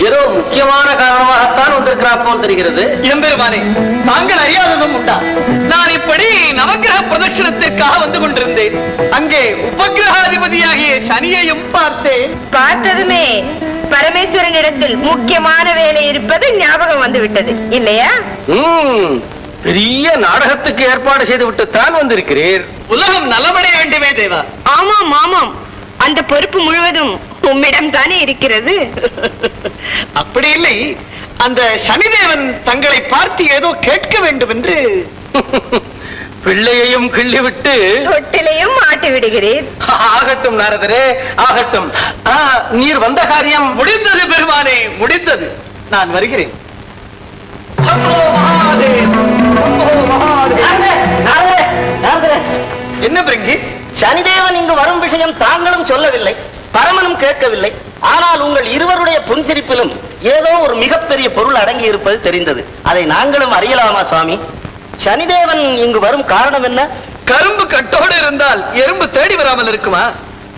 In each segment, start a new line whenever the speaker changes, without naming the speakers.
ஏதோ முக்கியமான காரணமாகத்தான் வந்திருக்கிறார் போல் தெரிகிறது.
எம்பெருமானே, தாங்கள் அறியாததும் உண்டா? நான் இப்படி நவக்கிரக பிரதட்சணத்திற்காக வந்து கொண்டிருந்தேன். அங்கே உபகிரகாதிபதியாகிய சனியையும் பார்த்தேன்.
பார்த்ததுமே பரமேஸ்வரனிடத்தில் முக்கியமான வேலை இருப்பது ஞாபகம் வந்து விட்டது இல்லையா?
பெரிய நாடகத்துக்கு ஏற்பாடு செய்து விட்டுத்தான் வந்திருக்கிறீர்.
உலகம் நலமடைய வேண்டுமே தேவா.
ஆமாம் ஆமாம், அந்த பொறுப்பு முழுவதும் உம்மிடம் தானே இருக்கிறது.
அப்படி இல்லை, அந்த சனிதேவன் தங்களை பார்த்து ஏதோ கேட்க வேண்டும் என்று.
பிள்ளையையும் கிள்ளிவிட்டு
தொட்டிலையும் மாட்டி விடுகிறீர்.
ஆகட்டும் நாரதரே, ஆகட்டும். நீர் வந்த காரியம்
முடிந்தது பெருமானே, முடிந்தது. நான் வருகிறேன். என்ன பிரிங்கி?
சனிதேவன் இங்கு வரும் விஷயம் தாங்களும் சொல்லவில்லை, பரமனும் கேட்கவில்லை. ஆனால் உங்கள் இருவருடைய புன்சிரிப்பிலும் ஏதோ ஒரு மிகப்பெரிய பொருள் அடங்கி இருப்பது தெரிந்தது. அதை நாங்களும் அறியலாமா சுவாமி? சனிதேவன் இங்கு வரும் காரணம் என்ன?
கரும்பு கட்டோடு இருந்தால் எறும்பு தேடி வராமல் இருக்குமா?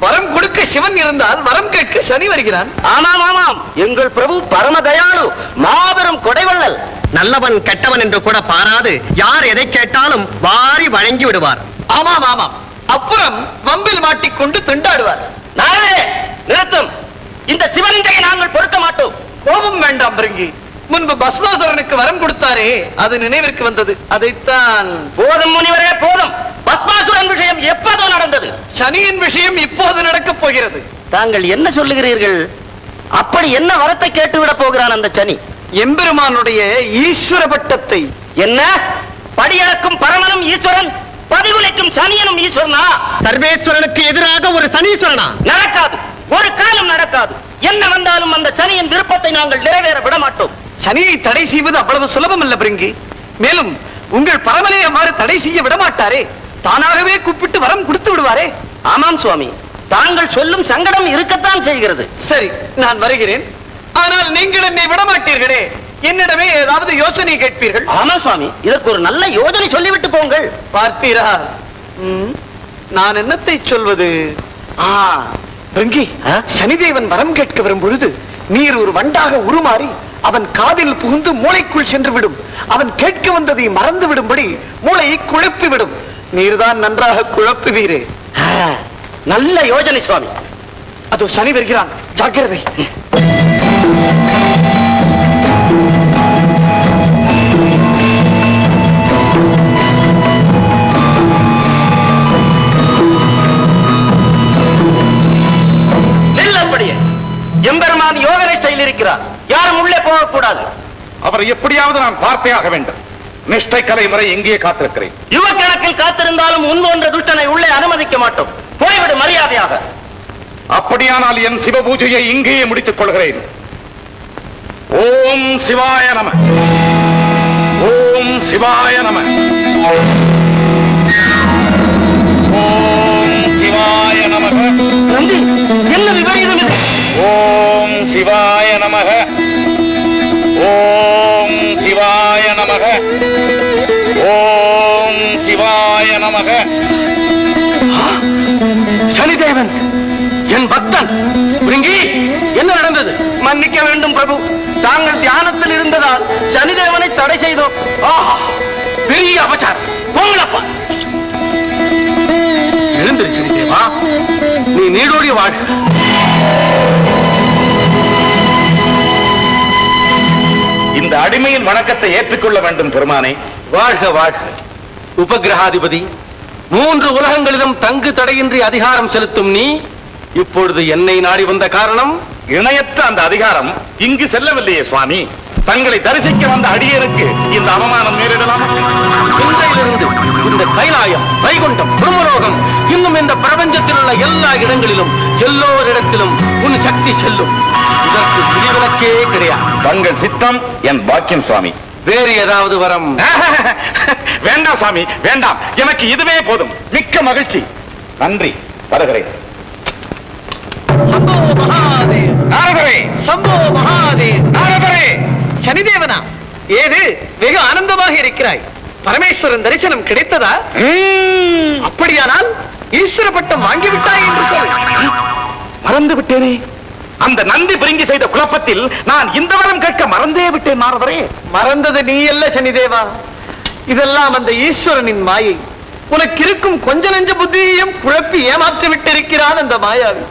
வரம் கொடுக்க சிவன் இருந்தால் வரம் கேட்க சனி வருகிறான்.
ஆமாம் ஆமாம், எங்கள் பிரபு பரம தயாளு, மாபெரும் கொடைவள்ளல்.
நல்லவன் கெட்டவன் என்று கூட பாராது யார் எதை கேட்டாலும் வாரி வழங்கி விடுவார்.
ஆமாம் ஆமாம், அப்புறம் வம்பில் மாட்டிக்கொண்டு திண்டாடுவார்.
நாளே நிறுத்தும். இந்த சிவனிந்தையை நாங்கள் பொறுக்க மாட்டோம்.
கோபம் வேண்டாம் பிரிங்கி. முன்பு பஸ்மாசுரனுக்கு வரம் கொடுத்தாரே, அது நினைவிற்கு வந்தது. அதைத்தான்.
போதும் முனிவரே போதும். பஸ்மாசுரன் விஷயம் எப்போதோ நடந்தது.
சனியின் விஷயம் இப்போது நடக்கப் போகிறது.
தாங்கள் என்ன சொல்லுகிறீர்கள்? அப்படி என்ன வரத்தை கேட்டுவிட போகிறான் அந்த சனி?
எம்பெருமானுடைய ஈஸ்வர பட்டத்தை.
என்ன? படியளக்கும் பரமனும் ஈஸ்வரன், பதிகுலைக்கும் சனியனும் ஈஸ்வரனா?
சர்வேஸ்வரனுக்கு எதிராக ஒரு சனீஸ்வரனா?
நடக்காது, ஒரு காலம் நடக்காது. என்ன வந்தாலும் அந்த சனியின் விருப்பத்தை நாங்கள் நிறைவேற விட மாட்டோம்.
சனியை தடை செய்வது அவ்வளவு சுலபம் அல்ல பிரிங்கி. மேலும் உங்கள் பரமனை அவ்வாறு தடை செய்ய விட மாட்டாரே, தானாகவே கூப்பிட்டு வரம் கொடுத்து விடுவாரே.
ஆமாம் சுவாமி, தாங்கள் சொல்லும் சங்கடம் இருக்கத்தான் செய்கிறது.
சரி, நான் வருகிறேன். ஆனால் நீங்கள் என்னை விட மாட்டீர்களே, என்னிடமே ஏதாவது யோசனை கேட்பீர்கள்.
ஆமாம் சுவாமி, இதற்கு ஒரு நல்ல யோசனை சொல்லிவிட்டு போங்கள்.
பார்த்தீரா, நான் என்னத்தை சொல்வது? பிரிங்கி, சனிதேவன் வரம் கேட்க வரும் பொழுது நீர் ஒரு வண்டாக உருமாறி அவன் காதில் புகுந்து மூளைக்குள் சென்று விடும். அவன் கேட்க வந்ததை மறந்து விடும்படி மூளையை குழப்பி விடும். நீர்தான் நன்றாக குழப்புவீரே.
நல்ல யோசனை சுவாமி.
அதோ சனி வருகிறான், ஜாக்கிரதை.
எம்பெருமான் யோகனை செய்திருக்கிறார். யாரும் உள்ளே போகக்கூடாது.
அவரை எப்படியாவது நான் பார்த்தே ஆக வேண்டும். நிஷ்டை கலை முறை எங்கே காத்திருக்கிறேன்.
யுவக்கணக்கில் காத்திருந்தாலும் முன்போன்ற துஷ்டனை உள்ளே அனுமதிக்க மாட்டோம். போய்விடு மரியாதையாக.
அப்படியானால் என் சிவ பூஜையை இங்கேயே முடித்துக் கொள்கிறேன். ஓம் சிவாய நம, ஓம் சிவாய நம, ஓம் சிவாய நம.
என்ன விபரீதம் இது?
ஓம் சிவாய நமக, ஓம் சிவாய நமக, ஓம் சிவாய நமக.
சனிதேவன் என் பக்தன். பிரிங்கி, என்ன நடந்தது? மன்னிக்க வேண்டும் பிரபு, தாங்கள் தியானத்தில் இருந்ததால் சனிதேவனை தடை செய்தோம். பெரிய அபச்சாரம். போங்களப்பா.
எழுந்திரு சனிதேவா, நீ நீடோடி வாழ்.
இந்த அடிமையின் வணக்கத்தை ஏற்றுக்கொள்ள வேண்டும் பெருமானே.
வாழ்க வாழ்க. உபகிரகாதிபதி, 3 உலகங்களிலும் தங்கு தடையின்றி அதிகாரம் செலுத்தும் நீ இப்பொழுது என்னை நாடி வந்த காரணம்?
இணையற்ற அந்த அதிகாரம் இங்கு செல்லவில்லையே சுவாமி. தங்களை தரிசிக்க வந்த அடியருக்கு இந்த அவமானம் நேரிடலாம்.
இன்றையிலிருந்து இந்த கைலாயம், வைகுண்டம், பிரம்மலோகம், இன்னும் இந்த பிரபஞ்சத்தில் உள்ள எல்லா இடங்களிலும் எல்லோரிடத்திலும் உன் சக்தி செல்லும். இதற்கு விதிவிலக்கே கிடையாது.
தங்கள் சித்தம் என் பாக்கியம் சுவாமி.
வேறு ஏதாவது வரம்?
வேண்டாம் சுவாமி, வேண்டாம். எனக்கு இதுவே போதும். மிக்க மகிழ்ச்சி. நன்றி. வருகிறேன்.
சம்போ மகாதேவ்.
நாரதரே,
சம்போ மகாதேவ்.
நாரதரே.
சனிதேவனா, ஏது வெகு ஆனந்தமாக இருக்கிறாய்? பரமேஸ்வரன் தரிசனம் கிடைத்ததா? அப்படியானால் ஈஸ்வர பட்டம் வாங்கிவிட்டாய் என்று சொல்.
மறந்து விட்டேனே.
அந்த நந்தி பிரிங்கி செய்த குழப்பத்தில் நான் இந்த வரம் கேட்க மறந்தே விட்டேன் நாரதரே.
மறந்தது நீ அல்ல சனிதேவா, இதெல்லாம் அந்த ஈஸ்வரனின் மாயை. உனக்கு இருக்கும் கொஞ்ச நெஞ்ச புத்தியையும் குழப்பி ஏமாற்றி விட்டிருக்கிறான் அந்த மாயாவி.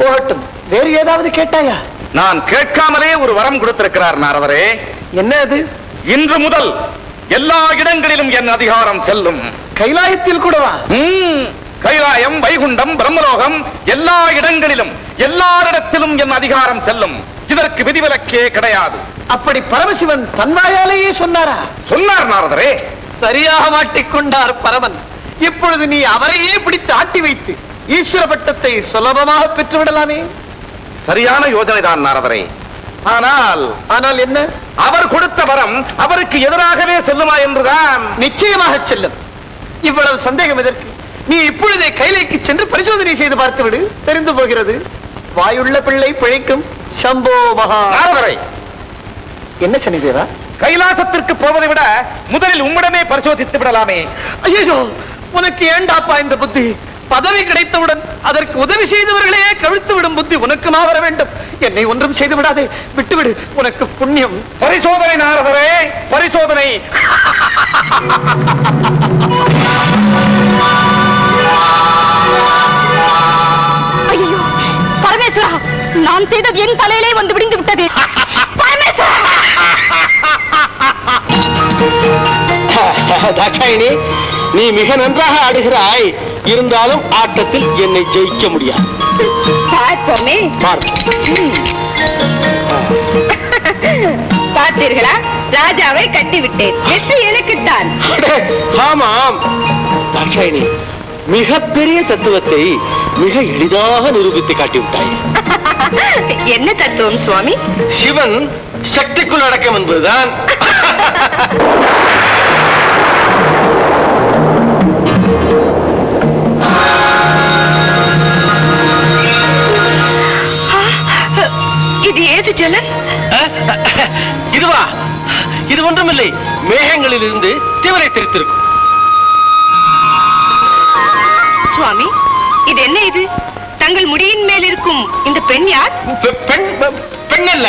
போகட்டும், வேறு ஏதாவது கேட்டாயா?
நான் கேட்காமலே ஒரு வரம் கொடுத்திருக்கிறார் நாரதரே.
என்ன அது?
இன்று முதல் எல்லா இடங்களிலும் என் அதிகாரம் செல்லும்.
கைலாயத்தில் கூடவா?
கைலாயம், வைகுண்டம், பிரம்மலோகம், எல்லா இடங்களிலும் எல்லாரிடத்திலும் என் அதிகாரம் செல்லும். இதற்கு விதிவிலக்கே கிடையாது.
அப்படி பரமசிவன் தன்வாயாலேயே சொன்னாரா?
சொன்னார் நாரதரே.
சரியாக மாட்டிக்கொண்டார் பரமன். இப்பொழுது நீ அவரையே பிடித்து ஆட்டி வைத்து ஈஸ்வர பட்டத்தை சுலபமாக பெற்று விடலாமே.
சரியான யோசனை தான் நாரதரே. ஆனால்
என்ன?
அவர் கொடுத்த வரம் அவருக்கு எதிராகவே செல்லுமா என்றுதான்.
நிச்சயமாக செல்லும். இவ்வளவு சந்தேகம் எதற்கு? நீ இப்பொழுதே கைலைக்கு சென்று பரிசோதனை செய்து பார்த்து விடு, தெரிந்து போகிறது. வாயுள்ள பிள்ளை பிழைக்கும். சம்போ மகா.
நாரதரே,
என்ன சனிதேவா?
கைலாசத்திற்கு போவதை விட முதலில் உம்மிடமே பரிசோதித்து விடலாமே.
ஐயோ, உனக்கு ஏண்டாப்பா இந்த புத்தி? பதவி கிடைத்தவுடன் அதற்கு உதவி செய்தவர்களே கவிழ்த்து விடும் புத்தி உனக்குமா வர வேண்டும்? என்னை ஒன்றும் செய்து விடாதே, விட்டுவிடு, உனக்கு புண்ணியம்.
பரிசோதனை நாரதரே, பரிசோதனை.
ஐயோ பரமேஸ்வரா, நான் செய்தது என் தலையிலே வந்து விடிந்து விட்டது.
தாட்சாயினி, நீ மிக நன்றாக ஆடுகிறாய். இருந்தாலும் ஆட்டத்தில் என்னை ஜெயிக்க முடியாது.
பார்த்தீர்களா, ராஜாவை கட்டிவிட்டேன். வெற்றி எனக்குத்தான்.
ஆமாம் தாட்சாயினி, மிகப்பெரிய தத்துவத்தை மிக எளிதாக நிரூபித்து காட்டிவிட்டாய்.
என்ன தத்துவம் சுவாமி?
சிவன் சக்திக்குள் அடக்கம் என்பதுதான்.
இது ஏது ஜலம்?
இதுவா? இது ஒன்றுமில்லை, மேகங்களில் இருந்து திவரை தெரித்திருக்கும்.
சுவாமி, இது என்ன? இது தங்கள் முடியின் மேல் இருக்கும் இந்த பெண் யார்?
பெண் அல்ல,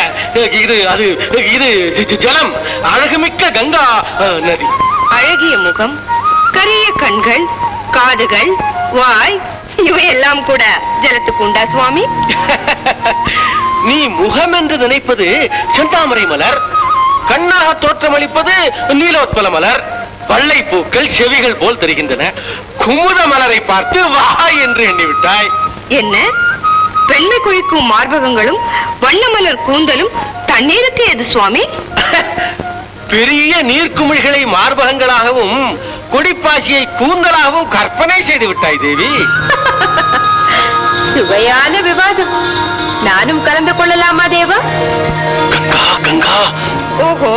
இது ஜலம். அழகுமிக்க கங்கா நதி.
அழகிய முகம், கரிய கண்கள், காதுகள், வாய், இவையெல்லாம் கூட ஜலத்துக்கு உண்டா சுவாமி?
நீ முகம் என்று நினைப்பது செந்தாமரை மலர், கண்ணாக தோற்றமளிப்பது நீலோத்பல மலர். வள்ளை பூக்கள் செவிகள் போல் தெரிகின்றன. குமுத மலரை பார்த்து வா என்று எண்ணிவிட்டாய்.
என்ன? பெண்ணை குளிக்கும் மார்பகங்களும் வண்ணமலர் கூந்தலும் தண்ணீருக்கு எது சுவாமி?
பெரிய நீர்க்குமிழ்களை மார்பகங்களாகவும் கொடிப்பாசியை கூந்தலாகவும் கற்பனை செய்து விட்டாய் தேவி.
சுவையான விவாதம். நானும் கலந்து கொள்ளலாமா தேவா?
கங்கா கங்கா.
ஓஹோ,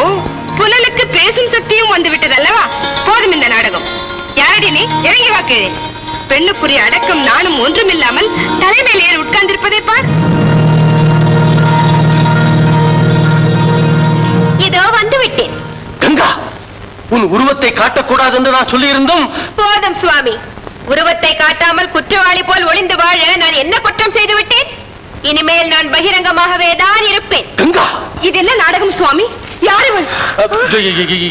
புலனுக்கு பேசும் சக்தியும் வந்து விட்டது அல்லவா? போதும் இந்த நாடகம். யாரடி நீ? இறங்கி வா கீழே. பெண்ணுக்குரிய அடக்கம் நானும் ஒன்றுமில்லாமல் தலைமையிலே உட்கார்ந்திருப்பதை பார். இதோ வந்து விட்டேன்.
கங்கா, உன் உருவத்தை காட்டக்கூடாது என்று நான் சொல்லியிருந்தும்.
போதும் சுவாமி, உருவத்தை காட்டாமல் குற்றவாளி போல் ஒளிந்து வாழ நான் என்ன குற்றம் செய்து விட்டேன்? இனிமேல் நான் பகிரங்கமாகவே தான் இருப்பேன்.
கங்கா,
இது என்ன நாடகம் சுவாமி? யார் இவள்?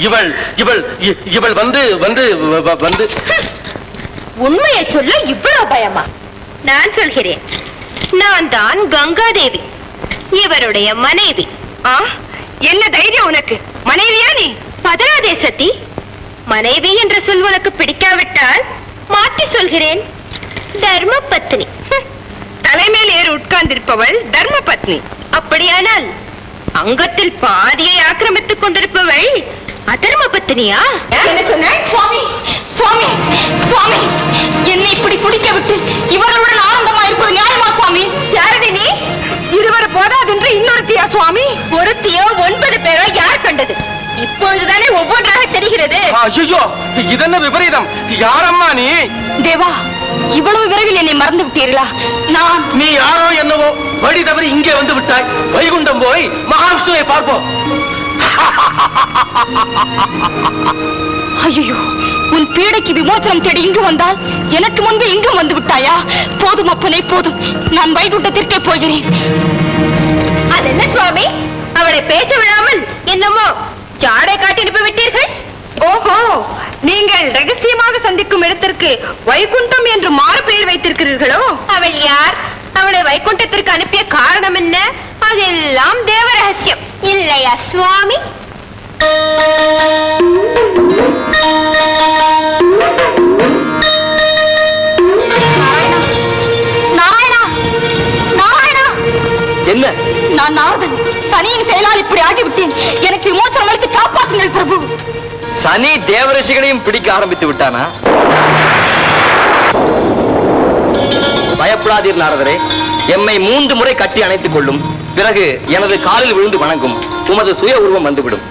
இவள் இவள் இவள் வந்து வந்து வந்து
உண்மையை சொல்ல இவ்வளவு பயமா? நான் சொல்கிறேன், நான் தான் கங்காதேவி, இவருடைய மனைவி. என்ன தைரியம் உனக்கு? மனைவியா நீ? பதராதே சதி. மனைவி என்ற சொல் உனக்கு பிடிக்காவிட்டால் மாற்றி சொல்கிறேன், தர்ம பத்னி. தலைமையில் ஏறி உட்கார்ந்திருப்பவள் தர்ம பத்னி. அப்படியானால் அங்கத்தில் பாதியை ஆக்கிரமித்துக் கொண்டிருப்பவள் அதர்ம பத்னியா? என்ன சொன்ன? சுவாமி சுவாமி சுவாமி, என்னை இப்படி பிடிக்க விட்டு இவருடன் ஆனந்தமா இருப்பது நியாயமா சுவாமி? யாரடி நீ? இருவர் போதாதென்று இன்னொருத்தியா சுவாமி? ஒருத்தியோ 9 பேரோ யார் கண்டது? இப்பொழுதுதானே ஒவ்வொன்றாக தெரிகிறது.
ஐயோ, இதென்ன விபரீதம்? யாரம்மா நீ?
தேவா, இவ்வளவு விரைவில் என்னை மறந்து விட்டீர்களா?
நீ யாரோ என்னவோ வழி தவறி இங்கே வந்து விட்டாய். வைகுண்டம் போய் மகாவிஷ்ணுவை பார்ப்போம்.
ஐயோ, உன் பீடைக்கு விமோசனம் தேடி இங்கு வந்தால் எனக்கு முன்பு இங்கும் வந்து விட்டாயா? போதும் அப்பனே, போதும். நான் வைகுண்டத்திற்கே போகிறேன். அதென்ன சுவாமி, அவளை பேச விடாமல் என்னமோ ஜாடை காட்டி அனுப்பி விட்டீர்கள்? ஓஹோ, நீங்கள் ரகசியமாக சந்திக்கும் இடத்திற்கு வைகுண்டம் என்று மாறு பெயர் வைத்திருக்கிறீர்களோ? அவள் யார்? அவளை வைகுண்டத்திற்கு அனுப்பிய காரணம் என்ன? அதெல்லாம் தேவ ரகசியம் இல்லையா சுவாமி? நாராயணா, நாராயணா,
என்ன?
நான் நாரதன். சனியின் செயலால் இப்படி ஆகிவிட்டேன். எனக்கு விமோசனம் அளித்து காப்பாற்றுங்கள் பிரபு.
சனி தேவரிஷிகளையும் பிடிக்க ஆரம்பித்து விட்டானா? பயப்படாதீர் நாரதரே, எம்மை 3 முறை கட்டி அணைத்துக் கொள்ளும். பிறகு எனது காலில் விழுந்து வணங்கும். உமது சுய உருவம் வந்துவிடும்.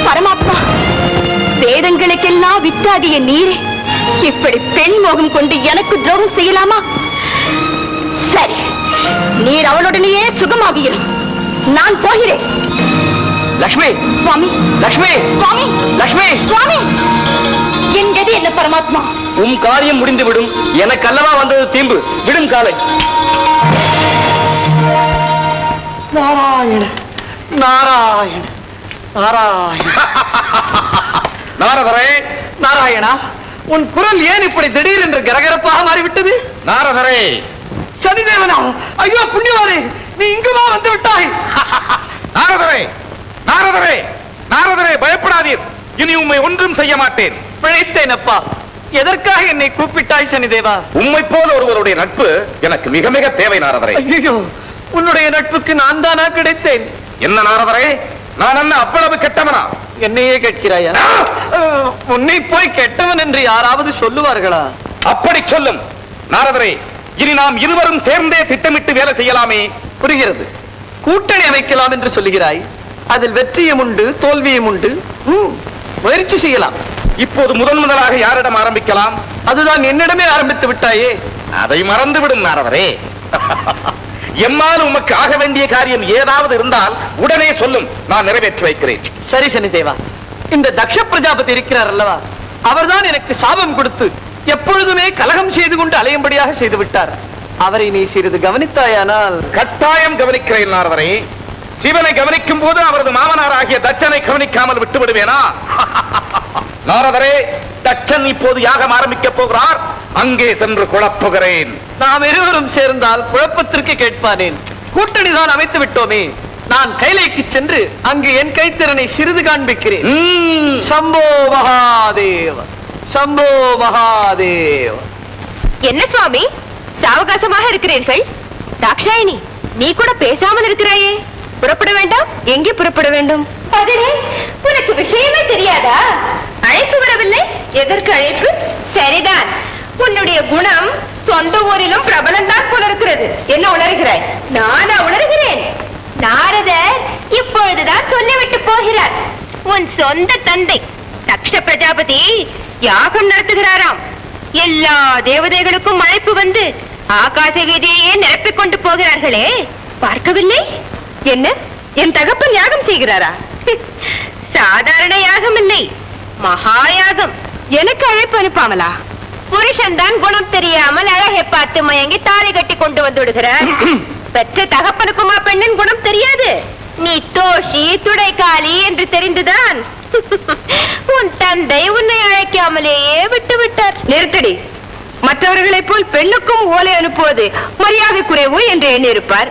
பரமாத்மா, வேதங்களுக்கெல்லாம் வித்தாகிய நீரே, இப்படி பெண் மோகம் கொண்டு எனக்கு துரோகம் செய்யலாமா? சரி, நீர் அவளுடனேயே சுகமாகியும் நான் போகிறேன்.
லக்ஷ்மி,
சுவாமி,
லக்ஷ்மி,
சுவாமி,
லக்ஷ்மி,
சுவாமி, என் கதி என்ன பரமாத்மா?
உம் காரியம் முடிந்து விடும். எனக்கு அல்லவா வந்தது தீம்பு. விடும் காலை.
நாராயண நாராயண நாராயண.
நாரதரே,
நாராயணா, உன் குரல் ஏன் இப்படி திடீரென்று கரகரப்பாக மாறிவிட்டது?
நாரதரே,
சனிதேவனா, ஐயோ புண்ணியவானே, நீ இங்குமா வந்து விட்டாய்?
நாரதரே, நாரதரே, நாரதரே, பயப்படாதீர். இனி உம்மை ஒன்றும் செய்ய மாட்டேன்.
பிழைத்தேன் அப்பா. எதற்காக என்னை கூப்பிட்டாய் சனிதேவா?
உம்மை போல ஒருவருடைய நட்பு எனக்கு மிக மிக தேவை நாரதரே.
ஐயோ, உன்னுடைய நட்புக்கு நான் தானா கிடைத்தேன்?
என்ன நாரதரே, நான் என்ன அவ்வளவு கெட்டவனா?
என்னையே கேட்கிறாயா? உன்னை போய் கெட்டவன் என்று யாராவது சொல்லுவார்களா?
அப்படி சொல்லும். நாரதரே, இனி நாம் இருவரும் சேர்ந்தே திட்டமிட்டு வேலை செய்யலாமே.
புரிகிறது. கூட்டணி அமைக்கலாம் என்று சொல்லுகிறாய். அதில் வெற்றியும் உண்டு, தோல்வியும் உண்டு. முயற்சி செய்யலாம்.
இப்போது முதலாக யாரிடம் ஆரம்பிக்கலாம்?
அதுதான் என்னிடமே ஆரம்பித்து விட்டாயே.
அதை மறந்து விடும் நாரதரே. எம்மால் உமக்கு ஆக வேண்டிய காரியம் ஏதாவது இருந்தால் உடனே சொல்லும், நான் நிறைவேற்றி வைக்கிறேன்.
சரி சனிதேவா, இந்த தக்ஷ பிரஜாபதி இருக்கிறார் அல்லவா, அவர்தான் எனக்கு சாபம் கொடுத்து எப்பொழுதுமே கலகம் செய்து கொண்டு அலையும்படியாக செய்து விட்டார். அவரை நீ சிறிது கவனித்தாயானால்?
கட்டாயம் கவனிக்கிறேன் நாரதரே. சிவனை கவனிக்கும் போது அவரது மாமனாராகிய தட்சனை கவனிக்காமல் விட்டு விடுவேனா? நாரதரே, தட்சன் இப்போது யாகம் ஆரம்பிக்க போகிறார். அங்கே சென்று குழப்புகிறேன்.
நாம் இருவரும் சேர்ந்தால் குழப்பத்திற்கு கேட்பானேன். கூட்டணி தான் அமைத்து விட்டோமே. நான் கைலைக்கு சென்று அங்கு என் கைத்திறனை சிறிது காண்பிக்கிறேன். சம்போ மகாதேவ, சம்போ மகாதேவ.
என்ன சுவாமி, சாவகாசமாக இருக்கிறீர்கள்? தாக்ஷாயினி, நீ கூட பேசாமல் இருக்கிறாயே. புறப்பட வேண்டாம்? எங்கே புறப்பட வேண்டும்? அடடே, உனக்கு விஷயமே தெரியாதா? அழைப்பு வரவில்லை? எதற்கு அழைப்பு? சரிதான், உன்னுடைய குணம் சொந்த ஊரிலும் பிரபலம்தான் போல இருக்கிறது. என்ன உளறுகிறாய்? நானா உளறுகிறேன்? நாரதர் இப்பொழுதுதான் சொல்லிவிட்டு போகிறார். உன் சொந்த தந்தை தக்ஷ பிரஜாபதி யாகம் நடத்துகிறாராம். எல்லா தேவதைகளுக்கும் அழைப்பு வந்து ஆகாச வீதியையே நிரப்பிக் கொண்டு போகிறார்களே, பார்க்கவில்லை? என்ன, என் தகப்பன் யாகம் செய்கிறாரா? சாதாரண யாகம் இல்லை, மகா யாகம். எனக்கு அழைப்பு அனுப்பாமலா? புருஷன் தான் குணம் தெரியாமல் அழகை பார்த்து மயங்கி தாலி கட்டி கொண்டு வந்து விடுகிறார். பெற்ற தகப்பனுக்குமா பெண்ணின் குணம் தெரியாது? நீ தோஷி துடைக்காளி என்று தெரிந்துதான் உன் தந்தை உன்னை அழைக்காமலேயே விட்டு விட்டார். நிறுத்தடி. மற்றவர்களைப் போல் பெண்ணுக்கும் ஓலை அனுப்புவது மரியாதை குறைவு என்று எண்ணியிருப்பார்.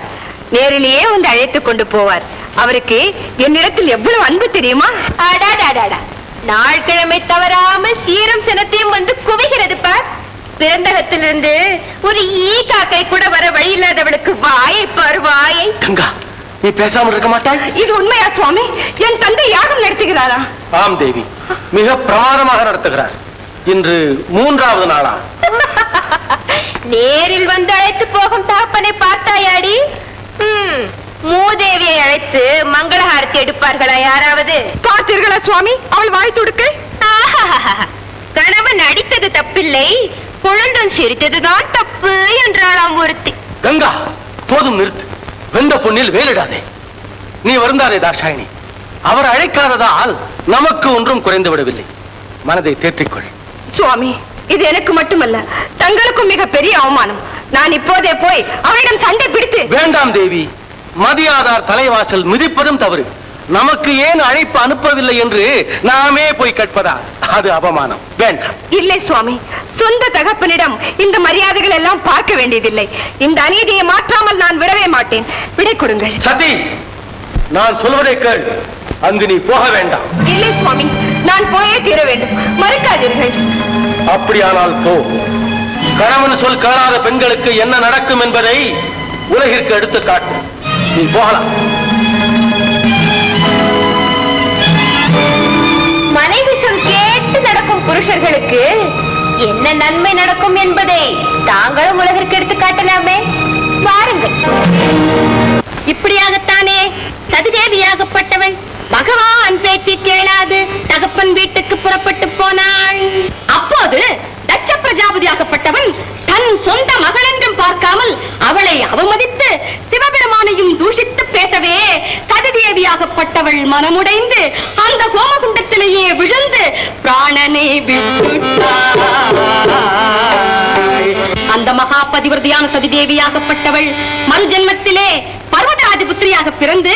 நேரிலேயே வந்து அழைத்துக் கொண்டு போவார். அவருக்கு என்னிடத்தில் எவ்வளவு அன்பு தெரியுமா? அடாடாடாடா, நாள் கிழமை தவறாமல் சீரம் சினத்தையும் வந்து குவிகிறது பார். பிறந்தகத்திலிருந்து ஒரு ஈ காக்கை கூட வர வழி இல்லாதவளுக்கு வாயை பார், வாயை.
கங்கா, நீ பேசாமல் இருக்க மாட்டாய்?
இது உண்மையா சுவாமி? என் தந்தை யாகம் நடத்துகிறாரா?
ஆம் தேவி, மிக பிரமாதமாக நடத்துகிறார். இன்று 3வது நாளா?
நேரில் வந்து அழைத்து போகும் தகப்பனை பார்த்தாயாடி? மூதேவியை அழைத்து மங்களஹாரத்தி எடுப்பார்களா யாராவது? பார்த்தீர்களா சுவாமி அவள் வாய் துடுக்க? கணவன் அடித்தது தப்பில்லை, குழந்தன் சிரித்ததுதான் தப்பு என்றாளாம் ஒருத்தி.
கங்கா, போதும் நிறுத்து. வெந்த பொன்னில் வேலிடாதே. நீ வருந்தாதே தாஷாயினி. அவர் அழைக்காததால் நமக்கு ஒன்றும் குறைந்து விடவில்லை. மனதை தேற்றிக்கொள்.
சுவாமி, இது எனக்கு மட்டுமல்ல, தங்களுக்கும் மிக பெரிய அவமானம். நான் இப்போதே போய் அவரிடம் சண்டை பிடித்து.
வேண்டாம் தேவி, மதியாதார் தலைவாசல் மிதிப்பதும் தவறு. நமக்கு ஏன் அழைப்பு அனுப்பவில்லை என்று நாமே போய் கேட்பதா? அது அவமானம். வேண்டாம்.
இல்லை சுவாமி, சொந்த தகப்பனிடம் இந்த மரியாதைகள் எல்லாம் பார்க்க வேண்டியதில்லை. இந்த அநீதியை மாற்றாமல் நான் விடவே மாட்டேன். விடை கொடுங்கள்.
சதி, நான் சொல்வதை கேள். அங்கு நீ போக வேண்டாம்.
இல்லை சுவாமி, நான் போயே தீர வேண்டும். மறுக்காதீர்கள்.
அப்படியானால் போ. கணவன் சொல் கேளாத பெண்களுக்கு என்ன நடக்கும் என்பதை உலகிற்கு எடுத்து காட்டு. நீ போகலாம்.
மனைவி சொல் கேட்டு நடக்கும் புருஷர்களுக்கு என்ன நன்மை நடக்கும் என்பதை தாங்களும் உலகிற்கு எடுத்து காட்டலாமே. பாருங்கள். இப்படியாகத்தானே சதிதேவியாகப்பட்டவள் பகவான் பேச்சு கேளாது தகப்பன் வீட்டுக்கு புறப்பட்டு போனாள். அப்போது தட்ச பிரஜாபதியாகப்பட்டவன் தன் சொந்த மகள் என்றும் பார்க்காமல் அவளை அவமதித்து சிவபெருமானையும் தூஷித்து பேசவே சதிதேவியாகப்பட்டவள் மனமுடைந்து அந்த ஹோமகுண்டத்திலேயே விழுந்து பிராணனை விட்டுட்டாள். அந்த மகா பதிவிரதியான சதிதேவியாகப்பட்டவள் மறு ஜென்மத்திலே பர்வதராஜபுத்திரியாக பிறந்து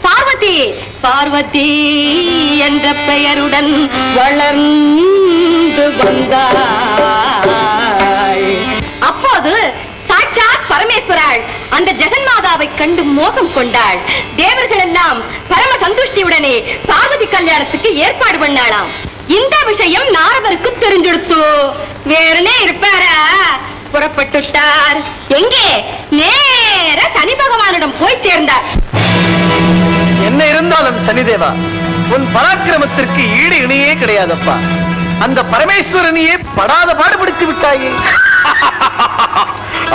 பார்வதி பார்வதி என்ற பெயருடன் வளர்ந்து வந்தாள். அப்போது சாட்சாத் பரமேஸ்வராள் அந்த ஜெகன்மாதாவை கண்டு மோகம் கொண்டாள். தேவர்கள் எல்லாம் பரம சந்துஷ்டியுடனே பார்வதி கல்யாணத்துக்கு ஏற்பாடு பண்ணாளாம். இந்த விஷயம் நாரதருக்கு தெரிஞ்செடுத்து வேறனே இருப்பாரா? புறப்பட்டுட்டார். எங்கே? நேர சனி பகவானிடம் போய் சேர்ந்தார்.
என்ன இருந்தாலும் சனிதேவா, உன் பராக்கிரமத்திற்கு ஈடு இணையே கிடையாதப்பா. அந்த பரமேஸ்வரனையே படாத பாடுபடுத்தி விட்டாயே.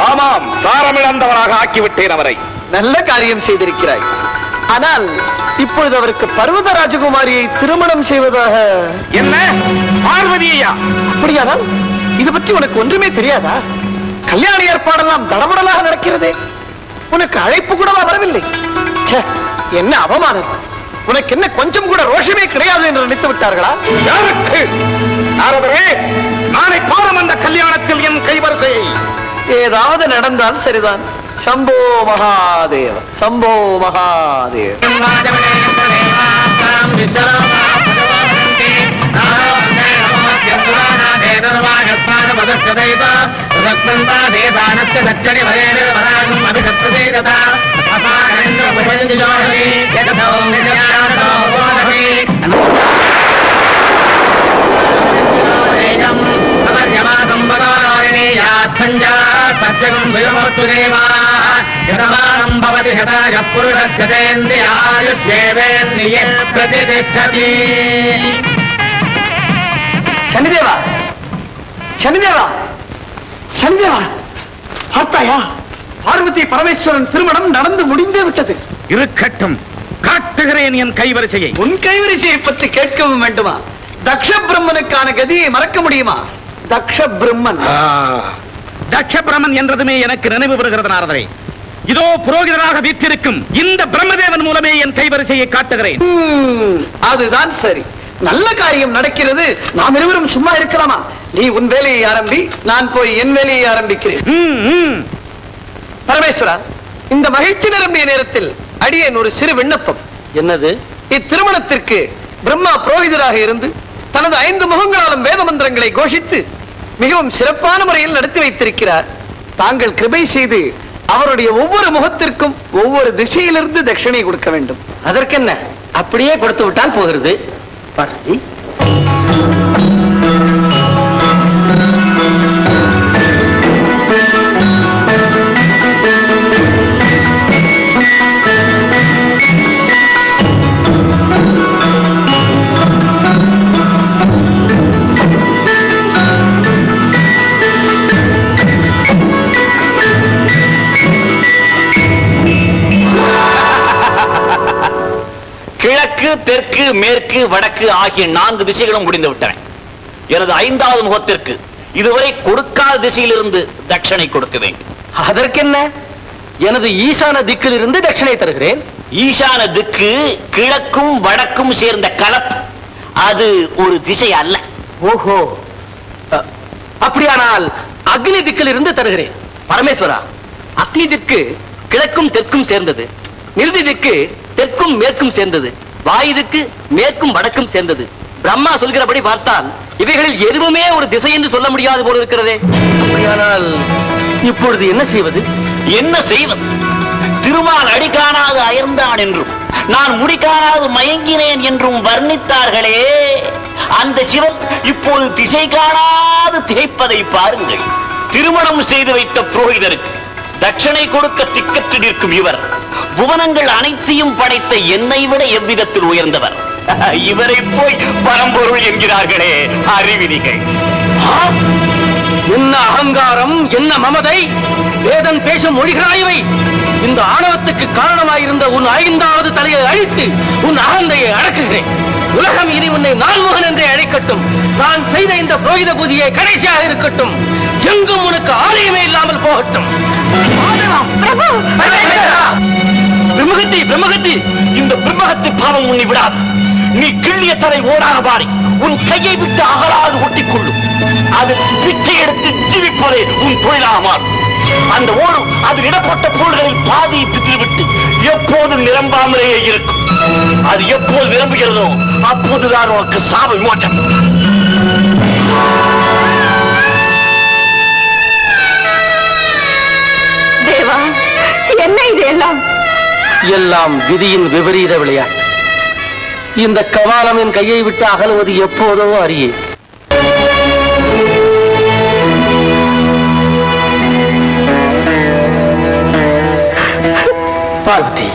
ஆமாம், தாரமிழந்தவராக ஆக்கிவிட்டேன் அவரை.
நல்ல காரியம் செய்திருக்கிறாய். ஆனால் இப்பொழுது அவருக்கு பர்வத ராஜகுமாரியை திருமணம் செய்வதாக.
என்ன பார்வதியா?
அப்படியானால் இது பற்றி உனக்கு ஒன்றுமே தெரியாதா? கல்யாண ஏற்பாடெல்லாம் தடபடலாக நடக்கிறதே. உனக்கு அழைப்பு கூடவா வரவில்லை? ச்சே, என்ன அவமானம்! உனக்கு என்ன கொஞ்சம் கூட ரோஷமே கிடையாது என்று நினைத்து விட்டார்களா?
யாருக்கு? நாரதரே, நாளை பாரும் அந்த கல்யாணத்தில் என் கைவரிசையை.
ஏதாவது நடந்தால் சரிதான். சம்போ மகாதேவ, சம்போ மகாதேவ. சனிதேவா, சனிதேவா, சனிதேவா, பார்த்தாயா? பார்வதி பரமேஸ்வரன் திருமணம் நடந்து முடிந்தே விட்டது.
இருக்கட்டும், காட்டுகிறேன் என் கைவரிசையை.
உன் கைவரிசையை பற்றி கேட்கவும் வேண்டுமா? தக்ஷ பிரம்மனுக்கான கதியை மறக்க முடியுமா? தக்ஷ பிரம்மன்,
தக்ஷ பிரம்மன் என்றதுமே எனக்கு நினைவு வருகிறது நாரதரே. இதோ புரோகிதராக வீற்றிருக்கும் இந்த பிரம்மதேவன் மூலமே என் கைவரிசையை காட்டுகிறேன்.
அதுதான் சரி. நல்ல காரியம் நடக்கிறது. நாம் இருவரும் சும்மா இருக்கலாமா? நீ உன் வேலையை ஆரம்பி, நான் போய் என் வேலையை ஆரம்பிக்கிறேன். பரமேஸ்வரா, இந்த மகிழ்ச்சி நிரம்பிய நேரத்தில் அடியேன் ஒரு சிறு விண்ணப்பம்.
என்னது?
இத்திருமணத்திற்கு பிரம்மா புரோகிதராக இருந்து தனது 5 முகங்களாலும் வேத மந்திரங்களை கோஷித்து மிகவும் சிறப்பான முறையில் நடத்தி வைத்திருக்கிறார். தாங்கள் கிருபை செய்து அவருடைய ஒவ்வொரு முகத்திற்கும் ஒவ்வொரு திசையிலிருந்து தட்சிணை கொடுக்க வேண்டும்.
அதற்கென்ன, அப்படியே கொடுத்து விட்டால் போகிறது. பார்வதி,
கிழக்கு, தெற்கு, மேற்கு, வடக்கு ஆகிய 4 திசைகளும் முடிந்து விட்டன. எனது 5வது முகத்திற்கு இதுவரை கொடுக்காத திசையிலிருந்து தட்சணை கொடுக்க வேண்டும்.
அதற்கென்ன, எனது ஈசான திக்கில் இருந்து தட்சணை தருகிறேன்.
ஈசான திக்கு கிழக்கும் வடக்கும் சேர்ந்த கலப்பு, அது ஒரு திசை அல்ல.
ஓஹோ, அப்படியானால் அக்னி திக்கில் இருந்து தருகிறேன்.
பரமேஸ்வரா, அக்னி திக்கு கிழக்கும் தெற்கும் சேர்ந்தது, நிருதி திக்கு தெற்கும் மேற்கும் சேர்ந்தது, வாயு திக்கு மேற்கும் வடக்கும் சேர்ந்தது. பிரம்மா சொல்கிறபடி பார்த்தால் இவைகளில் எதுவுமே ஒரு திசை என்று சொல்ல முடியாது போல இருக்கிறதே.
அப்படியானால் இப்பொழுது என்ன செய்வது?
என்ன செய்வது? திருமால் அடி காணாது அயர்ந்தான் என்றும் நான் முடி காணாது மயங்கினேன் என்றும் வர்ணித்தார்களே, அந்த சிவன் இப்போது திசை காணாது திகைப்பதை பாருங்கள். திருமணம் செய்து வைத்த புரோகிதருக்கு தட்சணை கொடுக்க திக்கற்று நிற்கும் இவர் புவனங்கள் அனைத்தையும் படைத்த என்னை விட எவ்விதத்தில் உயர்ந்தவர். இவரை போய் பரம்பொருள் என்கிறார்களே, அறிவிலிகள்.
என்ன அகங்காரம், என்ன மமதை! வேதன் பேசும் மொழிகளாயவை. இந்த ஆணவத்துக்கு காரணமாயிருந்த உன் 5வது தலையை அழித்து உன் அகந்தையை அடக்குகிறேன். உலகம் இனி உன்னை நான்முகன் என்றே அழைக்கட்டும். நான் செய்த இந்த புரோகித பூஜையை கடைசியாக இருக்கட்டும். எங்கும் உனக்கு ஆலயமே இல்லாமல் போகட்டும்.
பிரம்மகத்தி, பிரம்மகத்தி, இந்த பிரம்மகத்தி பாவம் உன்னை விடாது. நீ கிள்ளிய தலை ஓடாக பாடி உன் கையை விட்டு அகலாது ஒட்டிக்கொள்ளும். அதில் பிச்சை எடுத்து ஜீவிப்பதே உன் தொழிலாக மாறும். அந்த ஓடும் அதில் இடப்பட்ட பொருள்களில் பாதியை பித்திவிட்டு எப்போதும் நிரம்பாமலேயே இருக்கும். அது எப்போது நிரம்புகிறதோ அப்போதுதான் உனக்கு சாப விமோச்சம்.
தேவா, என்ன இது எல்லாம்?
எல்லாம் விதியின் விபரீத விளையாட்டு. இந்த கவாலம் என் கையை விட்டு அகலுவது எப்போதோ அறியே. பார்வதி,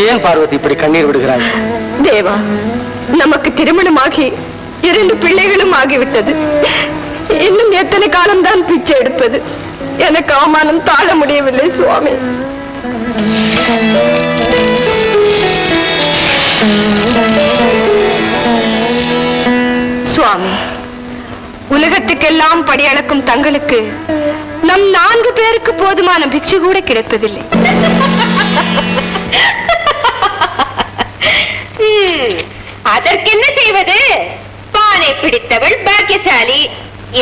ஏன் பார்வதி இப்படி கண்ணீர் விடுகிறாய்?
தேவா, நமக்கு திருமணமாகி 2 பிள்ளைகளும் ஆகிவிட்டது. இன்னும் எத்தனை காலம்தான் பிச்சை எடுப்பது? எனக்கு அவமானம் தாழ முடியவில்லை சுவாமி. சுவாமி, உலகத்துக்கெல்லாம் படியளக்கும் தங்களுக்கு நம் 4 பேருக்கு போதுமான பிக்ஷு கூட கிடைப்பதில்லை. அதற்கென்ன செய்வது? பானை பிடித்தவள் பாக்கியசாலி.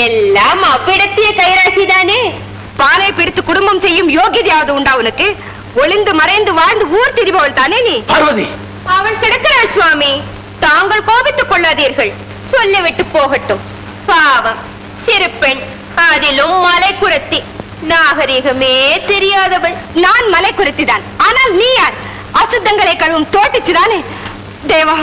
எல்லாம் அவ்விடத்திய கைராசிதானே. பானை பிடித்து குடும்பம் செய்யும் யோகியதையாவது உண்டா உனக்கு? ஒளிந்து மறைந்து வாழ்ந்து ஊர் திரிபவள் தானே நீ.
பார்வதி,
அவள் கிடக்கிறாள் சுவாமி. தாங்கள் கோபித்துக் கொள்ளாதீர்கள். சொல்லிவிட்டு போகட்டும். பாவம், சிறு பெண், அதிலும் மலை குரத்தி. நாகரிகமே தெரியாதவள். நான் மலை குரத்திதான். ஆனால் நீ யார்? அசுத்தங்களை கழுவும் தோட்டிச்சுதானே. தேவா,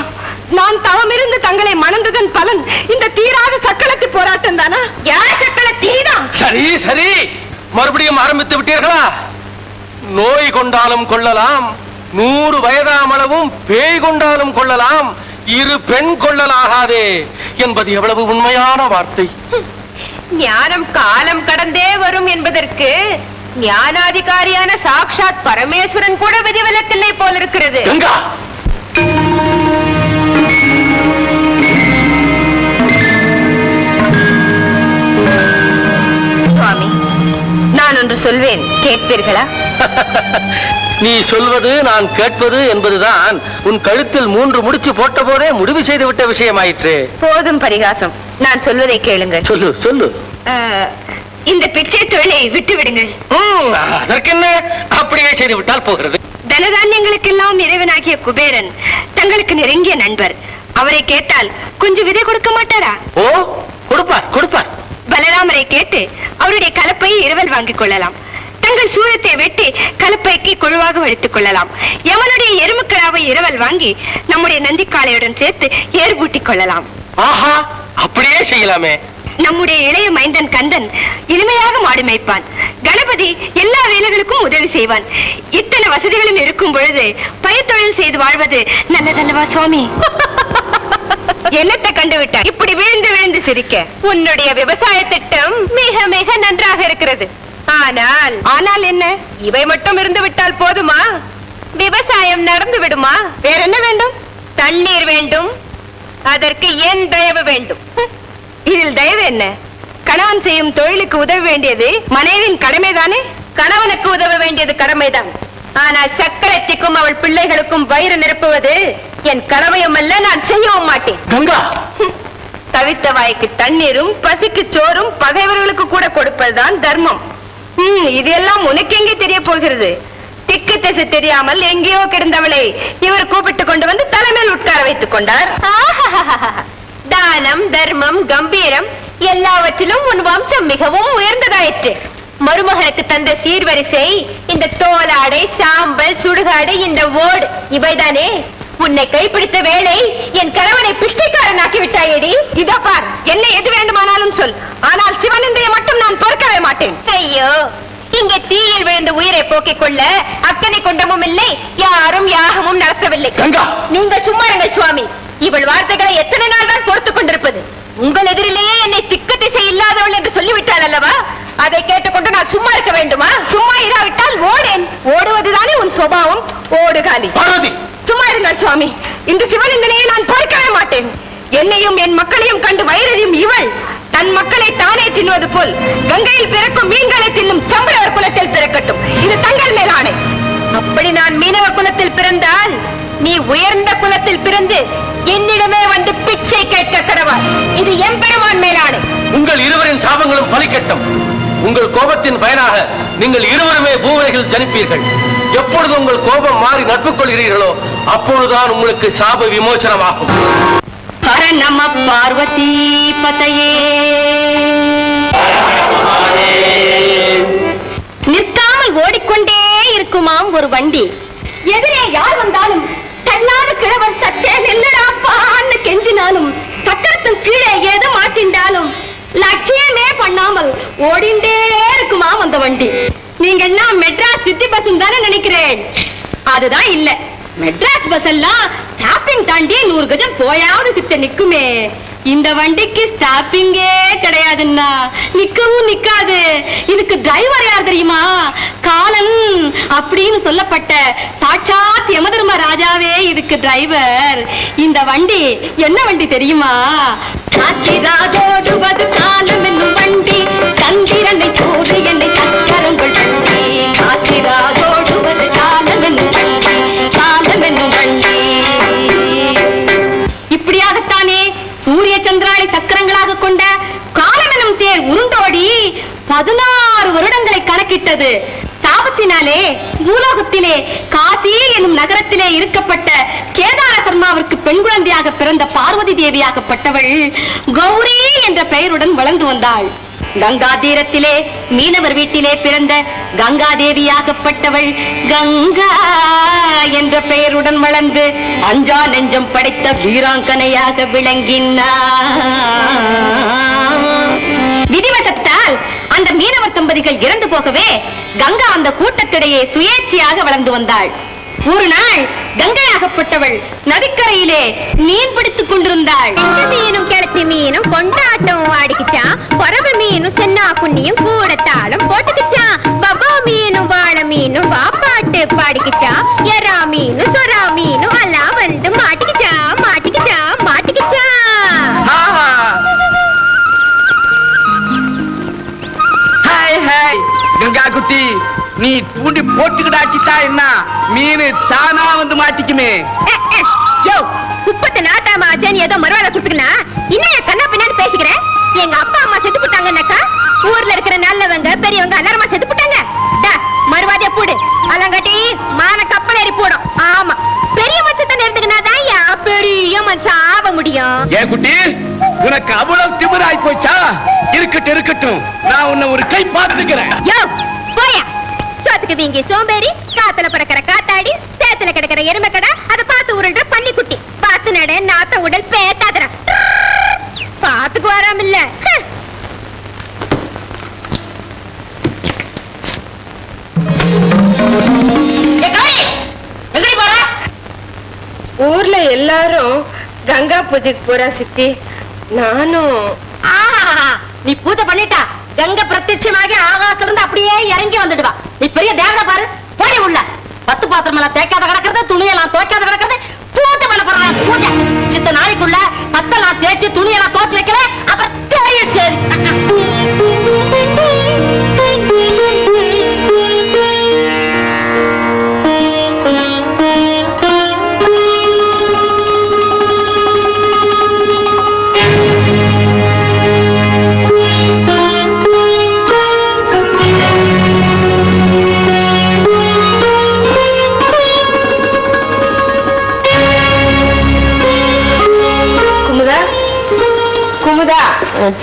நான் தவமிருந்து தங்களை மணந்ததன் பலன் இந்த தீராத சக்களத்தி போராட்டம் தானா? யார் சக்கள தீதான்?
சரி சரி, மறுபடியும் ஆரம்பித்து விட்டீர்களா? நோய் கொண்டாலும் கொள்ளலாம், 100 வயதாமளவும் பேய் கொண்டாலும் கொள்ளலாம், 2 பெண் கொள்ளலாகாதே என்பது எவ்வளவு உண்மையான வார்த்தை!
ஞானம் காலம் கடந்தே வரும் என்பதற்கு ஞானாதிகாரியான சாக்ஷாத் பரமேஸ்வரன் கூட விதிவிலக்கில்லை போல் இருக்கிறது.
கங்கா,
சுவாமி, நான் ஒன்று சொல்வேன், கேட்பீர்களா?
நீ சொல்வது நான் கேட்பது என்பதுதான் உன் கழுத்தில் 3 முடிச்சு போட்ட போதே முடிவு செய்து விட்ட விஷயமாயிற்று.
போதும் பரிகாசம், நான் சொல்வதை கேளுங்கள்.
சொல்லு சொல்லு.
இந்த பிச்சை தொழிலை விட்டு விடுங்கள்.
அதற்கென்ன, அப்படியே செய்து விட்டால் போகிறது.
தனதானியங்களுக்கெல்லாம் இறைவனாகிய குபேரன் தங்களுக்கு நெருங்கிய நண்பர். அவரை கேட்டால் கொஞ்சம் விதை கொடுக்க மாட்டாரா?
ஓ, கொடுப்பார் கொடுப்பார்.
பலராமரை கேட்டு அவருடைய கலப்பையை இரவல் வாங்கிக் கொள்ளலாம். தங்கள் சூரத்தை வெட்டி கலப்பைக்கு குழுவாக எடுத்துக் கொள்ளலாம். யமனுடைய எருமுக்கடாவை இரவல் வாங்கி நம்முடைய நந்திக்காளையுடன் சேர்த்து ஏற்பூட்டிக் கொள்ளலாம்.
ஆஹா, அப்படியே செய்யலாமே.
நம்முடைய இளைய மைந்தன் கந்தன் இனிமையாக மாடு மேய்ப்பான். கணபதி எல்லா வேலைகளுக்கும் உதவி செய்வான். இத்தனை வசதிகளும் இருக்கும் பொழுது பயிர்த்தொழில் செய்து வாழ்வது நல்லதல்லவா சுவாமி? என்னத்தை கண்டு விட்டாய் இப்படி விழுந்து விழுந்து சிரிக்க? உன்னுடைய விவசாய திட்டம் மிக மிக நன்றாக இருக்கிறது. ஆனால் என்ன, இவை மட்டும் இருந்து விட்டால் போதுமா? விவசாயம் நடந்து விடுமா? வேற என்ன வேண்டும்? தண்ணீர் வேண்டும். அதற்கு என் தயவு வேண்டும். இதில் தயவு என்ன? கணவன் செய்யும் தொழிலுக்கு உதவ வேண்டியது மனைவியின் கடமைதானே. கணவனுக்கு உதவ வேண்டியது கடமைதான். ஆனால் சக்கரத்திற்கும் அவள் பிள்ளைகளுக்கும் வயிறு நிரப்புவது என் கடமையும் அல்ல, நான் செய்யவும் மாட்டேன்.
கங்கா,
தவித்த வாய்க்கு தண்ணீரும் பசிக்கு சோறும் பகைவர்களுக்கு கூட கொடுப்பதுதான் தர்மம். இதெல்லாம் உனக்கு எங்கே தெரிய போகிறது? திக்கு திசை தெரியாமல் எங்கேயோ கிடந்தவளை இவர் கூப்பிட்டு கொண்டு வந்து தலைமையில் உட்கார வைத்துக் கொண்டார். தானம், தர்மம், கம்பீரம் எல்லாவற்றிலும் உன் வம்சம் மிகவும் உயர்ந்ததாயிற்று. மருமகனுக்கு தந்த சீர்வரிசை இந்த தோலாடை, சாம்பல், சுடுகாடு, இந்த ஓடு இவைதானே. உன்னை கைப்பிடித்த வேளை என் கணவனை பிச்சைக்காரனாக்கி விட்டாயேடி. இதோ பார், என்ன எது வேண்டுமானாலும் சொல், ஆனால் சிவனிந்தையை மட்டும் நான் பொறுக்கவே மாட்டேன். ஐயோ, இங்கே தீயில் விழுந்த உயிரை போக்கிக் கொள்ள அக்கனை கொண்டமும் இல்லை, யாரும் யாகமும் நடத்தவில்லை. நீங்கள் சும்மா இருங்கள் சுவாமி. இவள் வார்த்தைகளை எத்தனை நாள் தான் பொறுத்துக் கொண்டிருப்பது? உங்கள் எதிரிலேயே என்னை திக்கு திசை இல்லாதவள் என்று சொல்லிவிட்டாள் அல்லவா? அதை கேட்டுக்கொண்டு நான் சும்மா இருக்க வேண்டுமா? சும்மா இராவிட்டால் ஓடேன். ஓடுவதுதானே உன் சுபாவம். ஓடுகாலி. சும்மா இருங்கள் சுவாமி. இந்த சிவலிங்கனையை நான் பொறுக்கவே மாட்டேன். என்னையும் என் மக்களையும் கண்டு வயிறறியும் இவள் தன் மக்களை தானே தின்னுவது போல் கங்கையில் பிறக்கும் மீன்களை தின்னும் சம்பளவர் குலத்தில் பிறக்கட்டும். இது தங்கள் மேலானே. அப்படி நான் மீனவ குலத்தில் பிறந்தால் நீ உயர்ந்த குலத்தில் பிறந்து என்னிடமே வந்து பிச்சை கேட்க கடவா. இது எம்பெருமான் மேலானே.
உங்கள் இருவரின் சாபங்களும் பலிக்கட்டும். உங்கள் கோபத்தின் பயனாக நீங்கள் இருவருமே பூவுலகில் ஜனிப்பீர்கள். எப்பொழுது உங்கள் கோபம் மாறி நட்பு கொள்கிறீர்களோ அப்பொழுதுதான் உங்களுக்கு சாப விமோசனமாகும்.
ஹர நம பார்வதி பதையே. நிற்காமல் ஓடிக்கொண்டே இருக்குமாம் ஒரு வண்டி. எதிரே யார் வந்தாலும் தன்னாடு கிழவன் சத்தே நில்லடாப்பான்னு கெஞ்சினாலும் சக்கரத்தின் கீழே ஏதோ மாட்டின்றாலும் லட்சியமே பண்ணாமல் ஓடிண்டே இருக்குமாம் அந்த வண்டி. நீங்க எல்லாம் மெட்ராஸ் சிட்டி பஸ் தானே நினைக்கிறேன். அதுதான் இல்ல. மெட்ராஸ் பஸ் எல்லாம் ஸ்டாப்பிங் தாண்டி 100 கஜம் போயாவது சித்த நிக்குமே. இந்த வண்டிக்கு ஸ்டாப்பிங்கே கிடையாதுன்னா நிக்கவும் நிக்காது. இதுக்கு டிரைவர் யார் தெரியுமா? காலன் அப்படின்னு சொல்லப்பட்ட சாட்சாத் யமதர்ம ராஜாவே இதுக்கு டிரைவர். இந்த வண்டி என்ன வண்டி தெரியுமா? காற்றிராதோடுவது காலம் என்னும் வண்டி, சந்திரனை சூடு என்னை சக்கரங்கள் வண்டி. காற்றிராதோடுவது காலம் என்னும் வண்டி, காலம் என்னும் வண்டி. இப்படியாகத்தானே சூரிய சந்திராளை சக்கரங்களாக கொண்ட காலமெனும் தேர் உருண்டோடி 16 வருடங்களை கணக்கிட்டது. சாபத்தினாலே பூலோகத்திலே காசி எனும் நகரத்திலே இருக்கப்பட்ட கேதார சர்மாவிற்கு பெண் குழந்தையாக பிறந்த பார்வதி தேவியாகப்பட்டவள் கௌரி என்ற பெயருடன் வளர்ந்து வந்தாள். கங்கா தீரத்திலே மீனவர் வீட்டிலே பிறந்த கங்கா தேவியாகப்பட்டவள் கங்கா என்ற பெயருடன் வளர்ந்து அஞ்சா நெஞ்சம் படைத்த வீராங்கனையாக விளங்கினார். விதிவசத்தால் அந்த மீனவர் தம்பதிகள் இறந்து போகவே கங்கா அந்த கூட்டத்திடையே சுயேட்சையாக வளர்ந்து வந்தாள். ஒரு நாள் கங்கையாகப்பட்டவள் நதிக்கரையிலே மீன் பிடித்துக் கொண்டிருந்தாள். மீனும் கிளத்தி மீனும் கொண்டாட்டம் ஆடிக்கிச்சான். குறவு மீனும் சென்னா புண்ணியும் கூடத்தாலும் போட்டுக்கிச்சான். பபா மீனும் வாழை மீனும் வாப்பாட்டு பாடிக்கிச்சான். எறா மீனும் சொரா மீனும் எல்லாம் வந்து மாட்டிக்கிச்சான் மாட்டிக்கிச்சான் மாட்டிக்கிச்சான்.
கங்கா குட்டி, நீ தூண்டி போட்டுக்கிட்டாச்சிட்டா என்ன மீன் தானா வந்து மாட்டிக்குமே.
குப்பத்தை நாட்டாம ஆச்சேன்னு ஏதோ மறுவாழ குடுத்துக்கனா இன்னும் கண்ணா பின்னாடி பேசிக்கிறேன். எங்க அப்பா அம்மா செத்து போட்டாங்கன்னாக்கா ஊர்ல இருக்கிற நல்லவங்க பெரியவங்க எல்லாருமா செத்து போட்டாங்க. மறுவாதியா போடு அலங்காட்டி மான கப்பல் ஏறி போடும். ஆமா, பெரிய மச்சத்தை எடுத்துக்கினாதான் பெரிய மனுஷன் ஆக முடியும்.
ஏன் குட்டி, உனக்கு அவ்வளவு திமிராய் போச்சா? இருக்கட்டும் இருக்கட்டும், நான் உன்னை ஒரு கை பார்த்துக்கிறேன்.
போயா, சோத்துக்கு வீங்கி சோம்பேறி, காத்துல பறக்கிற காத்தாடி, சேத்துல கிடக்கிற எருமை கடை, அதை பார்த்து உருள்ற பன்னி குட்டி, பார்த்து நட நாத்த உடல் பேத்தாதுற பாத்துக்கு வராமில்ல. ஊர்ல எல்லாரும் கங்கா பூஜைக்கு போறா சித்தி. நானும் நீ பூஜை பண்ணிட்டா கங்கை பிரத்யட்சமாக ஆகாசத்துல இருந்து அப்படியே இறங்கி வந்துடுவா. நீ பெரிய தேவதை பாரு, போடி உள்ள. 10 பாத்திரம் எல்லாம் தேய்க்காத கிடக்கிறது, துணியெல்லாம் துவைக்காத கிடக்கிறது, பூஜை பண்ண போற பூஜை. சித்த நாளைக்குள்ள 10 தேய்ச்சி துணியெல்லாம் துவைச்சு வைக்கல, அப்புறம் தெரியும். சரி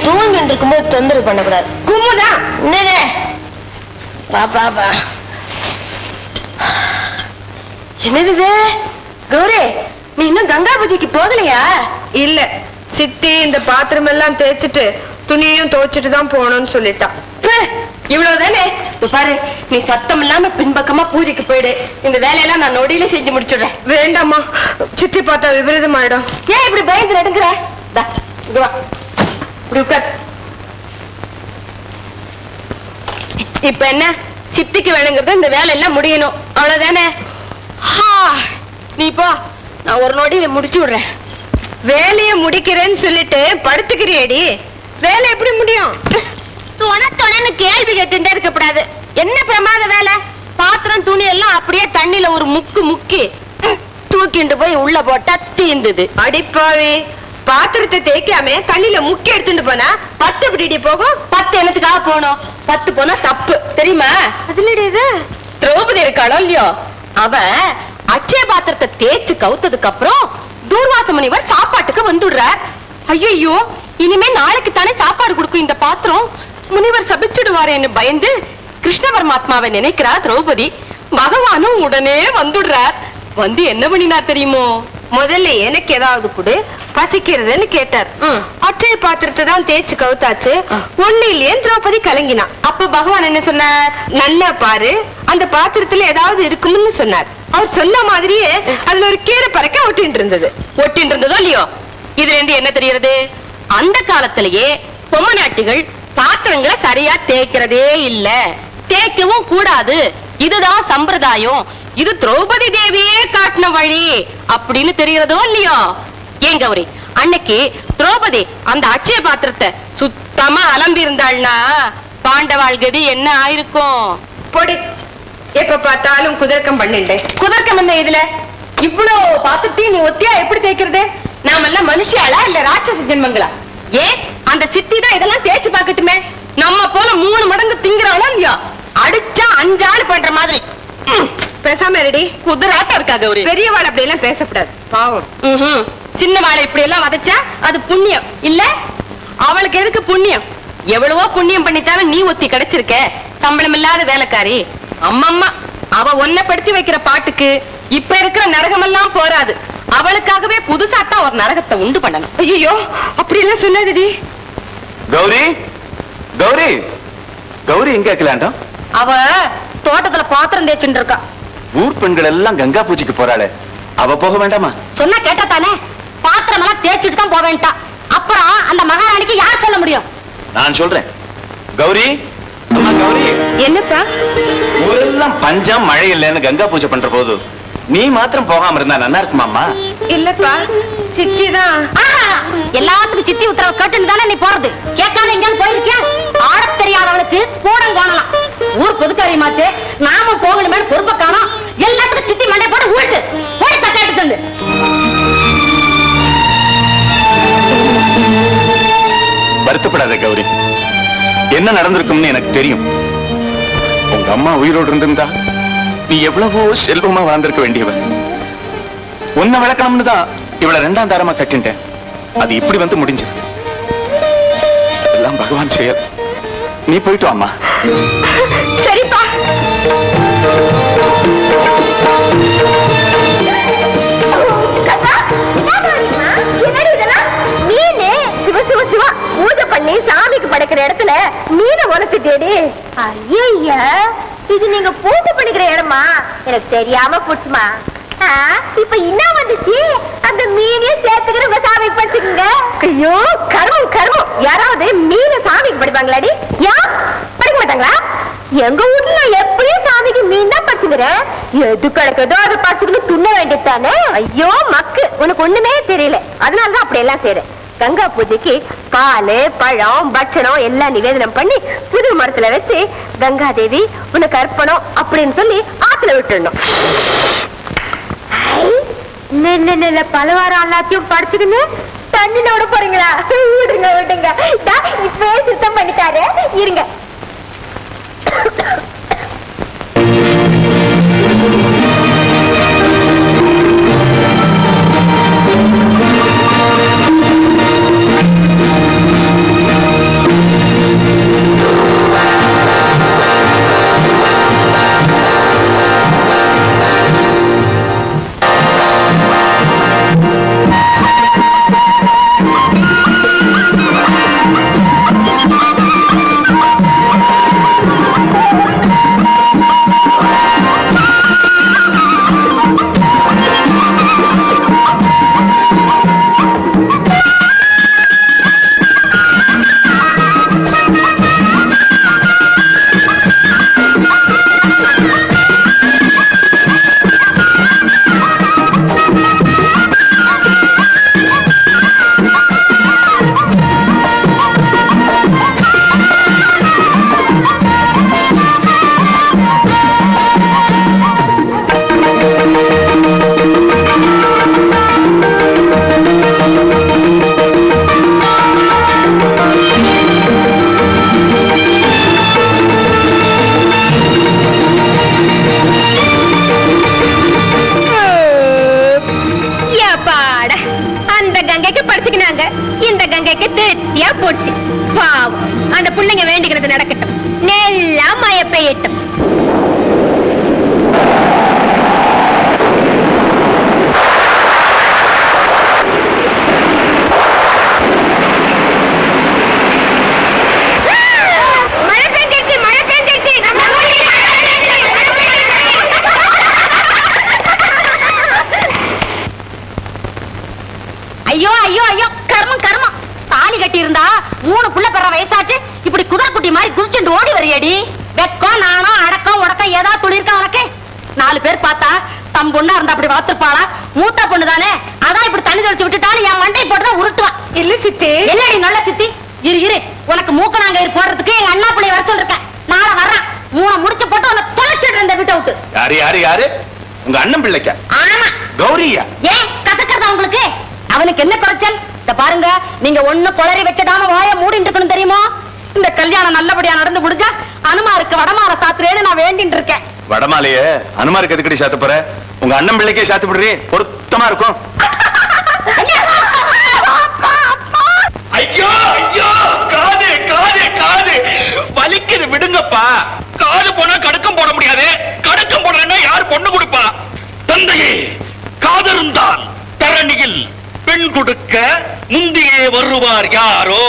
தூங்கிட்டு இருக்கும்போது தொந்தரவு பண்ணக்கூடாது. கும்முதான் பாப்பா. என்னது கௌரி, நீ இன்னும் கங்கா பூஜைக்கு போகலையா? இல்ல சித்தி, இந்த பாத்திரம் எல்லாம் தேய்ச்சிட்டு துணியும் துவைச்சிட்டு தான் போகணும்னு சொல்லிட்டா. இவ்வளவுதானே? பாரு, நீ சத்தம் இல்லாம பின்பக்கமா பூஜைக்கு போயிடு. இந்த வேலையெல்லாம் நான் நொடியில செஞ்சு முடிச்சுடுறேன். வேண்டாமா, சித்தி பார்த்தா விபரீதம் ஆயிடும். ஏன் இப்படி பயந்து நடுங்குற? இப்ப என்ன, சித்திக்கு வேணுங்கிறது இந்த வேலை எல்லாம் முடியணும், அவ்வளவுதானே? நீ போ, நான் ஒரு நொடியில முடிச்சு விடுறேன். வேலையை முடிக்கிறேன்னு சொல்லிட்டு படுத்துக்கிறியடி, வேலை எப்படி முடியும்? தொண கேள்வி கேட்டு இருக்கப்படாது. என்ன பிரமாத வேலை? பாத்திரம் துணி எல்லாம் அப்படியே தண்ணியில ஒரு முக்கு முக்கி தூக்கிண்டு போய் உள்ள போட்டா தீந்துது. அடிப்பாவி, பாத்திரத்தை தேய்க்காம தண்ணியில முக்கி எடுத்துட்டு போனா 10 பிடி போகும். 10 என்னத்துக்காக போனோம்? 10 போனா தப்பு, தெரியுமா? அதுல இது திரௌபதி இருக்காளோ இல்லையோ, அவ அட்சய பாத்திரத்தை தேய்ச்சு கவுத்ததுக்கு அப்புறம் தூர்வாச முனிவர் சாப்பாட்டுக்கு வந்துடுறார். ஐயோ, இனிமே நாளைக்கு தானே சாப்பாடு கொடுக்கும் இந்த பாத்திரம், முனிவர் சபிச்சுடுவாரேன்னு பயந்து கிருஷ்ண பரமாத்மாவை நினைக்கிறார் திரௌபதி. பகவானும் உடனே வந்துடுறார். வந்து என்ன பண்ணினார் தெரியுமோ? முதல்ல எனக்கு ஏதாவது கொடு, பசிக்கிறதுன்னு கேட்டார். அட்சய பாத்திரத்தை தான் தேய்ச்சு கவுத்தாச்சு, ஒண்ணு இல்லையே திரௌபதி கலங்கினா. அப்ப பகவான் என்ன சொன்னார்? நல்லா பாரு, அந்த பாத்திரத்துல ஏதாவது இருக்கும்னு சொன்னார். அவர் சொன்ன மாதிரியே அதுல ஒரு கீரை பறக்க ஒட்டின்னு இருந்ததோ இல்லையோ. இதுல இருந்து என்ன தெரிகிறது? அந்த காலத்திலேயே பொம்மநாட்டிகள் பாத்திரங்களை சரியா தேய்க்கிறதே இல்ல, தேய்க்கவும் கூடாது, இதுதான் சம்பிரதாயம், இது திரௌபதி தேவியே காட்டின வழி அப்படின்னு தெரிகிறதோ இல்லையோ. ஏன் கௌரி, அன்னைக்கு திரௌபதி அந்த அட்சய பாத்திரத்தை சுத்தமா அலம்பி இருந்தாள்னா பாண்டவாள் கதி என்ன ஆயிருக்கும்? பொடி, எப்ப பார்த்தாலும் குதர்க்கம் பண்ணிட்டே. குதர்க்கம் என்ன இதுல? இவ்வளவு பாத்திரத்தையும் நீ ஒத்தியா எப்படி தேய்க்கிறது? நாம எல்லாம் மனுஷியாளா இல்ல ராட்சச ஜென்மங்களா? ஏன் அந்த சித்தி தான் இதெல்லாம் தேய்ச்சு பாக்கட்டுமே. நம்ம போல 3 மடங்கு திங்கிறாளோ இல்லையோ, அடிச்சா 5 ஆள் பண்ற மாதிரி. பேசாம ரெடி, குதிராட்டம் இருக்கா கௌரி. பெரியவாள் அப்படி எல்லாம் பேசக்கூடாது, பாவம். சின்ன வாழை இப்படி எல்லாம் வதச்சா அது புண்ணியம் இல்ல? அவளுக்கு எதுக்கு புண்ணியம்? எவ்வளவோ புண்ணியம் பண்ணித்தானே நீ ஒத்தி கிடைச்சிருக்க, சம்பளம் இல்லாத வேலைக்காரி. அம்மம்மா, அவ ஒன்ன படுத்தி வைக்கிற பாட்டுக்கு இப்ப இருக்கிற நரகம் எல்லாம் போராது. அவளுக்காகவே புதுசாத்தான் ஒரு நரகத்தை உண்டு பண்ணணும். ஐயோ, அப்படி எல்லாம் சொல்லாதடி.
கௌரி, கௌரி, கௌரி எங்க இருக்கலாண்டோம்?
அவ தோட்டத்துல பாத்திரம் தேய்ச்சுட்டு இருக்கா.
ஊர் பெண்கள் எல்லாம் கங்கா பூஜைக்கு போறாளே, அவ போக வேண்டாமா? சொன்னா
கேட்டா தானே, பாத்திரம் எல்லாம் தேய்ச்சிட்டு தான் போக வேண்டாம். அப்புறம் அந்த மகாராணிக்கு யார் சொல்ல முடியும்?
நான் சொல்றேன். கௌரி, அம்மா கௌரி,
என்னப்பா?
ஊரெல்லாம் பஞ்சம் மழை இல்லைன்னு கங்கா பூஜை பண்ற போது நீ மாத்திரம் போகாம இருந்தா நல்லா இருக்குமாம்மா?
இல்லப்பா, சித்திதான். எல்லாத்துக்கும் சித்தி உத்தரவு கேட்டு தானே நீ போறது. கேட்காத எங்கேயாவது போயிருக்கியா? ஆட தெரியாதவளுக்கு கூடம் காணலாம். ஊர் பொதுக்காரியமாச்சு, நாம போகணுமே பொறுப்ப காணோம். எல்லாத்துக்கும் சித்தி மண்டை போட ஊட்டு போய் தட்டாட்டு தந்து.
வருத்தப்படாத கௌரி, என்ன நடந்திருக்கும்னு எனக்கு தெரியும். உங்க அம்மா உயிரோடு இருந்திருந்தா நீ எவ்வளவோ செல்வமா வாழ்ந்திருக்க வேண்டியவ. உன்னை விளக்கணும்னு தான் இவளை 2ஆம் தாரமா கட்டிட்டேன். அது இப்படி வந்து முடிஞ்சது. எல்லாம் பகவான் செயல். நீ போயிட்டு வாம்மா.
சரிப்பா. பூஜை பண்ணி சாமிக்கு படைக்கிற இடத்துல மீனை உலத்துட்டேடி. ஐயா, இது நீங்க பூஜை பண்ணிக்கிற இடமா? எனக்கு தெரியாம போச்சுமா. இப்ப என்ன வந்துச்சு? அந்த மீனையும் சேர்த்துக்கிற சாமிக்கு படிச்சுக்கங்க. ஐயோ, கர்மம் கர்மம். யாராவது மீனை சாமிக்கு படிப்பாங்களாடி? யார் படிக்க மாட்டாங்களா? எங்க வீட்டுல எப்படியும் சாமிக்கு மீன் தான் படிச்சுக்கிறேன். எது கிடைக்கதோ அதை படிச்சுக்கிட்டு துண்ண வேண்டியதானே. ஐயோ மக்கு, உனக்கு ஒண்ணுமே தெரியல. அதனாலதான் அப்படி எல்லாம் செய்யறேன். கங்கா பூஜைக்கு பால் பழம் பட்சணம் எல்லாம் நிவேதனம் பண்ணி புது மரத்துல வச்சு கங்காதேவி உனக்கு அர்ப்பணம் அப்படின்னு சொல்லி ஆத்துல விட்டுடணும். பலவாரம் எல்லாத்தையும் படிச்சுக்கின்னு தண்ணில விட போறீங்களா? விடுங்க விடுங்க, இப்பவே சுத்தம் பண்ணிட்டாரு, இருங்க. தேங்காய்க்கு திருப்தியா போச்சு. பாவம், அந்த பிள்ளைங்க வேண்டிக்கிறது நடக்கட்டும், நல்லா மழை பெய்யட்டும்.
ஐயோ ஐயோ ஐயோ, கர்மம் கர்மம். தாலி கட்டி இருந்தா 3 புள்ள பெற வயசாச்சு, இப்படி குதிரைக்குட்டி மாதிரி குதிச்சுட்டு ஓடி வரையடி. வெக்கம் நாணம் அடக்கம் உடக்கம் ஏதாவது துளிர்க்கா உனக்கு? 4 பேர் பார்த்தா தம் பொண்ணா இருந்தா அப்படி வளர்த்துருப்பாளா? மூத்த பொண்ணு தானே, அதான் இப்படி தண்ணி தெளிச்சு விட்டுட்டாலும் என் மண்டை போட்டுதான் உருட்டுவா.
இல்ல சித்தி,
என்னடி நல்ல சித்தி? இரு இரு, உனக்கு மூக்கணாங்கயிறு போடுறதுக்கு எங்க அண்ணா பிள்ளை வர சொல்லிருக்கேன். நாளை வர்றேன், 3 முடிச்சு போட்டு உன்னை தொலைச்சிடுறேன் இந்த வீட்டை விட்டு.
யாரு யாரு யாரு? உங்க அண்ணன் பிள்ளைக்கா?
ஆமா.
கௌரியா?
ஏன் கசக்கிறதா உங்களுக்கு? அவனுக்கு என்ன குறைச்சல்? இத பாருங்க, நீங்க ஒண்ணு குளறி வச்சதாம வாய மூடிட்டு இருக்கணும் தெரியுமா? இந்த கல்யாணம் நல்லபடியா நடந்து முடிஞ்சா அனுமாருக்கு வடமால சாத்துறேன்னு நான் வேண்டிட்டு இருக்கேன்.
வடமாலையே அனுமாருக்கு எதுக்கடி சாத்த போற? உங்க அண்ணன் பிள்ளைக்கே சாத்து விடுறீ, பொருத்தமா இருக்கும். ஐயோ ஐயோ, காது காது காது வலிக்குது, விடுங்கப்பா. காது போனா கடுக்கம் போட முடியாது, கடுக்கம் போடுறேன்னா யார் பொண்ணு கொடுப்பா? தந்தையே, காதருந்தான் தரணியில் பெண் கொடுக்க முந்தியே வருவார் யாரோ,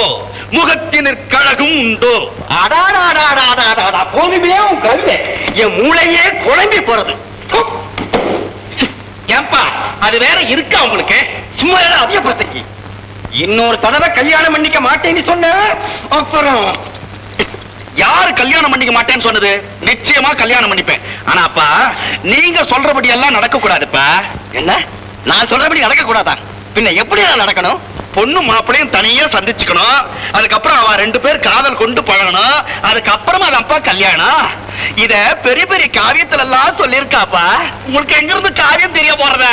முகத்தினர் கழகும் உண்டோ. அடாடாடாடாடாடா, போதுமே உன் கருத்து, என் மூளையே குழம்பி போறது. ஏன்பா, அது வேற இருக்கா உங்களுக்கு? சும்மா அதிகப்படுத்தி இன்னொரு தடவை கல்யாணம் பண்ணிக்க மாட்டேன்னு சொன்ன அப்புறம் யாரு கல்யாணம் பண்ணிக்க மாட்டேன்னு சொன்னது? நிச்சயமா கல்யாணம் பண்ணிப்பேன். ஆனா அப்பா, நீங்க சொல்றபடி எல்லாம் நடக்க கூடாதுப்பா. என்ன? நான் சொல்றபடி நடக்க கூடாதா? பின்ன எப்படி நடக்கணும்? பொண்ணு மாப்பிளையும் தனியா சந்திச்சுக்கணும், அதுக்கப்புறம் அவ 2 பேர் காதல் கொண்டு பழகணும், அதுக்கப்புறமா அது அப்பா கல்யாணம். இத பெரிய பெரிய காவியத்துல எல்லாம் சொல்லிருக்காப்பா. உங்களுக்கு எங்க இருந்து காரியம் தெரிய போறத?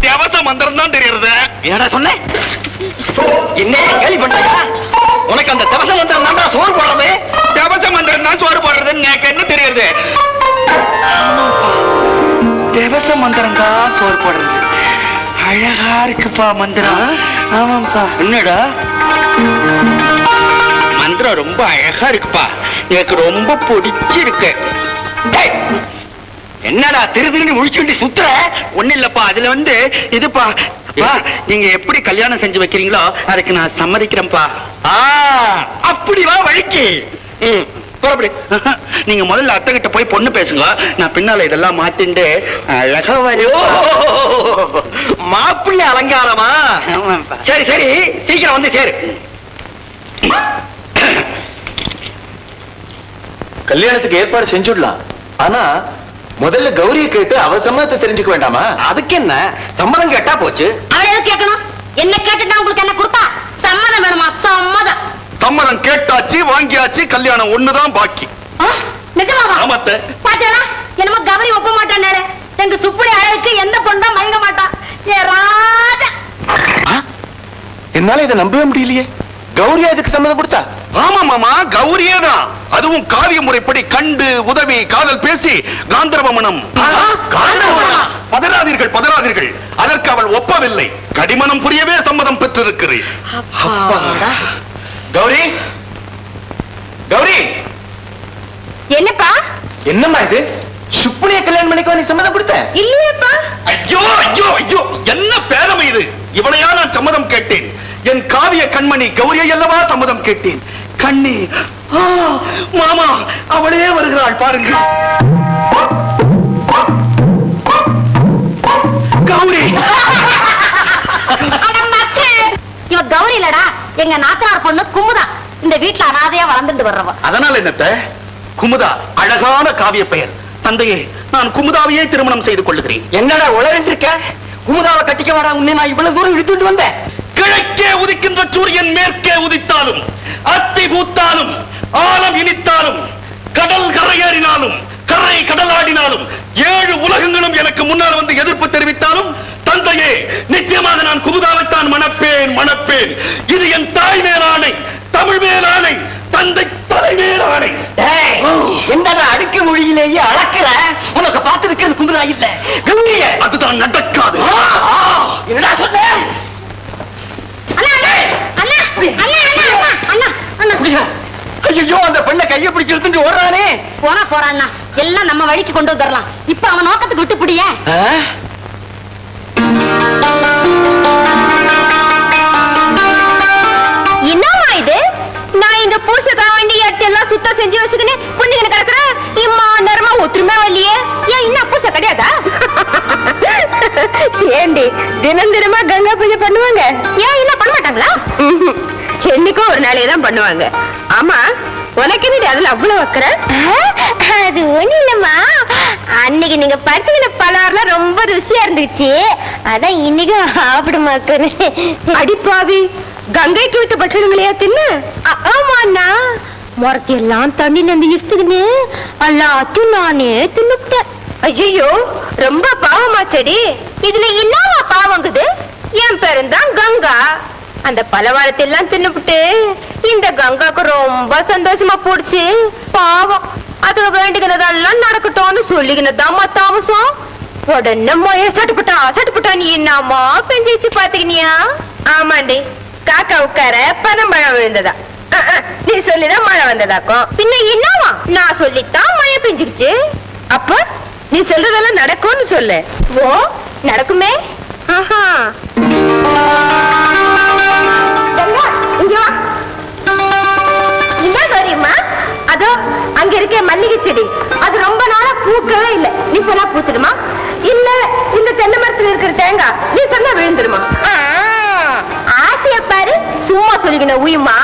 தேவச மந்திரம் தான் தெரியுது. என்னடா சொன்ன? என்ன கேள்வி பண்றியா? உனக்கு அந்த தேவச மந்திரம் தான் சோறு போடுறது? தேவச மந்திரம் தான் சோறு போடுறதுன்னு எனக்கு என்ன தெரியுது? தேவச மந்திரம் தான் சோறு போடுறது. அழகா இருக்குப்பா மந்திரம். ஆமாப்பா. என்னடா மந்திரம் ரொம்ப அழகா இருக்குப்பா, எனக்கு ரொம்ப பிடிச்சிருக்கு. என்னடா திருதிரு முழிச்சுட்டு சுத்துற? ஒண்ணு இல்லப்பா, அதுல இதுப்பா, நீங்க எப்படி கல்யாணம் செஞ்சு வைக்கிறீங்களோ அதுக்கு நான் சம்மதிக்கிறேன்ப்பா. அப்படிவா வழிக்கு. நீங்க முதல்ல அத்தை கிட்ட போய் பொண்ணு பேசுங்க, நான் பின்னால இதெல்லாம் மாத்திண்டு அழகா வரும். மாப்பிள்ளை அலங்காரமா? சரி சரி, சீக்கிரம் வந்து சேரு. கல்யாணத்துக்கு ஏற்பாடு செஞ்சுடலாம், ஆனா முதல்ல கௌரியை கேட்டு அவ சம்மதத்தை தெரிஞ்சுக்க வேண்டாமா? அதுக்கு என்ன, சம்மதம் கேட்டா போச்சு.
அவளை எதுக்கு கேட்கணும்? என்ன கேட்டுட்டா உங்களுக்கு என்ன கொடுத்தா? சம்மதம் வேணுமா? சம்மதம்.
சம்மதம் கேட்டாச்சு, வாங்கியாச்சு, கல்யாணம் ஒண்ணுதான் பாக்கி.
நிஜமாவா?
ஆமாத்த.
பாத்தீங்களா, என்னமோ கௌரி ஒப்ப மாட்டானே. எங்க சுப்புடி அழகுக்கு எந்த பொண்ணா மயங்க மாட்டா. ஏ ராஜா,
என்னால இதை நம்பவே முடியலையே. கௌரியா இதுக்கு சம்மதம் கொடுத்தா? ஆமா மாமா, கௌரியே தான். அதுவும் காவிய முறைப்படி கண்டு உதவி காதல் பேசி காந்தர்வ மனம். பதறாதீர்கள் பதறாதீர்கள், அதற்கு அவள் ஒப்பவில்லை. கடிமனம் புரியவே சம்மதம் பெற்றிருக்கிறேன். கௌரி கௌரி,
என்னப்பா?
என்னம்மா இது? சுப்புனிய கல்யாணம் பண்ணிக்கோ நீ சம்மதம் கொடுத்த?
இல்லையப்பா.
ஐயோ ஐயோ ஐயோ, என்ன பேரமை இது? இவளையா நான் சம்மதம் கேட்டேன்? என் காவிய கண்மணி கௌரியை அல்லவா சம்மதம் கேட்டேன். கண்ணி, மாமா, அவளே வருகிறாள் பாருங்க. கௌரி.
இவ கௌரி இல்லடா, எங்க நாத்தனார் பொண்ணு குமுதா. இந்த வீட்டுல அனாதையா வளர்ந்துட்டு வர்றவ.
அதனால என்னத்த? குமுதா அழகான காவிய பெயர். தந்தையே, நான் குமுதாவையே திருமணம் செய்து கொள்ளுகிறேன்.
என்னடா உளறிட்டு இருக்க? குமுதாவை கட்டிக்க வாடா, உன்னை நான் இவ்வளவு தூரம் இழுத்துட்டு வந்தேன்.
கிழக்கே உதிக்கின்ற சூரியன் மேற்கே உதித்தாலும், அத்தி பூத்தாலும், ஆழம் இனித்தாலும், கடல் கரையேறினாலும், கரை கடலாடினாலும், 7 உலகங்களும் எனக்கு முன்னால் வந்து எதிர்ப்பு தெரிவித்தாலும், தந்தையே, நிச்சயமாக நான் குமுதாவைத்தான் மணப்பேன் மணப்பேன். இது என் தாய் மேலாணை, தமிழ் மேலாணை, தந்தை தலைமையிலாணை.
என்னடா அடுக்கு மொழியிலேயே அளக்கிற? உனக்கு பார்த்திருக்கிறது குமுதா இல்ல, கௌரிய.
அதுதான் நடக்காது.
என்னடா சொன்ன?
அண்ணா அண்ணா அண்ணா
ஐயோ அந்த பெண்ணை கையை பிடிச்சு எடுத்துட்டு ஓடுறானே.
போறான்னா எல்லாம் நம்ம வழிக்கு கொண்டு வந்துடலாம். இப்ப அவன் நோக்கத்துக்கு விட்டு பிடிய.
என்னமா இது? நான் இங்க பூசக்கா வண்டி எடுத்து எல்லாம் சுத்தம் செஞ்சு வச்சுக்கினே புண்ணிகனை கிடக்குறேன். இம்மா நேரமா ஒத்துருமே வரலையே. ஏன் இன்னும் பூசை கிடையாதா? ஏண்டி தினம் தினமா கங்கா பூஜை பண்ணுவாங்க? ஏன் இன்னும் பண்ண மாட்டாங்களா? என்னைக்கும் ஒரு நாளையே தான் பண்ணுவாங்க. ஆமா உனக்கு என்ன அதுல அவ்வளவு வைக்கிற? அது ஒண்ணு இல்லம்மா, அன்னைக்கு நீங்க பறிச்சுக்கின பலாரெல்லாம் ரொம்ப ருசியா இருந்துச்சு, அதான் இன்னைக்கு சாப்பிடுமாக்கு. அடிப்பாவி, கங்கைக்கு விட்டு பட்சணங்களையா தின்னு? ஆமாண்ணா, முறத்தி எல்லாம் தண்ணில இருந்து இசுத்துக்குன்னு எல்லாத்தையும் நானே தின்னுட்டேன். ஐயோ ரொம்ப பாவமா செடி. இதுல என்னவா பாவங்குது? என் பேருந்தான் கங்கா. அந்த பலவாரத்தை எல்லாம் தின்னுபிட்டு இந்த கங்காக்கு ரொம்ப சந்தோஷமா போடுச்சு. பாவம், அது வேண்டிக்கிறதெல்லாம் நடக்கட்டும்னு சொல்லிக்கினதாமா தாமசம். உடனே மழைய சட்டுப்பட்டா நீ என்னமா பெஞ்சிச்சு பாத்துக்கினியா? ஆமாண்டி, காக்கா உட்கார பனம்பழம் விழுந்ததா. நீ சொல்லிதான் மழை வந்ததாக்கும். பின்ன என்னவா? நான் சொல்லித்தான் மழை பெஞ்சுக்குச்சு. அப்ப நீ சொல்றதெல்லாம் நடக்கும்னு சொல்லு. ஓ நடக்குமே. என்ன தெரியுமா? அதோ அங்க இருக்க மல்லிகை செடி, அது ரொம்ப நாளா பூக்கவே இல்லை. நீ சொன்னா பூத்துடுமா? இல்ல இந்த தென்னை மரத்துல இருக்கிற தேங்காய் நீ சொன்னா விழுந்துடுமா? ஆசைய பாரு, சும்மா சொல்லிக்கணும் உயுமா.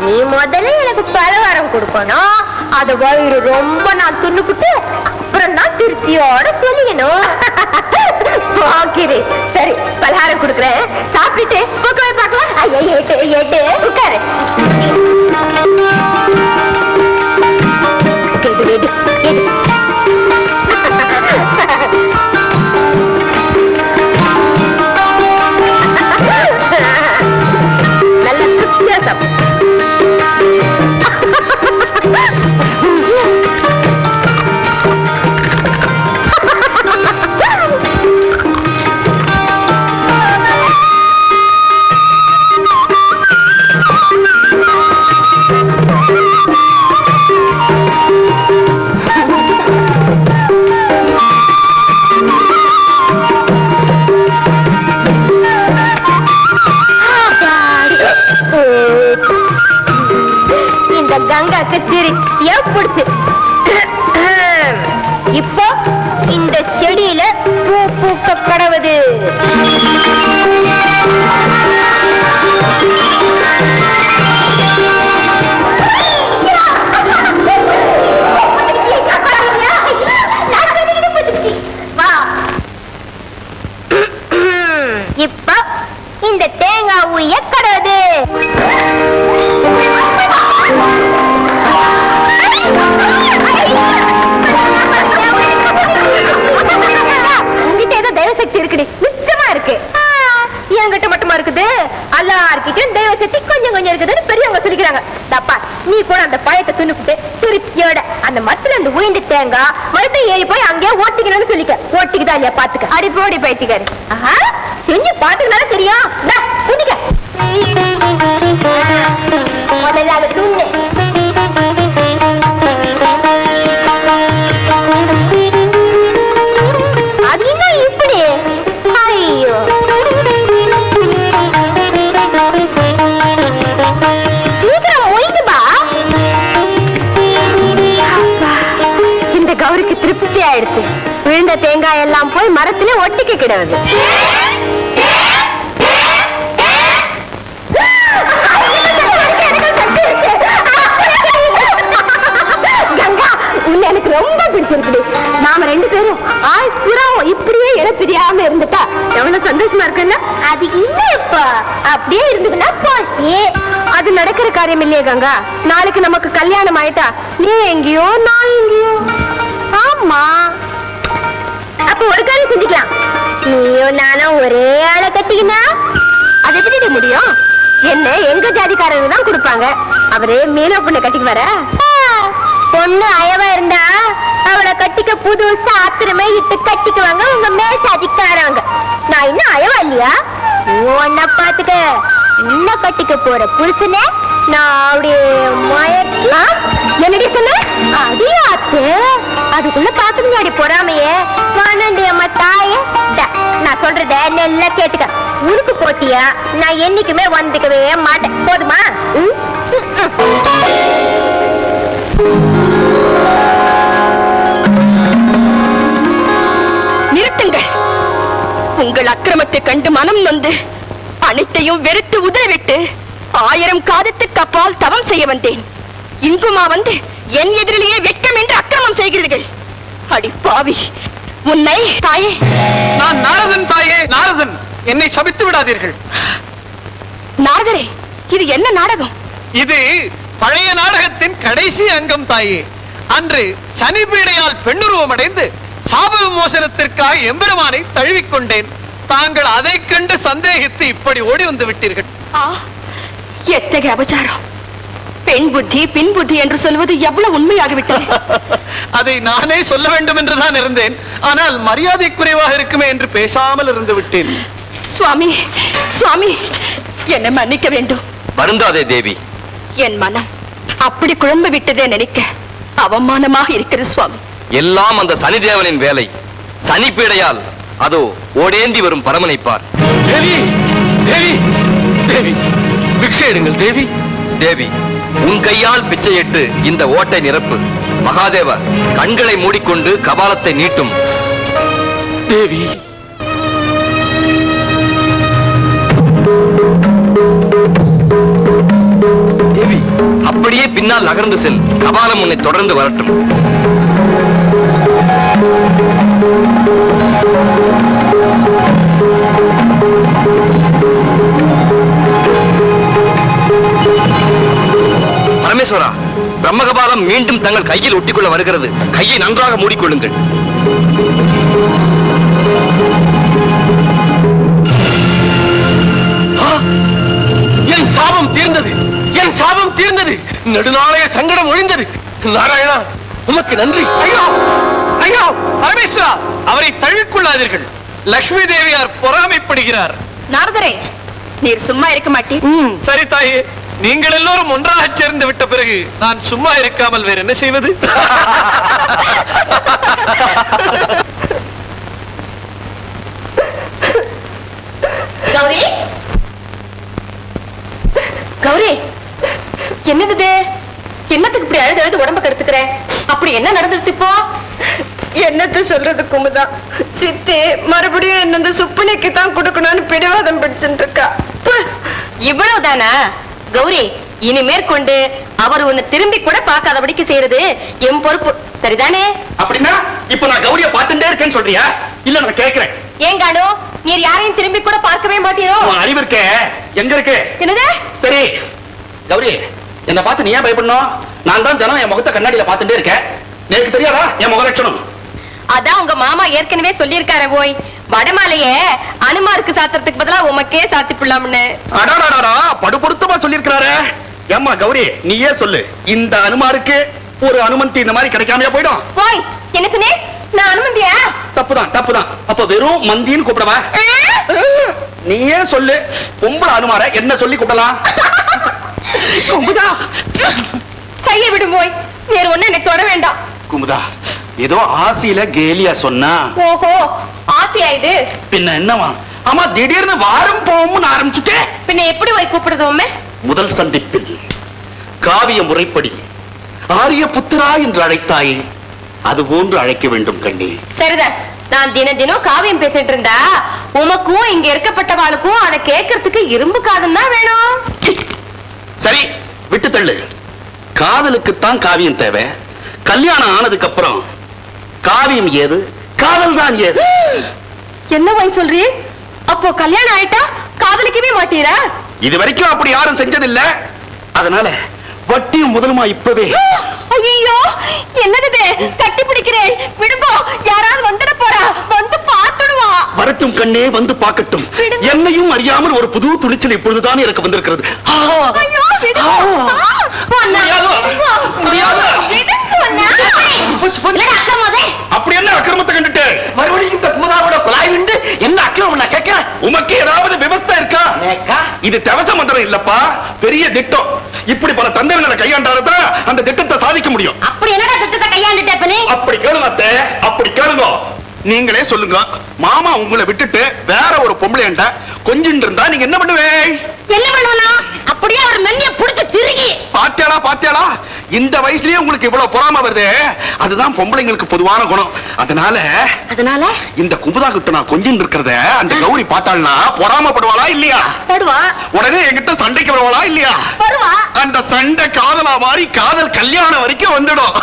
நீ முதல்ல எனக்கு பலகாரம் கொடுக்கணும், அது வயிறு ரொம்ப நான் துண்ணுக்கிட்டு அப்புறம் தான் திருப்தியோட சொல்லிக்கணும். சரி பலகாரம் கொடுக்குறேன், சாப்பிட்டுட்டு கூக்கவே பார்க்கலாம். ஐயா ஏட்டு ஏட்டு உட்காரு. நல்ல வித்தியாசம். இந்த கங்கா கச்சேரி ஏற்படுத்து. இப்போ இந்த செடியில பூ பூக்க கடவுது. இப்போ இந்த தேங்காய் ஊய கடவுது. உங்ககிட்ட ஏதோ தெய்வசக்தி இருக்குடி, நிச்சயமா இருக்கு. என்கிட்ட மட்டுமா இருக்குது? எல்லார்கிட்டயும் தெய்வசக்தி கொஞ்சம் கொஞ்சம் இருக்குதுன்னு பெரியவங்க சொல்லிக்கிறாங்க. தப்பா நீ கூட அந்த பழத்தை துணுக்கிட்டு திருப்தியோட அந்த மரத்துல இருந்து உயிந்து தேங்காய் மரத்தை ஏறி போய் அங்கேயே ஓட்டிக்கணும்னு சொல்லிக்க. ஓட்டிக்குதா இல்லையா பாத்துக்க. அடி போடி பைத்திக்காரு. செஞ்சு பாத்துக்கனால தெரியும். முதல்ல அதை தூங்கு. அது இன்னும் இப்படி? ஐயோ சீக்கிரம் ஒய்ந்துபா. இந்த கௌரிக்கு திருப்தி ஆயிடுச்சு. விழுந்த தேங்காய் எல்லாம் போய் மரத்திலே ஒட்டிக்க கிடவுது. எனக்கு ரொம்ப பிடிச்சிருக்கு. நாம ரெண்டு பேரும் ஆயுசுரம் இப்படியே இட தெரியாம இருந்துட்டா எவ்வளவு சந்தோஷமா இருக்குன்னா? அது இன்னும் இப்ப அப்படியே இருந்ததுன்னா போச்சு. அது நடக்கிற காரியம் இல்லையே கங்கா. நாளைக்கு நமக்கு கல்யாணம் ஆயிட்டா நீ எங்கேயோ நான் எங்கேயோ. ஆமா, அப்ப ஒரு காரியம் செஞ்சுக்கலாம். நீயும் நானும் ஒரே ஆளை கட்டிக்கினா அது எப்படி முடியும்? என்ன எங்க ஜாதிக்காரங்க தான் கொடுப்பாங்க. அவரே மீனா பொண்ணை கட்டிக்கு வர. பொண்ணு அயவா இருந்தா அவளை கட்டிக்க புதுசா ஆத்திரமே இட்டு கட்டிக்குவாங்க உங்க மேசாதிக்காரவங்க. நான் இன்னும் அயவா இல்லையா? ஒன்ன பாத்துக்க. இன்னும் கட்டிக்க போற புருஷனே நான் அப்படியே என்னடி சொன்ன அடியாத்து அதுக்குள்ள பாத்துங்க அடி பொறாமையே வானண்டி அம்மா தாயே நான் சொல்றத நல்லா கேட்டுக்க உனக்கு போட்டியா நான் என்னைக்குமே வந்துக்கவே மாட்டேன் போதுமா
நிறுத்துங்கள் உங்கள் அக்கிரமத்தை கண்டு மனம் நொந்து அனைத்தையும் வெறுத்து உதவிட்டு 1000 காதத்துக்கு அப்பால் தவம் செய்ய வந்தேன் இங்குமா வந்து என் எதிரிலேயே வெட்கம் என்று அக்கிரமம் செய்கிறீர்கள் அடி பாவி உன்னை தாயே
நான் நாரதன் தாயே நாரதன் என்னை சபித்து விடாதீர்கள்
நாரதரே இது என்ன நாடகம்
இது பழைய நாடகத்தின் கடைசி அங்கம் தாயே அன்று சனி பீடையால் பெண்ணுருவம் அடைந்து சாப விமோசனத்திற்காக எம்பெருமானை தழுவிக்கொண்டேன் தாங்கள் அதை கண்டு சந்தேகித்து இப்படி ஓடி வந்து விட்டீர்கள்
எத்தகைய அபச்சாரம் பெண் புத்தி பின் புத்தி என்று சொல்வது எவ்வளவு உண்மையாகிவிட்டது
அதை நானே சொல்ல வேண்டும் என்றுதான் இருந்தேன் ஆனால் மரியாதை குறைவாக இருக்குமே என்று பேசாமல் இருந்து விட்டேன்
சுவாமி சுவாமி என்னை மன்னிக்க வேண்டும்
வருந்தாதே தேவி
என் மனம் அப்படி குழம்பு விட்டதே நினைக்க அவமானமாக இருக்கிறது சுவாமி
எல்லாம் அந்த சனிதேவனின் வேலை சனி பீடையால் அதோ ஓடேந்தி வரும் பரமனை பார்
தேவி தேவி தேவி பிக்ஷை எடுங்கள் தேவி
தேவி உன் கையால் பிச்சையிட்டு இந்த ஓட்டை நிரப்பு மகாதேவ கண்களை மூடிக்கொண்டு கபாலத்தை நீட்டும்
தேவி
தேவி அப்படியே பின்னால் நகர்ந்து செல் கபாலம் உன்னை தொடர்ந்து வரட்டும் பரமேஸ்வரா பிரம்மகபாலம் மீண்டும் தங்கள் கையில் ஒட்டிக்கொள்ள வருகிறது கையை நன்றாக மூடிக்கொள்ளுங்கள்
என் சாபம் தீர்ந்தது என் சாபம் தீர்ந்தது நெடுநாளைய சங்கடம் ஒழிந்தது நாராயணா உமக்கு நன்றி ஐயோ ஐயோ பரமேஸ்வரா அவரை தழுவிக்கொள்ளாதீர்கள் லட்சுமி தேவியார் பொறாமைப்படுகிறார்
நாரதரே நீர் சும்மா இருக்க மாட்டீர்
சரி தாயே நீங்கள் எல்லோரும் ஒன்றாக சேர்ந்து விட்ட பிறகு நான் சும்மா இருக்காமல் வேற என்ன செய்வது
கௌரி கௌரி என்னது என்னத்துக்கு இப்படி அழுது அழுது உடம்ப கெடுத்துக்கிற அப்படி என்ன நடந்துருச்சு இப்போ
என்னத்த சொல்றது குமுதா சித்தி மறுபடியும் என்ன சுப்பனைக்கு தான் கொடுக்கணும்னு பிடிவாதம் பிடிச்சுட்டு இருக்கா
இவ்வளவுதானா கௌரி இனி மேற்கொண்டு அவர் உன்னை திரும்பி கூட பார்க்காதபடிக்கு செய்யறது என் பொறுப்பு சரிதானே
அப்படின்னா இப்ப நான் கௌரிய பார்த்துட்டே இருக்கேன்னு சொல்றியா இல்ல நான் கேட்கிறேன்
ஏன் காணோ நீர் யாரையும் திரும்பி கூட பார்க்கவே மாட்டீரோ
உன் அறிவு இருக்கே எங்க இருக்கு
என்னது
சரி கௌரி என்ன பார்த்து நீ ஏன் பயப்படணும் நான் தான் தினம் என் முகத்தை கண்ணாடியில பார்த்துட்டே இருக்கேன் எனக்கு தெரியாதா என் முக லட்சணம்
அதான் உங்க மாமா ஏற்கனவே சொல்லியிருக்காரு போய் வடமாலைய அனுமாருக்கு சாத்துறதுக்கு பதிலா உமக்கே சாத்தி பிள்ளாம்னு
அடாடாடா படுபொருத்தமா சொல்லியிருக்கிறாரு ஏம்மா கௌரி நீயே சொல்லு இந்த அனுமாருக்கு ஒரு அனுமதி இந்த மாதிரி கிடைக்காமையா போயிடும்
போய் என்ன சொன்னே நான் அனுமதியா
தப்புதான் அப்ப வெறும் மந்தின்னு கூப்பிடவா நீயே சொல்லு பொம்பளை அனுமார என்ன சொல்லி கூப்பிடலாம்
குமுதா கையை விடும் போய் வேற ஒண்ணு எனக்கு தொட வேண்டாம்
குமுதா ஏதோ ஆசையில கேலியா சொன்னா
ஓஹோ ஆசையா இது
பின்ன என்னவா ஆமா திடீர்னு வாரம் போகும்னு ஆரம்பிச்சுட்டே
பின்ன எப்படி போய் கூப்பிடுதோமே
முதல் சந்திப்பில் காவிய முறைப்படி ஆரிய புத்திரா என்று அழைத்தாயே அது போன்று அழைக்க வேண்டும் கண்ணே
சரிதான் நான் தினம் காவியம் பேசிட்டு இருந்தா உமக்கும் இங்க இருக்கப்பட்டவாளுக்கும் அதை கேட்கறதுக்கு இரும்பு காதும் தான் வேணும்
சரி விட்டு தள்ளு காதலுக்குத்தான் காவியம் தேவை கல்யாணம் ஆனதுக்கு அப்புறம் காவியம் ஏது காதல் தான் ஏது
என்ன வாய் சொல்றீ அப்போ கல்யாணம் ஆயிட்டா காதலிக்கவே மாட்டீரா
இது வரைக்கும் அப்படி யாரும் செஞ்சதில்லை அதனால வட்டியும் முதலுமா இப்பவே
ஐயோ என்னது கட்டி பிடிக்கிறேன் விடுங்கோ யாராவது வந்துட போறா வந்து பார்த்துடுவா
வரட்டும் கண்ணே வந்து பார்க்கட்டும் என்னையும் அறியாமல் ஒரு புது துணிச்சல் இப்பொழுதுதான் எனக்கு வந்திருக்கிறது
ஐயோ விடு
அப்படி என்ன அக்கிரமத்தை கண்டுட்டு
மறுபடியும் இந்த குமுதாவோட குழாய் விண்டு என்ன அக்கிரமம் நான் கேட்கிறேன்
உமக்கு ஏதாவது விவஸ்தை இருக்கா இது தவச மந்திரம் இல்லப்பா பெரிய திட்டம் இப்படி பல தந்திரங்களை கையாண்டாதான் அந்த திட்டத்தை சாதிக்க முடியும்.
அப்படி என்னடா திட்டத்தை கையாண்டுட்ட இப்ப நீ?
அப்படி கேளுங்க அத்தை, அப்படி கேளுங்க. நீங்களே சொல்லுங்க, மாமா உங்களை விட்டுட்டு வேற ஒரு பொம்பளைண்ட கொஞ்சம் இருந்தா நீங்க என்ன பண்ணுவே?
என்ன பண்ணுவா? அப்படியே ஒரு மெல்லிய புடிச்சு திருகி.
பாத்தியாளா இந்த வயசுலயே உங்களுக்கு இவ்வளவு பொறாம வருது. அதுதான் பொம்பளைங்களுக்கு பொதுவான குணம். அதனால இந்த குமுதா கிட்ட நான் கொஞ்சம் இருக்கிறத அந்த கௌரி பார்த்தாள்னா பொறாமப்படுவாளா இல்லையா?
படுவா.
உடனே என்கிட்ட சண்டைக்கு வருவாளா இல்லையா?
படுவா.
அந்த சண்டை காதலா மாறி காதல் கல்யாணம் வரைக்கும் வந்துடும்.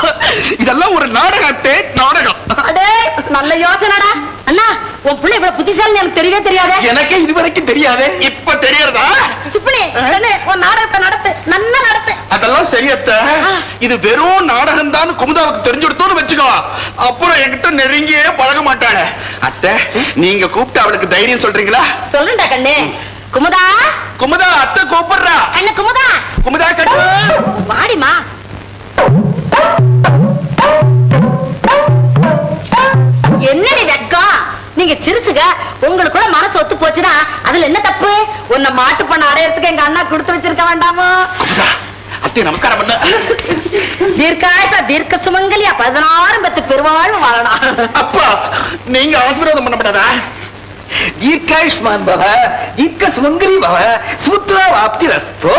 இதெல்லாம் ஒரு நாடகம், நாடகம்.
அடே நல்ல யோசனைடா. அண்ணா உன் பிள்ளை இவ்வளவு புத்திசாலி எனக்கு தெரியவே தெரியாது.
எனக்கே இதுவரைக்கும் தெரியாது. இப்ப தெரியறதா?
சுப்பினி உன் நாடகத்தை நடத்து, நல்லா நடத்து.
அதெல்லாம் சரியத்த. இது வெறும் நாடகம் தான் குமுதாவுக்கு தெரிஞ்சுடுத்தோன்னு வச்சுக்கோ. அப்புறம் என்கிட்ட நெருங்கியே பழக மாட்டாள. அத்தை, நீங்க கூப்பிட்டு அவளுக்கு தைரியம் சொல்றீங்களா?
சொல்லுண்டா கண்ணு. குமுதா,
குமுதா, அத்தை கூப்பிடுறா.
கண்ணு குமுதா,
குமுதா கட்டு
வாடிமா. என்னடி வெக்கம்? நீங்க சிரிச்சுங்க. உங்களுக்குள்ள மனசு ஒத்து போச்சுன்னா அதுல என்ன தப்பு? உன்னை மாட்டு பண்ண அடையறதுக்கு எங்க அண்ணா கொடுத்து வச்சிருக்க வேண்டாமோ?
அத்தை நமஸ்காரம் பண்ண.
தீர்க்காயசா தீர்க்க சுமங்கலியா 16 பத்து பெருவாழ்வு வாழணும்.
அப்பா நீங்க ஆசீர்வாதம் பண்ணப்படாதா?
தீர்க்காயுஷ்மான் பவ, தீர்க்க சுமங்கலி பவ, சுத்ரா வாப்தி ரஸ்தோ.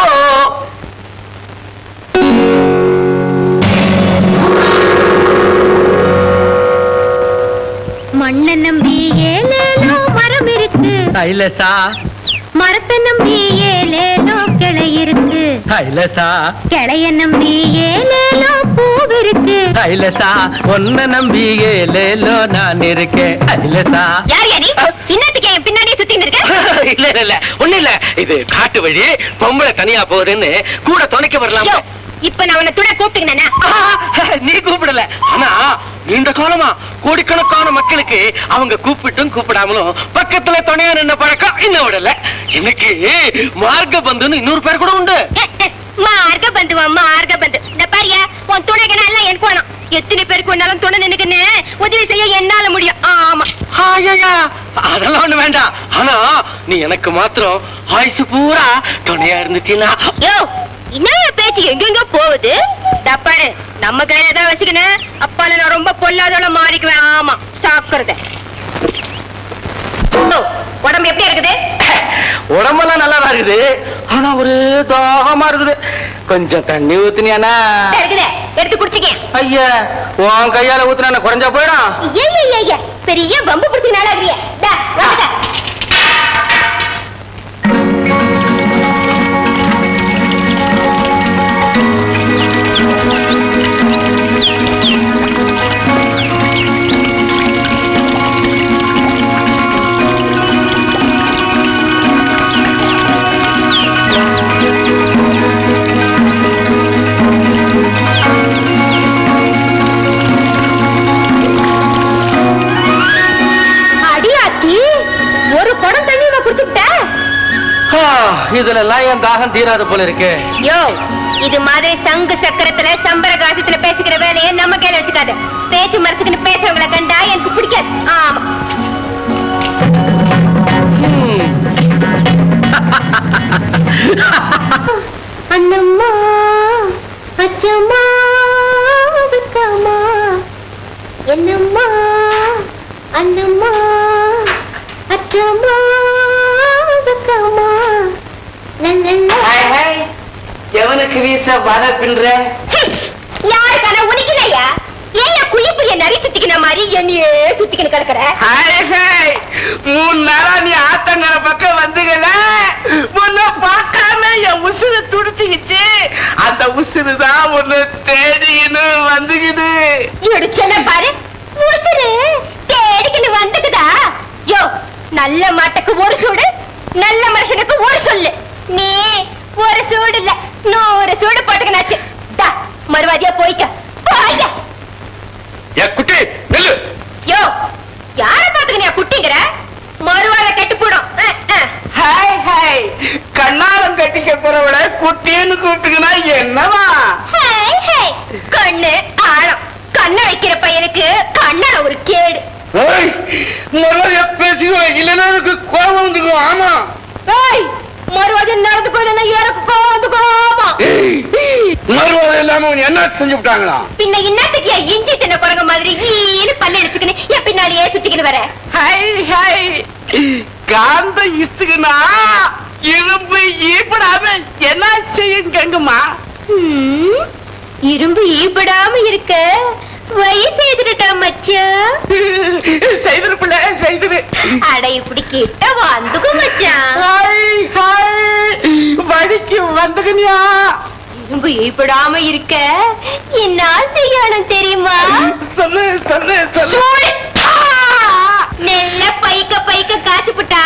மண்ணை நம்பி ஏலேலோ மரம் இருக்கு,
ஐலசா
மரத்தை நம்பி ஏலேலோ கிளை இருக்கு,
ஐலசா
கிளைய நம்பி ஏலேலோ பூவு இருக்கு.
ஐலசா ஒன்ன நம்பி ஏலேலோ நான் இருக்கேன். ஐலசா
யார் யாரி இன்னத்துக்கு என் பின்னாடியே சுத்திட்டு இருக்க?
இல்ல ஒண்ணு இல்ல, இது காட்டு வழி, பொம்பளை தனியா போகுதுன்னு கூட துணைக்க வரலாம்.
இப்ப நான் உன்னை துணை கூப்பிட்டுங்கண்ணா.
நீ கூப்பிடல, ஆனா இந்த காலமா கோடிக்கணக்கான மக்களுக்கு அவங்க கூப்பிட்டும் கூப்பிடாமலும் பக்கத்துல துணையா நின்ன பழக்கம் இன்னும் விடல. இன்னைக்கு மார்க்க பந்துன்னு இன்னொரு பேர் கூட உண்டு.
மார்க்க பந்துவா, மார்க்க பந்து. இந்த பாரியா, உன் துணைக்கு எல்லாம் எனக்கு வேணும். எத்தனை பேருக்கு ஒன்னாலும் துணை நினைக்குன்னு உதவி செய்ய என்னால முடியும். ஆமா,
அதெல்லாம் ஒண்ணு வேண்டாம். ஆனா நீ எனக்கு மாத்திரம் ஆயுசு பூரா துணையா இருந்துட்டீன்னா.
யோ என்ன பேச்சு எங்கெங்க போகுது? தப்பாரு, நம்ம கையில தான் வச்சுக்கணும். அப்பா நான் ரொம்ப பொல்லாதோட மாறிக்குவேன். ஆமா, சாக்குறத. உடம்பு எப்படி இருக்குது?
உடம்பெல்லாம் நல்லாதான் இருக்குது, ஆனா ஒரு தாகமா இருக்குது. கொஞ்சம் தண்ணி ஊத்துனியானா?
இருக்குது, எடுத்து குடிச்சிக்க.
ஐயா, உன் கையால ஊத்துனா குறைஞ்சா போயிடும்.
பெரிய பம்பு பிடிச்சி நாளாகிறிய.
இதுல எல்லாம் என் தாகம் தீராது போல இருக்கு.
யோ, இது மாதிரி சங்கு சக்கரத்துல சம்பர காசத்துல பேசிக்கிற வேலையை நம்ம கையில வச்சுக்காது. பேச்சு மரத்துக்குன்னு பேசுறவங்களை கண்டா எனக்கு பிடிக்காது. ஆமா, அண்ணம்மா அச்சம்மா விக்கம்மா என்னம்மா அண்ணம்மா அச்சம்மா விக்கம்மா.
எவனுக்கு வீச வர பின்ற
யாருக்கான உனக்குலையா? ஏன் குயிப்பு என் நரி சுத்திக்கின மாதிரி என்னையே சுத்திக்கின்னு கிடக்குற?
3 நாளா நீ ஆத்தங்கர பக்கம் வந்துகல, முன்ன பார்க்காம என் உசுறு துடிச்சுக்கிச்சு. அந்த உசுறுதான் ஒண்ணு தேடிக்கின்னு வந்துக்குது.
இடிச்சன பாரு, உசுறு தேடிக்கின்னு வந்துக்குதா? யோ, நல்ல மாட்டுக்கு ஒரு சூடு, நல்ல மனுஷனுக்கு ஒரு சொல்லு. நீ ஒரு சூடு இல்ல 100 சூடு போட்டுக்கனாச்சு. மறுவாதியா போய்க்க போய்க்க.
குட்டி நெல்லு.
யோ, யார பாத்துக்க நீ குட்டிங்கிற? மறுவாத கெட்டு போடும்.
கண்ணாரம் கட்டிக்க போறவள குட்டின்னு கூப்பிட்டுக்கனா என்னவா?
கண்ணு ஆழம். கண்ண வைக்கிற பையனுக்கு கண்ணால ஒரு கேடு.
பேசுவோம், இல்லைன்னா கோபம் வந்துடும். ஆமா,
மறுவாதி நடந்துக்கோ இல்லைன்னா எனக்கு வந்துக்கோமா.
மறுவாதம் இல்லாம என்ன செஞ்சு விட்டாங்களா?
பின்ன இன்னத்துக்கு இஞ்சி தின்ன குரங்க மாதிரி ஈனு பல்ல எடுத்துக்கின்னு என் பின்னாடியே சுத்திக்கின்னு வர.
காந்த இசுக்குனா இரும்பு ஈப்படாம என்ன செய்யும் கங்குமா?
இரும்பு ஈப்படாம இருக்க வயசு எதிரட்டா மச்சான்.
செய்திருப்பில்ல செய்திரு.
அட இப்படி கிட்ட வந்துக்கோ மச்சான்.
வடிக்கு வந்துக்கனியா?
இரும்பு ஈப்படாம இருக்க என்ன செய்யணும் தெரியுமா?
சொல்லு சொல்லு சொல்லு.
நெல்ல பைக்க பைக்க காய்ச்சி புட்டா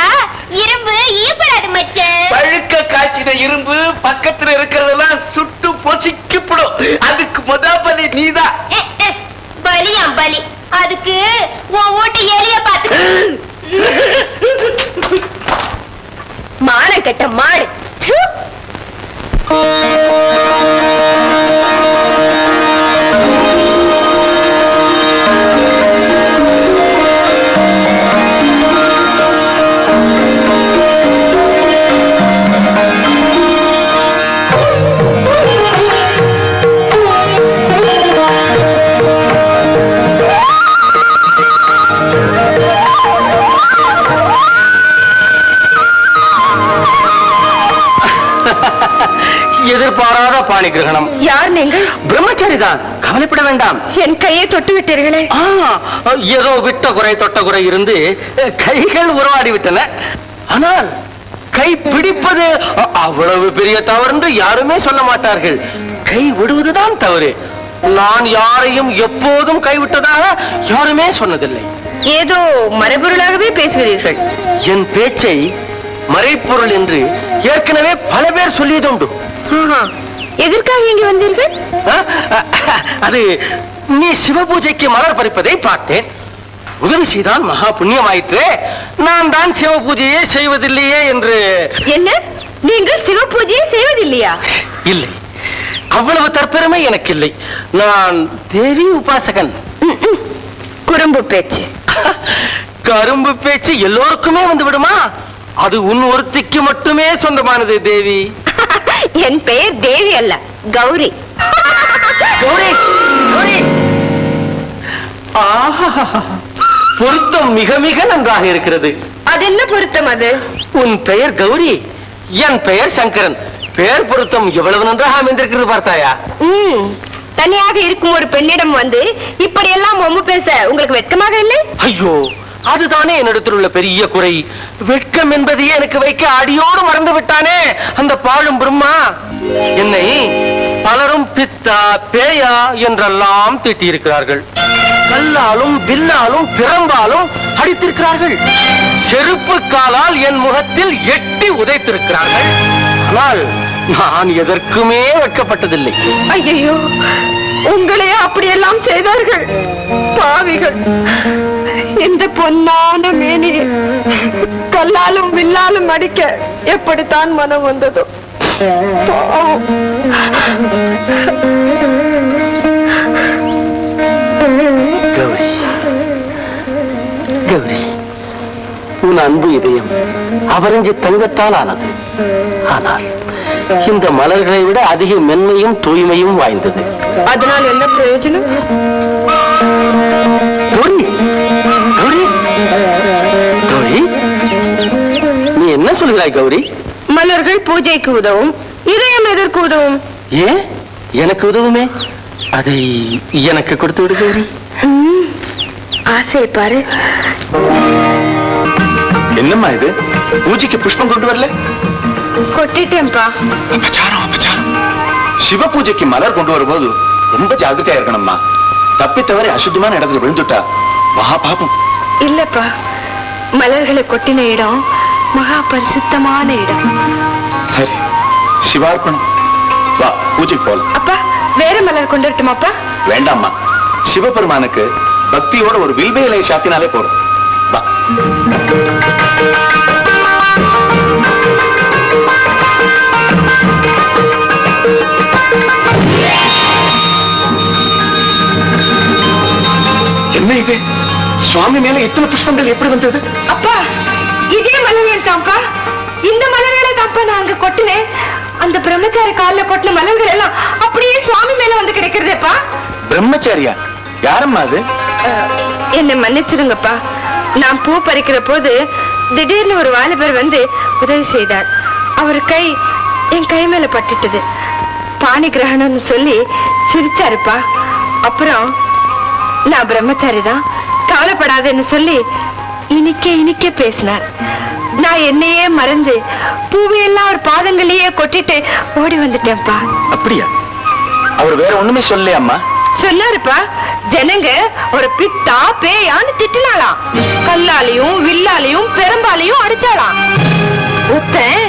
இரும்பு ஈப்படாது மச்சான்.
பழுக்க காய்ச்சின இரும்பு பக்கத்துல இருக்கிறதெல்லாம் சுட்டு பொசிக்கப்படும். அதுக்கு முதபலி நீதான்.
பலியாம் பலி. அதுக்கு உன் ஓட்டு எலிய பார்த்து மானம் கட்ட மாடு.
எதிர்பாராத பாணி கிரகணம்.
யார் நீங்கள்?
பிரம்மச்சாரிதான், கவலைப்பட வேண்டாம்.
என் கையை தொட்டு விட்டீர்களே.
ஏதோ விட்ட குறை தொட்ட குறை இருந்து கைகள் உருவாடி விட்டன. ஆனால் கை பிடிப்பது அவ்வளவு பெரிய தவறு என்று யாருமே சொல்ல மாட்டார்கள். கை விடுவதுதான் தவறு. நான் யாரையும் எப்போதும் கைவிட்டதாக யாருமே சொன்னதில்லை.
ஏதோ மறைபொருளாகவே பேசுகிறீர்கள்.
என் பேச்சை மறைப்பொருள் என்று ஏற்கனவே பல பேர் சொல்லியதுண்டு.
எதற்காக இங்கு வந்தீர்கள்?
அது நீ சிவபூஜைக்கு மலர் பறிப்பதை பார்த்தேன். உதவி செய்தால் மகா புண்ணியமாயிற்று. நான் தான் சிவ பூஜையே செய்வதில்லையே என்று.
என்ன, நீங்கள் சிவ பூஜையை செய்வதில்லையா?
இல்லை, அவ்வளவு தற்பெருமை எனக்கு இல்லை. நான் தேவி உபாசகன்.
குறும்பு பேச்சு.
கரும்பு பேச்சு எல்லோருக்குமே வந்து விடுமா? அது உன் ஒருத்திக்கு மட்டுமே சொந்தமானது தேவி.
என் பெயர் தேவி அல்ல, கௌரி.
கௌரி, கௌரி. பொருத்தம் மிக மிக நன்றாக இருக்கிறது.
அது என்ன பொருத்தம்? அது
உன் பெயர் கௌரி, என் பெயர் சங்கரன். பெயர் பொருத்தம் எவ்வளவு நன்றாக அமைந்திருக்கிறது பார்த்தாயா?
தனியாக இருக்கும் ஒரு பெண்ணிடம் வந்து இப்படி எல்லாம் ஒம்பு பேச உங்களுக்கு வெட்கமாக இல்லை?
ஐயோ, அதுதானே என்னிடத்தில் உள்ள பெரிய குறை. வெட்கம் என்பதையே எனக்கு வைக்க அடியோடு மறந்து விட்டானே அந்த பாழும் பிரம்மா. என்னை பலரும் பித்தா பேயா என்றெல்லாம் திட்டியிருக்கிறார்கள். கல்லாலும் வில்லாலும் பிரம்பாலும் அடித்திருக்கிறார்கள். செருப்பு காலால் என் முகத்தில் எட்டி உதைத்திருக்கிறார்கள். ஆனால் நான் எதற்குமே வெட்கப்பட்டதில்லை.
ஐயோ, உங்களே அப்படியெல்லாம் செய்தார்கள் பாவிகள். இந்த பொன்னான மேனி கல்லாலும் வில்லாலும் அடிக்க எப்படித்தான் மனம் வந்ததோ.
கௌரி, கௌரி, உன் அன்பு இதயம் அவரஞ்சு தங்கத்தால் ஆனது. ஆனால் இந்த மலர்களை விட அதிக மென்மையும் தூய்மையும் வாய்ந்தது.
அதனால் என்ன பிரயோஜனம்?
கௌரி, கௌரி, கௌரி, நீ என்ன சொல்கிறாய் கௌரி?
மலர்கள் பூஜைக்கு உதவும், இதயம் எதற்கு உதவும்?
ஏன் எனக்கு உதவுமே, அதை எனக்கு கொடுத்து விடு கௌரி.
ஆசை பாரு.
என்னம்மா இது, பூஜைக்கு புஷ்பம் கொண்டு வரல?
கொட்டிட்டேன்பா.
அபச்சாரம், அபச்சாரம். சிவ பூஜைக்கு மலர் கொண்டு வரும்போது ரொம்ப ஜாக்கிரதையா இருக்கணும்மா. தப்பி தவறி அசுத்தமான இடத்துல விழுந்துட்டா மகா பாபம்.
இல்லப்பா, மலர்களை கொட்டின இடம் மகா பரிசுத்தமான இடம்.
சரி, சிவார்ப்பணம். வா, பூஜைக்கு போலாம்.
அப்பா, வேற மலர் கொண்டு வரட்டுமாப்பா?
வேண்டாம்மா, சிவபெருமானுக்கு பக்தியோட ஒரு வில்வ இலையை சாத்தினாலே போறோம். வா. என்ன இது, சுவாமி மேல இத்தனை புஷ்பங்கள் எப்படி வந்தது?
அப்பா, இதே மலர்கள் தான்ப்பா. இந்த மலர்களை தான் தானப்பா நான் அங்க கொட்டினேன். அந்த பிரம்மச்சாரி காலில் கொட்டின மலர்கள் எல்லாம் அப்படியே சுவாமி மேல வந்து கிடைக்கிறதேப்பா.
பிரம்மச்சாரியா? யாரம்மா அது?
என்னை மன்னிச்சிருங்கப்பா. நான் பூ பறிக்கிற போது திடீர்னு ஒரு வாலிபர் வந்து உதவி செய்தார். அவர் கை என் கை மேல பட்டுட்டது. பாணி கிரகணம்னு சொல்லி சிரிச்சாருப்பா. அப்புறம் நான் பிரம்மச்சாரி தான், கவலைப்படாதுன்னு சொல்லி இனிக்க இனிக்க பேசினார். நான் என்னையே மறந்து பூவையெல்லாம் அவர் பாதங்களையே கொட்டிட்டு ஓடி வந்துட்டேன்ப்பா.
அப்படியா? அவர் வேற ஒண்ணுமே சொல்லலையாம்மா?
சொன்னாருப்பா. ஜனங்க ஒரு பித்தா பேயான்னு திட்டினாலாம். கல்லாலையும் வில்லாலையும் பெரும்பாலையும் அடிச்சாலாம். ஒருத்தன்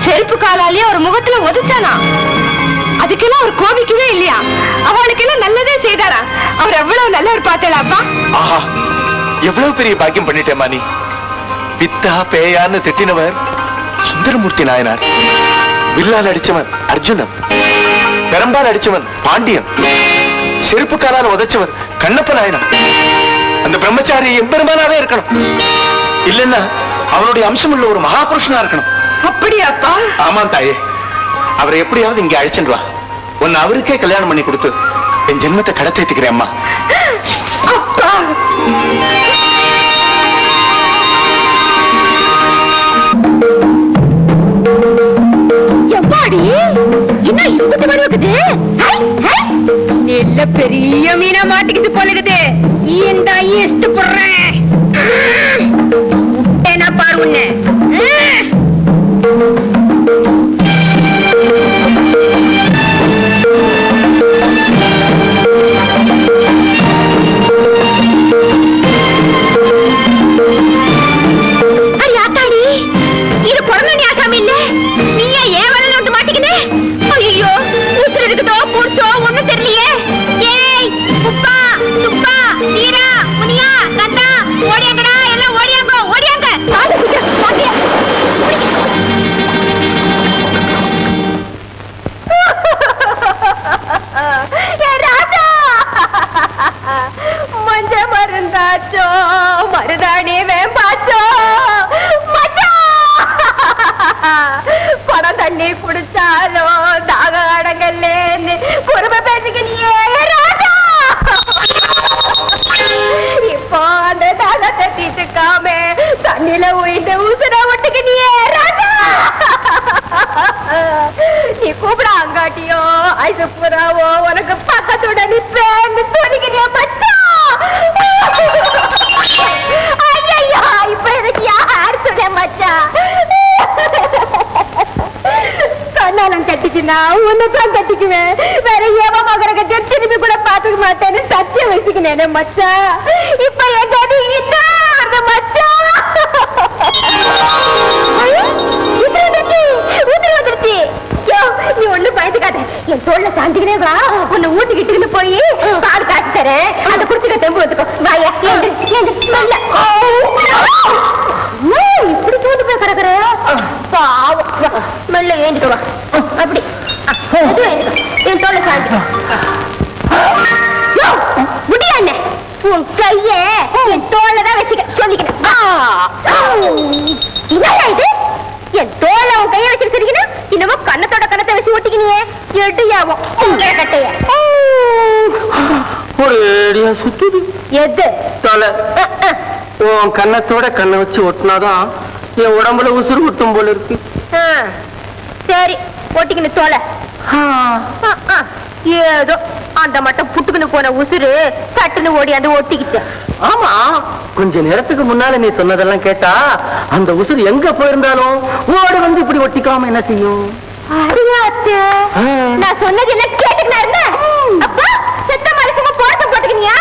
செருப்பு காலாலேயே ஒரு முகத்துல ஒதுச்சானா. அதுக்கெல்லாம் அவர் கோபிக்கவே இல்லையா. அவளுக்கு எல்லாம் நல்லதே செய்தாரா. அவர் எவ்வளவு நல்லவர் பார்த்தேலாப்பா.
ஆஹா, எவ்வளவு பெரிய பாக்கியம் பண்ணிட்டேமா நீ. பித்தா பேயான்னு திட்டினவர் சுந்தரமூர்த்தி நாயனார், வில்லால் அடிச்சவன் அர்ஜுனன், பெரம்பால் அடிச்சவன் பாண்டியன், செருப்பு காலால் உதைச்சவன் கண்ணப்ப நாயனார். அந்த பிரம்மச்சாரி எம்பெருமானாவே இருக்கணும். இல்லன்னா அவனுடைய அம்சம் உள்ள ஒரு மகாபுருஷனா இருக்கணும்.
அப்படியாப்பா?
ஆமா தாயே. அவரை எப்படியாவது இங்க அழைச்சிட்டு வா. உன்னை அவருக்கே கல்யாணம் பண்ணி கொடுத்து என் ஜென்மத்தை கடத்தேத்துக்கிறேன் அம்மா.
எப்பாடி இன்னும் இம்புட்டு வருவது? நெல்ல பெரிய மீனா மாட்டிக்கிட்டு போலுகுது. இந்த எஸ்ட் போடுறேன் என்ன பாரு உன்ன. இது பொறமணி ஆசாமி இல்ல? நீயே ஏன் வரல வந்து மாட்டிக்கினே? ஐயோ, ஊசுற இருக்குதோ பூசோ ஒண்ணும் தெரியலையே. ஏய் குப்பா துப்பா நீரா முனியா கந்தா ஓடியாங்கடா, எல்லாம் ஓடியாங்க ஓடியாங்க. வாங்க வாங்க. ராஜா மஞ்ச மருந்தாச்சோ மருதாணி வேம்பாச்சோ படம் தண்ணி குடிச்சாலும் தாக அடங்கல்லேன்னு பொறுமை பேசிக்கினியே ராஜா. இப்போ அந்த தாகத்தை தீட்டுக்காம தண்ணில உயிர்ந்து உசுர ஒட்டுக்கினியே ராஜா. நீ கூப்பிட அங்காட்டியோ ஐசு புறாவோ உனக்கு பக்கத்தோட நிப்பேன்னு தோணிக்கிறியா மச்சா? ஐயா இப்ப எனக்கு யார் சொல்ல மச்சா? கண்ணாலம் கட்டிக்கினா உன்னைத்தான் கட்டிக்குவேன். வேற ஏவ மகரக திரும்பி கூட பாத்துக்க மாட்டேன்னு சத்தியம் வச்சுக்கினேன் மச்சா. இப்ப எங்காடி இந்த மச்சா வந்துருச்சு. நீ ஒண்ணு பயந்துக்காத, என் தோல்ல சாந்திக்கினே வா. உன்னை ஊட்டிக்கிட்டு இருந்து போய் பால் காசு தரேன், அதை குடிச்சுக்க தெம்பு வந்துக்கோ. வாயா இப்படி தூண்டு போய் கிடக்குற பாவம். மெல்ல ஏந்துக்கவா. அப்படி என் தோல்ல சாந்தி முடியாது. உன் கைய என் தோல்லதான் வச்சுக்க சொல்லிக்கிறேன். இது என் தோல்ல உன் கைய வச்சு சொல்லிக்கணும். இன்னமோ கண்ணத்தோட கண்ணத்தை வச்சு ஓட்டிக்கினியே எடுயாவும் கட்டைய
ஒரேடியா சுத்துது.
எது
தலை உன் கண்ணத்தோட கண்ணை வச்சு ஒட்டினாதான் என் உடம்புல உசுறு விட்டும் போல இருக்கு.
சரி ஓட்டிக்கின்னு தோலை. ஏதோ அந்த மட்டும் புட்டுக்குன்னு போன உசுறு சட்டுன்னு ஓடி அந்த ஒட்டிக்கிச்சு.
ஆமா, கொஞ்ச நேரத்துக்கு முன்னால நீ சொன்னதெல்லாம் கேட்டா அந்த உசுறு எங்க போயிருந்தாலும் ஓடி வந்து இப்படி ஒட்டிக்காம என்ன செய்யும்?
நான் சொன்னது எல்லாம் கேட்டுக்கினா அப்பா செத்த மனுஷங்க போறத போட்டுக்கினியா?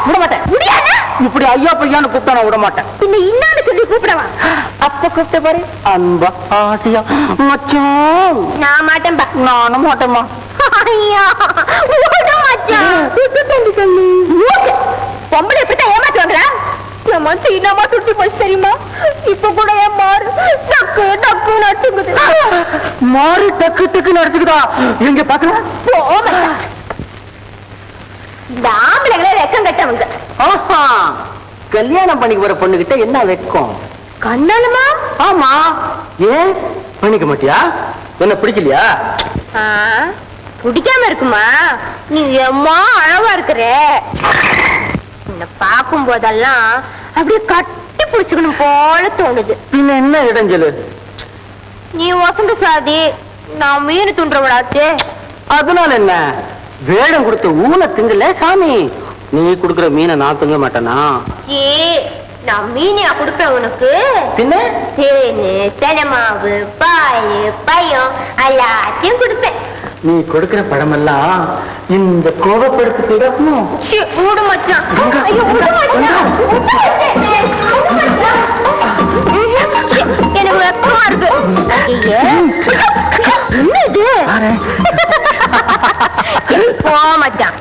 விட மாட்டேன். முடியாதா?
இப்படி ஐயா பையான்னு கூப்பிட்டா நான் விட மாட்டேன்.
இன்னான்னு சொல்லி கூப்பிடவா?
அப்ப கூப்பிட்ட பாரு அன்பா ஆசையா மச்சான்.
நான் மாட்டேன்பா.
நானும் மாட்டேம்மா.
பொம்பளை எப்படித்தான் ஏமாத்துவாங்களா? என் மனசு இன்னமா துடிச்சு போச்சு தெரியுமா? இப்ப கூட என் மாறு டக்கு டக்கு நடிச்சுக்குது.
மாறு டக்கு டக்கு நடிச்சுக்குதா? எங்க பாக்கலாம்?
இந்த ஆம்பளைங்களே வெக்கம் கட்டவங்க.
கல்யாணம் பண்ணிக்கு வர பொண்ணுகிட்ட என்ன வெக்கம்?
கண்ணாலமா?
ஆமா. ஏன் பண்ணிக்க மாட்டியா? என்ன பிடிக்கலையா?
பிடிக்காம இருக்குமா? நீ எம்மா அழகா இருக்கிற. உன்னை பார்க்கும் போதெல்லாம் அப்படியே கட்டி பிடிச்சுக்கணும் போல தோணுது.
பின்ன என்ன இடைஞ்சலு?
நீ வசந்த சாதி, நான் மீன் துண்டுறவளாச்சு.
அதனால என்ன? வேடம் கொடுத்த ஊனை திங்கல சாமி. நீ குடுக்கிற மீனை நான் திங்க மாட்டேனா?
ஏ, நான் மீனியா கொடுப்பேன் உனக்கு.
பின்ன
தேனு, தெனமாவு, பால், பயம் எல்லாத்தையும் கொடுப்பேன்.
நீ கொடுக்கிற பழமெல்லாம் இந்த கோபப்படுத்து கிடக்கும்.
ஊடு மச்சான். ஐயோ, ஊடு மச்சான். எனக்கு வெப்பமா இருக்கு. ஐயே, என்ன இது? போ மச்சான்.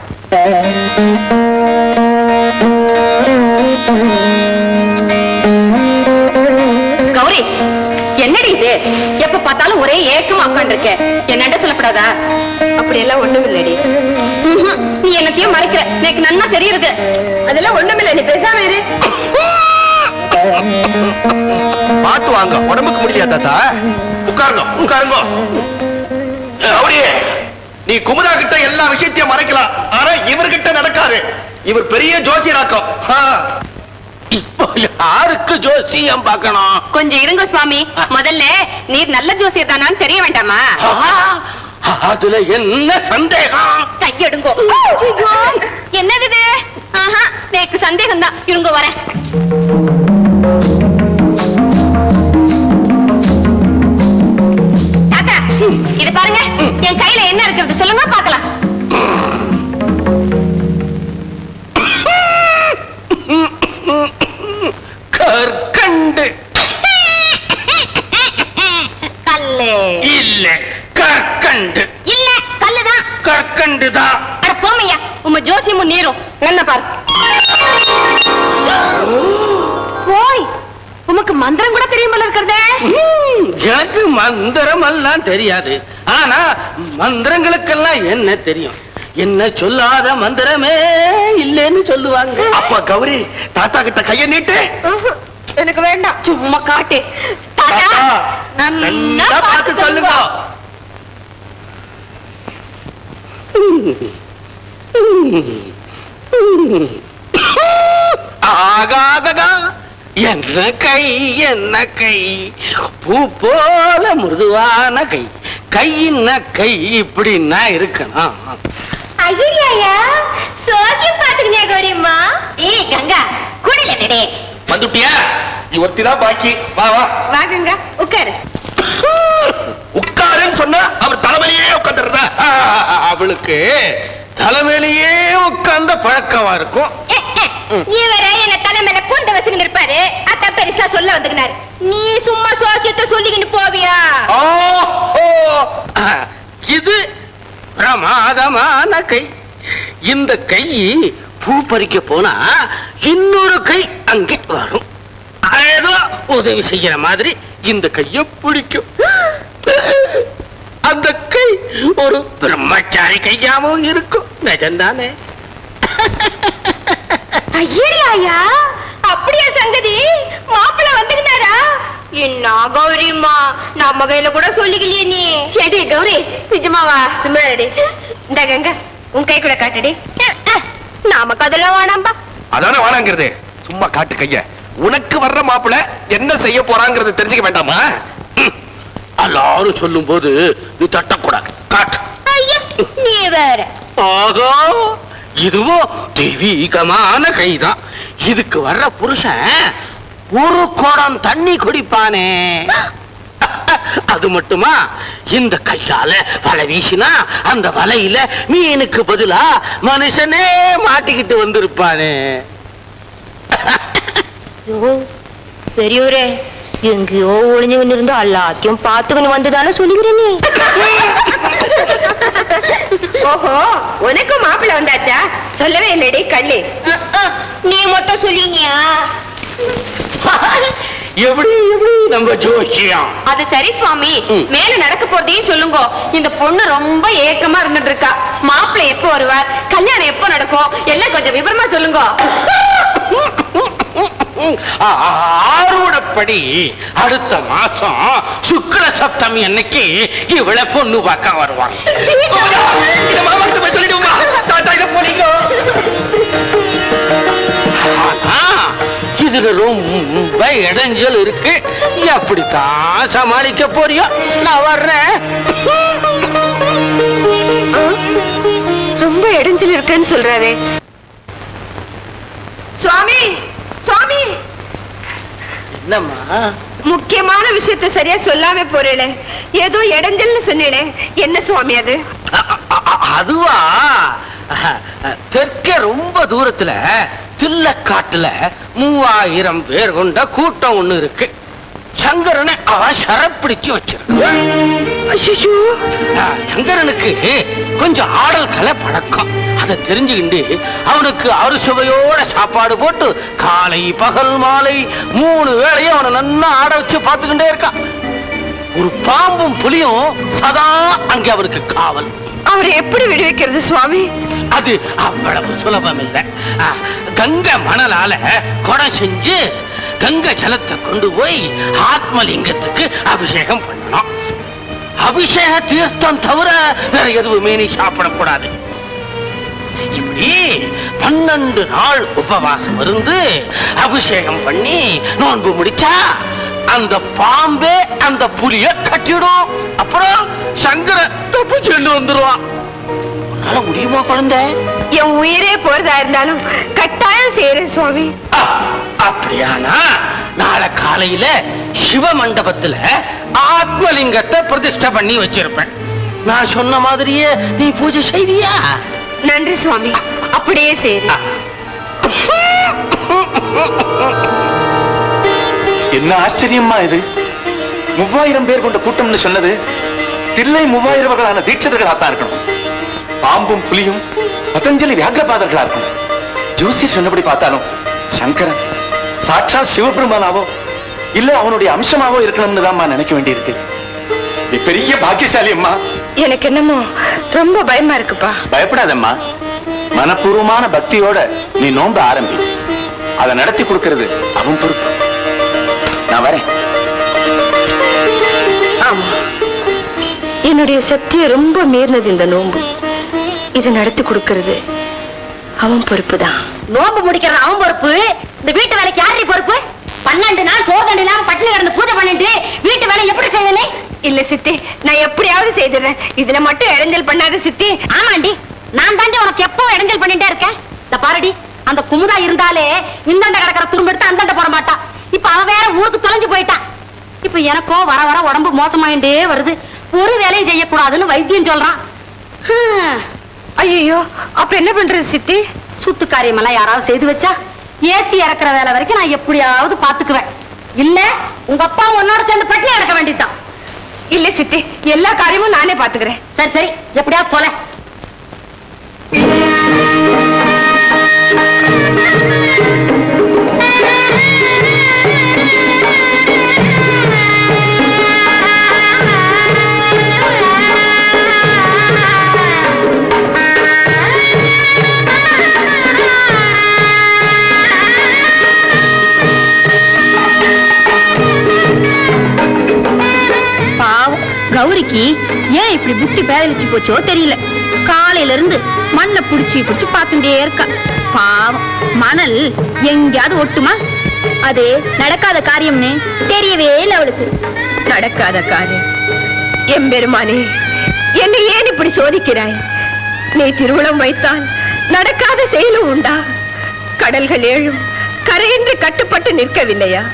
கௌரி, என்னடி இது? எப்ப பார்த்தாலும் ஒரே ஏக்கமா உட்காந்துருக்க. என்னண்ட சொல்லப்படாதா?
அப்படி எல்லாம் ஒண்ணும் இல்லடி.
நீ என்னத்தையும் மறைக்கிற, எனக்கு நன்னா தெரியுது.
அதெல்லாம் ஒண்ணும் இல்ல, நீ பேசாம இரு.
பார்த்து வாங்க, உடம்புக்கு முடியலையா தாத்தா? உட்காருங்க உட்காருங்க. அப்படியே நீ குமுதா கிட்ட எல்லா விஷயத்தையும் மறைக்கலாம், ஆனா இவர்கிட்ட நடக்காது. இவர் பெரிய ஜோசியராக்கம். இப்போ யாருக்கு ஜோசியம் பார்க்கணும்?
கொஞ்சம் இருங்க சுவாமி. முதல்ல நீர் நல்ல ஜோசியர் தானான்னு தெரிய வேண்டாமா?
அதுல என்ன சந்தேகம்?
கையெடுங்கோ. என்னது இது? ஆஹா, எனக்கு சந்தேகம் தான். இருங்க வரேன். தாத்தா, இது பாருங்க. என் கையில என்ன இருக்கிறது சொல்லுங்க பார்க்கலாம்.
கற்கண்டு.
கல்லு
இல்ல, கற்கண்டு.
இல்ல, கல்லுதான்.
கற்கண்டுதான்.
அட போமையா, உங்க ஜோசியமும் நீரும் என்ன பாரு. போய், உமக்கு மந்திரம் கூட தெரியுமல்ல இருக்கிறதே.
எனக்கு மந்திரம் எல்லாம் தெரியாது, ஆனா மந்திரங்களுக்கெல்லாம் என்ன தெரியும். என்ன சொல்லாத மந்திரமே இல்லைன்னு சொல்லுவாங்க. அப்பா கௌரி, தாத்தா கிட்ட கைய நீட்டு.
எனக்கு வேண்டாம், சும்மா காட்டு. தாத்தா,
நல்லா பார்த்து சொல்லுங்க. ஆகாகா, என்ன கை, என்ன கை, பூ போல மிருதுவான கை. கையின்ன கை இப்படின்னா இருக்கணும்.
ஐயா, சோசியம் பாத்துக்கிறியா கௌரியம்மா?
ஏய் கங்கா, குடில நடி.
வந்துட்டியா? நீ ஒருத்திதான் பாக்கி. வா வா
வா கங்கா, உட்காரு.
உட்காருன்னு சொன்னா அவர் தலைமையிலேயே உட்கார்ந்துருந்தா. அவளுக்கு தலைமையிலேயே உட்கார்ந்த பழக்கமா இருக்கும்.
இவரை என்ன தலைமையில கொண்டு வச்சுக்கிட்டு இருப்பாரு. அத்த பெருசா சொல்ல வந்துக்கினாரு. நீ சும்மா சோசியத்தை சொல்லிக்கிட்டு போவியா?
இது பிரமாதமான கை. இந்த கை பூ பறிக்க போனா இன்னொரு கை அங்கே வரும். ஏதோ உதவி செய்யற மாதிரி இந்த கைய பிடிக்கும். அந்த கை ஒரு பிரம்மச்சாரி கையாவும் இருக்கும். நிஜம்தானே?
ஐயா, அப்படியா சங்கதி? மாப்பிள்ள வந்துக்கினாரா? என்ன கௌரியம்மா, நம்ம கையில கூட சொல்லிக்கலையே நீ.
ஏடி கௌரி, நிஜமாவா?
சும்மா இந்த கங்கா, உன் கை கூட காட்டுடி. நமக்கு அதெல்லாம் வேணாம்பா.
அதானே வேணாங்கிறது. சும்மா காட்டு கைய. உனக்கு வர்ற மாப்பிள என்ன செய்ய போறாங்கிறது தெரிஞ்சுக்க வேண்டாமா? எல்லாரும் சொல்லும் போது நீ தட்டக்கூடாது. காட்டு.
ஐயா, நீ வேற.
ஆகா, இதுவும் தெய்வீகமான கைதான். இதுக்கு வர்ற புருஷன் ஒரு குடம் தண்ணி குடிப்பானே. அது மட்டுமா, இந்த கையால வலை வீசினா அந்த வலையில மீனுக்கு பதிலா மனுஷனே மாட்டிக்கிட்டு வந்திருப்பானே.
பெரியவரே, எங்கேயோ ஒளிஞ்சுக்கிட்டு இருந்தா எல்லாத்தையும் பார்த்துக்கின்னு வந்துதானே சொல்லிக்கிறேன் நீ. ஓஹோ, உனக்கும் மாப்பிள்ள வந்தாச்சா? சொல்லவே இல்லடி கள்ளி. நீ மட்டும் சொல்லினியா?
எப்படி எப்படி நம்ம ஜோசியம்?
அது சரி சுவாமி, மேல நடக்க போறதையும் சொல்லுங்க. இந்த பொண்ணு ரொம்ப ஏக்கமா இருந்துட்டு இருக்கா. மாப்பிள்ளை எப்போ வருவார், கல்யாணம் எப்போ நடக்கும், எல்லாம் கொஞ்சம் விவரமா சொல்லுங்க.
ஆர்வப்படி அடுத்த மாசம் சுக்கிர சப்தமி அன்னைக்கு இவளை பொண்ணு பார்க்க வருவாங்க. இதுல ரொம்ப இடைஞ்சல் இருக்கு. எப்படித்தான் சமாளிக்க போறியோ? நான் வர்றேன்.
ரொம்ப இடைஞ்சல் இருக்குன்னு சொல்றாரு. சுவாமி சுவாமி,
என்னம்மா
முக்கியமான விஷயத்தை சரியா சொல்லாம போறேன். ஏதோ இடைஞ்சல்னு சொன்னேனே, என்ன சுவாமி அது?
அதுவா, தெற்கே ரொம்ப தூரத்துல தில்லக்காட்டுல 3000 பேர் கொண்ட கூட்டம் ஒண்ணு இருக்கு. சங்கரனை அவன் சரப்பிடிச்சு வச்சிருக்கான். சங்கரனுக்கு கொஞ்சம் ஆடல் கலை பழக்கம். அதை தெரிஞ்சுக்கிண்டு அவனுக்கு அறுசுவையோட சாப்பாடு போட்டு காலை பகல் மாலை 3 வேளையும் அவனை நல்லா ஆட வச்சு பார்த்துக்கிட்டே இருக்கான். ஒரு பாம்பும் புலியும் சதா அங்கே அவருக்கு காவல்.
அவரை எப்படி விடுவிக்கிறது சுவாமி?
அது அவ்வளவு சுலபம் இல்லை. கங்கை மணலால கொடை செஞ்சு கங்கை ஜலத்தை கொண்டு போய் ஆத்மலிங்கத்துக்கு அபிஷேகம் பண்ணணும். அபிஷேக தீர்த்தம் தவிர வேற எதுவுமே நீ சாப்பிடக்கூடாது. இப்படி 12 நாள் உபவாசம் இருந்து அபிஷேகம் பண்ணி நோன்பு முடிச்சா அந்த பாம்பே அந்த புலிய கட்டிடும். அப்புறம் சங்கர தப்பு சென்று வந்துருவான். உன்னால முடியுமா குழந்தை?
என் உயிரே போறதா இருந்தாலும் கட்டாயம் செய்யறேன் சுவாமி.
அப்படியானா நாளை காலையில சிவ மண்டபத்துல ஆத்மலிங்கத்தை பிரதிஷ்டை பண்ணி வச்சிருப்பேன். நான் சொன்ன மாதிரியே நீ பூஜை செய்வியா?
நன்றி சுவாமி, அப்படியே செய்யறேன்.
என்ன ஆச்சரியமா இது! 3000 பேர் கொண்ட கூட்டம்னு சொன்னது தில்லை 3000 தீட்சிதர்களாத்தான் இருக்கணும். பாம்பும் புலியும் பதஞ்சலி வியாகிரபாதர்களா இருக்கணும். ஜோசியர் சொன்னபடி பார்த்தாலும் சங்கரன் சாட்சா சிவபெருமானாவோ இல்ல அவனுடைய அம்சமாவோ இருக்கணும்னு தான் நினைக்க வேண்டியிருக்கு. நீ பெரிய பாக்கியசாலி அம்மா.
எனக்கு என்னமோ ரொம்ப பயமா இருக்குப்பா.
பயப்படாதம்மா, மனப்பூர்வமான பக்தியோட நீ நோன்பு ஆரம்பி. அதை நடத்தி கொடுக்கிறது அவன் பொறுப்பு. நான் வரேன்.
ஆமா, என்னுடைய சக்தியை ரொம்ப மீறினது இந்த நோன்பு. இது நடத்தி கொடுக்கிறது அவன் பொறுப்பு தான்.
நோம்பு முடிக்கிறது அவன் பொறுப்பு. இந்த வீட்டு வேலைக்கு யாரு பொறுப்பு? 12 நாள் சோதனை இல்லாம பட்டினி கிடந்து பூஜை பண்ணிட்டு வீட்டு வேலை எப்படி செய்யணும்?
இல்ல சித்தி, நான் எப்படியாவது செய்திடுறேன். இதுல மட்டும் இடைஞ்சல் பண்ணாத சித்தி.
ஆமாண்டி, நான் தாண்டி உனக்கு எப்போ இடைஞ்சல் பண்ணிட்டே இருக்கேன். இந்த பாருடி, அந்த குமுதா இருந்தாலே இந்தண்ட கிடக்கிற துரும்பு எடுத்து அந்தண்ட போட மாட்டா. இப்ப அவ வேற ஊருக்கு தொலைஞ்சு போயிட்டான். இப்ப எனக்கோ வர வர உடம்பு மோசமாயிட்டே வருது. ஒரு வேலையும் செய்யக்கூடாதுன்னு வைத்தியம் சொல்றான்.
ஐயோ, அப்ப என்ன பண்றது சித்தி?
சுத்து காரியமெல்லாம் யாராவது செய்து வச்சா ஏத்தி இறக்குற வேலை வரைக்கும் நான் எப்படியாவது பாத்துக்குவேன். இல்ல உங்க அப்பா உன்னோட சேர்ந்து பட்டினி அடக்க வேண்டியதுதான்.
இல்ல சித்தி, எல்லா காரியமும் நானே பாத்துக்கிறேன்.
சரி சரி, எப்படியாவது போல. கௌரிக்கு ஏன் இப்படி புத்தி பேதலிச்சு போச்சோ தெரியல. காலையில இருந்து மண்ணை புடிச்சு புடிச்சு பார்த்துட்டே இருக்கா. பாவம், மணல் எங்கேயாவது ஒட்டுமா? அது நடக்காத காரியம்னு தெரியவே இல்லை அவளுக்கு.
நடக்காத காரியம்? எம்பெருமானே, என்னை ஏன் இப்படி சோதிக்கிறாய்? நீ திருவுளம் வைத்தால் நடக்காத செயலும் உண்டா? கடல்கள் 7 கரையின்றி கட்டுப்பட்டு நிற்கவில்லையா?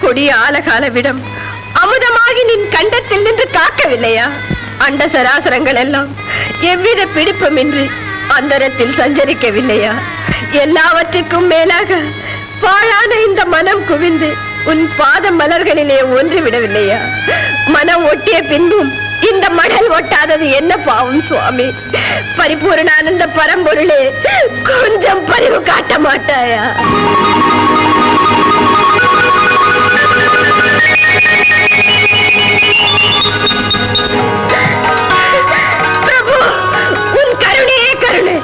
கொடிய ஆலகால விடம் அமுதமாகி நின் கண்டத்தில் நின்று காக்கவில்லையா? அண்ட சராசரங்கள் எல்லாம் எவ்வித பிடிப்புமின்றி அந்தரத்தில் சஞ்சரிக்கவில்லையா? எல்லாவற்றுக்கும் மேலாக பாழான இந்த மனம் குவிந்து உன் பாத மலர்களிலே ஒன்று விடவில்லையா? மனம் ஒட்டிய பின்பும் இந்த மணல் ஒட்டாதது என்ன பாவம் சுவாமி? பரிபூர்ணானந்த பரம்பொருளே, கொஞ்சம் பரிவு காட்ட மாட்டாயா? பிரபு, உன் கருணையே கருணை.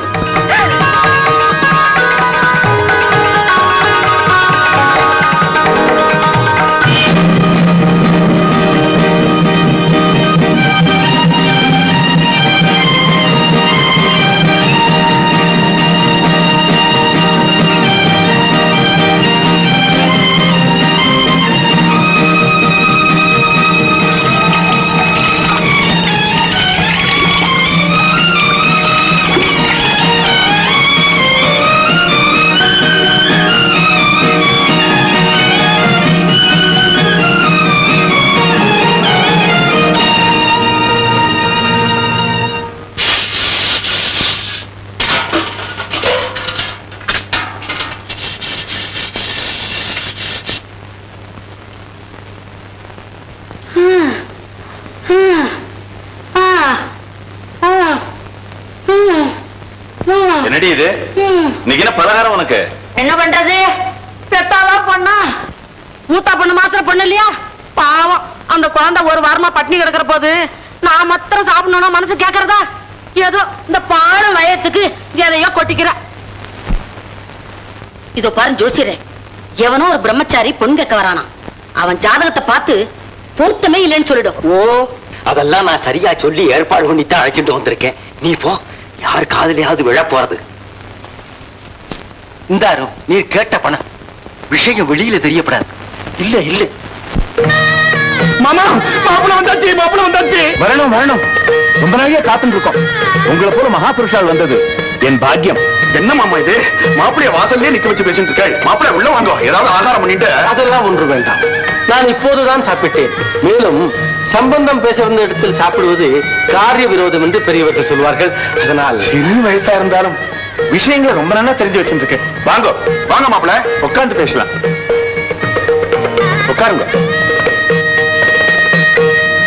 என்னடி இது இன்னைக்கு என்ன பலகாரம் உனக்கு?
என்ன பண்றது, பெத்தாதான் பொண்ணா, மூத்தா பொண்ணு மாத்திரம் பொண்ணு இல்லையா? பாவம் அந்த குழந்தை ஒரு வாரமா பட்டினி கிடக்கிற போது நான் மாத்திரம் சாப்பிடணும்னா மனசு கேக்குறதா? ஏதோ இந்த பாழ வயத்துக்கு எதையோ கொட்டிக்கிற. இதோ பாரு ஜோசியரே, எவனோ ஒரு பிரம்மச்சாரி பொண்ணு கேட்க வரானா. அவன் ஜாதகத்தை பார்த்து பொருத்தமே இல்லைன்னு சொல்லிடும்.
ஓ, அதெல்லாம் நான் சரியா சொல்லி ஏற்பாடு பண்ணித்தான் அழைச்சிட்டு வந்திருக்கேன். நீ போ, யார் காதலையாவது விழ போறது. இந்தாரு நீ கேட்ட பணம், விஷயம் வெளியில தெரியப்படாது. இல்ல இல்ல
மாமா, மாப்பிள்ள வந்தாச்சு, மாப்பிள்ள வந்தாச்சு. வரணும் வரணும், ரொம்ப நாளையா காத்துட்டு இருக்கோம். உங்களை போல மகாபுருஷால் வந்தது என் பாக்கியம். என்ன மாமா இது, மாப்பிளைய வாசல்லே நிக்க வச்சு பேசிட்டு இருக்க. மாப்பிளை உள்ள வாங்க, ஏதாவது ஆதாரம் பண்ணிட்டு.
அதெல்லாம் ஒன்று வேண்டாம், நான் இப்போதுதான் சாப்பிட்டேன். மேலும் சம்பந்தம் பேச வந்த இடத்தில் சாப்பிடுவது காரிய விரோதம் என்று பெரியவர்கள் சொல்வார்கள். அதனால்
சிறு வயசா இருந்தாலும் விஷயங்களை ரொம்ப நல்லா தெரிஞ்சு வச்சுட்டு வாங்க வாங்க மாப்பிள, உட்கார்ந்து பேசலாம். உட்காருங்க.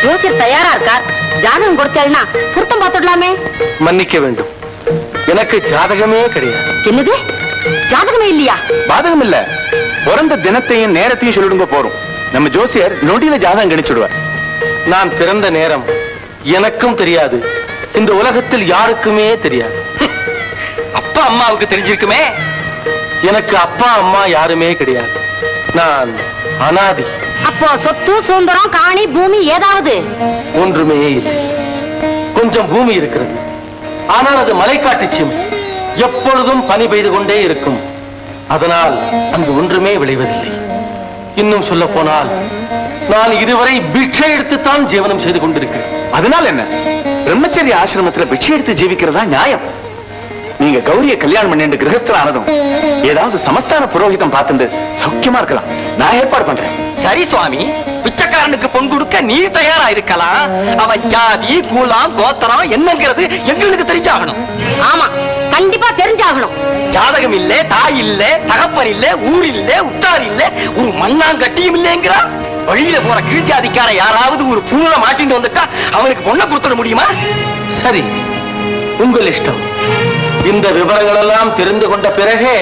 ஜோசியர் தயாரா இருக்கார். ஜாதகம் கொடுத்தேன்னா பொருத்தம் பார்த்துடலாமே.
மன்னிக்க வேண்டும், எனக்கு ஜாதகமே கிடையாது.
என்னது, ஜாதகமே இல்லையா?
பாதகம் இல்ல, பிறந்த தினத்தையும் நேரத்தையும் சொல்லிடுங்க போறோம். நம்ம ஜோசியர் நொடியில ஜாதகம் கணிச்சுடுவார்.
நான் பிறந்த நேரம் எனக்கும் தெரியாது, இந்த உலகத்தில் யாருக்குமே தெரியாது.
அப்பா அம்மாவுக்கு தெரிஞ்சிருக்குமே.
எனக்கு அப்பா அம்மா யாருமே கிடையாது. நான் அனாதி.
அப்போ சொத்து சுதந்திரம் காணி பூமி ஏதாவது?
ஒன்றுமே இல்லை. கொஞ்சம் பூமி இருக்கிறது, ஆனால் அது மலைக்காட்டு சீமை, எப்பொழுதும் பனி பெய்து கொண்டே இருக்கும். அதனால் அங்கு ஒன்றுமே விளைவதில்லை. இன்னும் சொல்ல போனால் நான் இதுவரை பிக்ஷை எடுத்துத்தான் ஜீவனம் செய்து கொண்டிருக்கிறேன்.
அதனால என்ன, பிரம்மச்சரிய ஆசிரமத்துல பிக்ஷை எடுத்து ஜீவிக்கிறதா நியாயம். நீங்க கௌரிய கல்யாணம் பண்ணிட்டு கிரகஸ்தர் ஆனதும் ஏதாவது சமஸ்தான புரோகிதம் பார்த்துட்டு சௌக்கியமா இருக்கலாம். நான் ஏற்பாடு பண்றேன்.
சரி சுவாமி, பிச்சைக்காரனுக்கு பொன் கொடுக்க நீ தயாரா இருக்கலாம். அவன் ஜாதி கூலம் கோத்திரம் என்னங்கிறது எங்களுக்கு தெரிஞ்சாகணும்.
ஆமா, கண்டிப்பா தெரிஞ்சாகணும்.
ஜாதகம் இல்ல, தாய் இல்ல, தகப்பன் இல்ல, ஊர் இல்ல, உத்தார் இல்ல, ஒரு மண்ணாங்கட்டியும் இல்லைங்கிறா. வழியில போற கீழ்ஜாதிக்கார யாராவது ஒரு பூனை மாட்டிட்டு வந்துட்டா அவனுக்கு பொண்ணை கொடுத்துட முடியுமா?
சரி, உங்கள் இஷ்டம். இந்த விவரங்கள் எல்லாம் தெரிந்து கொண்ட பிறகே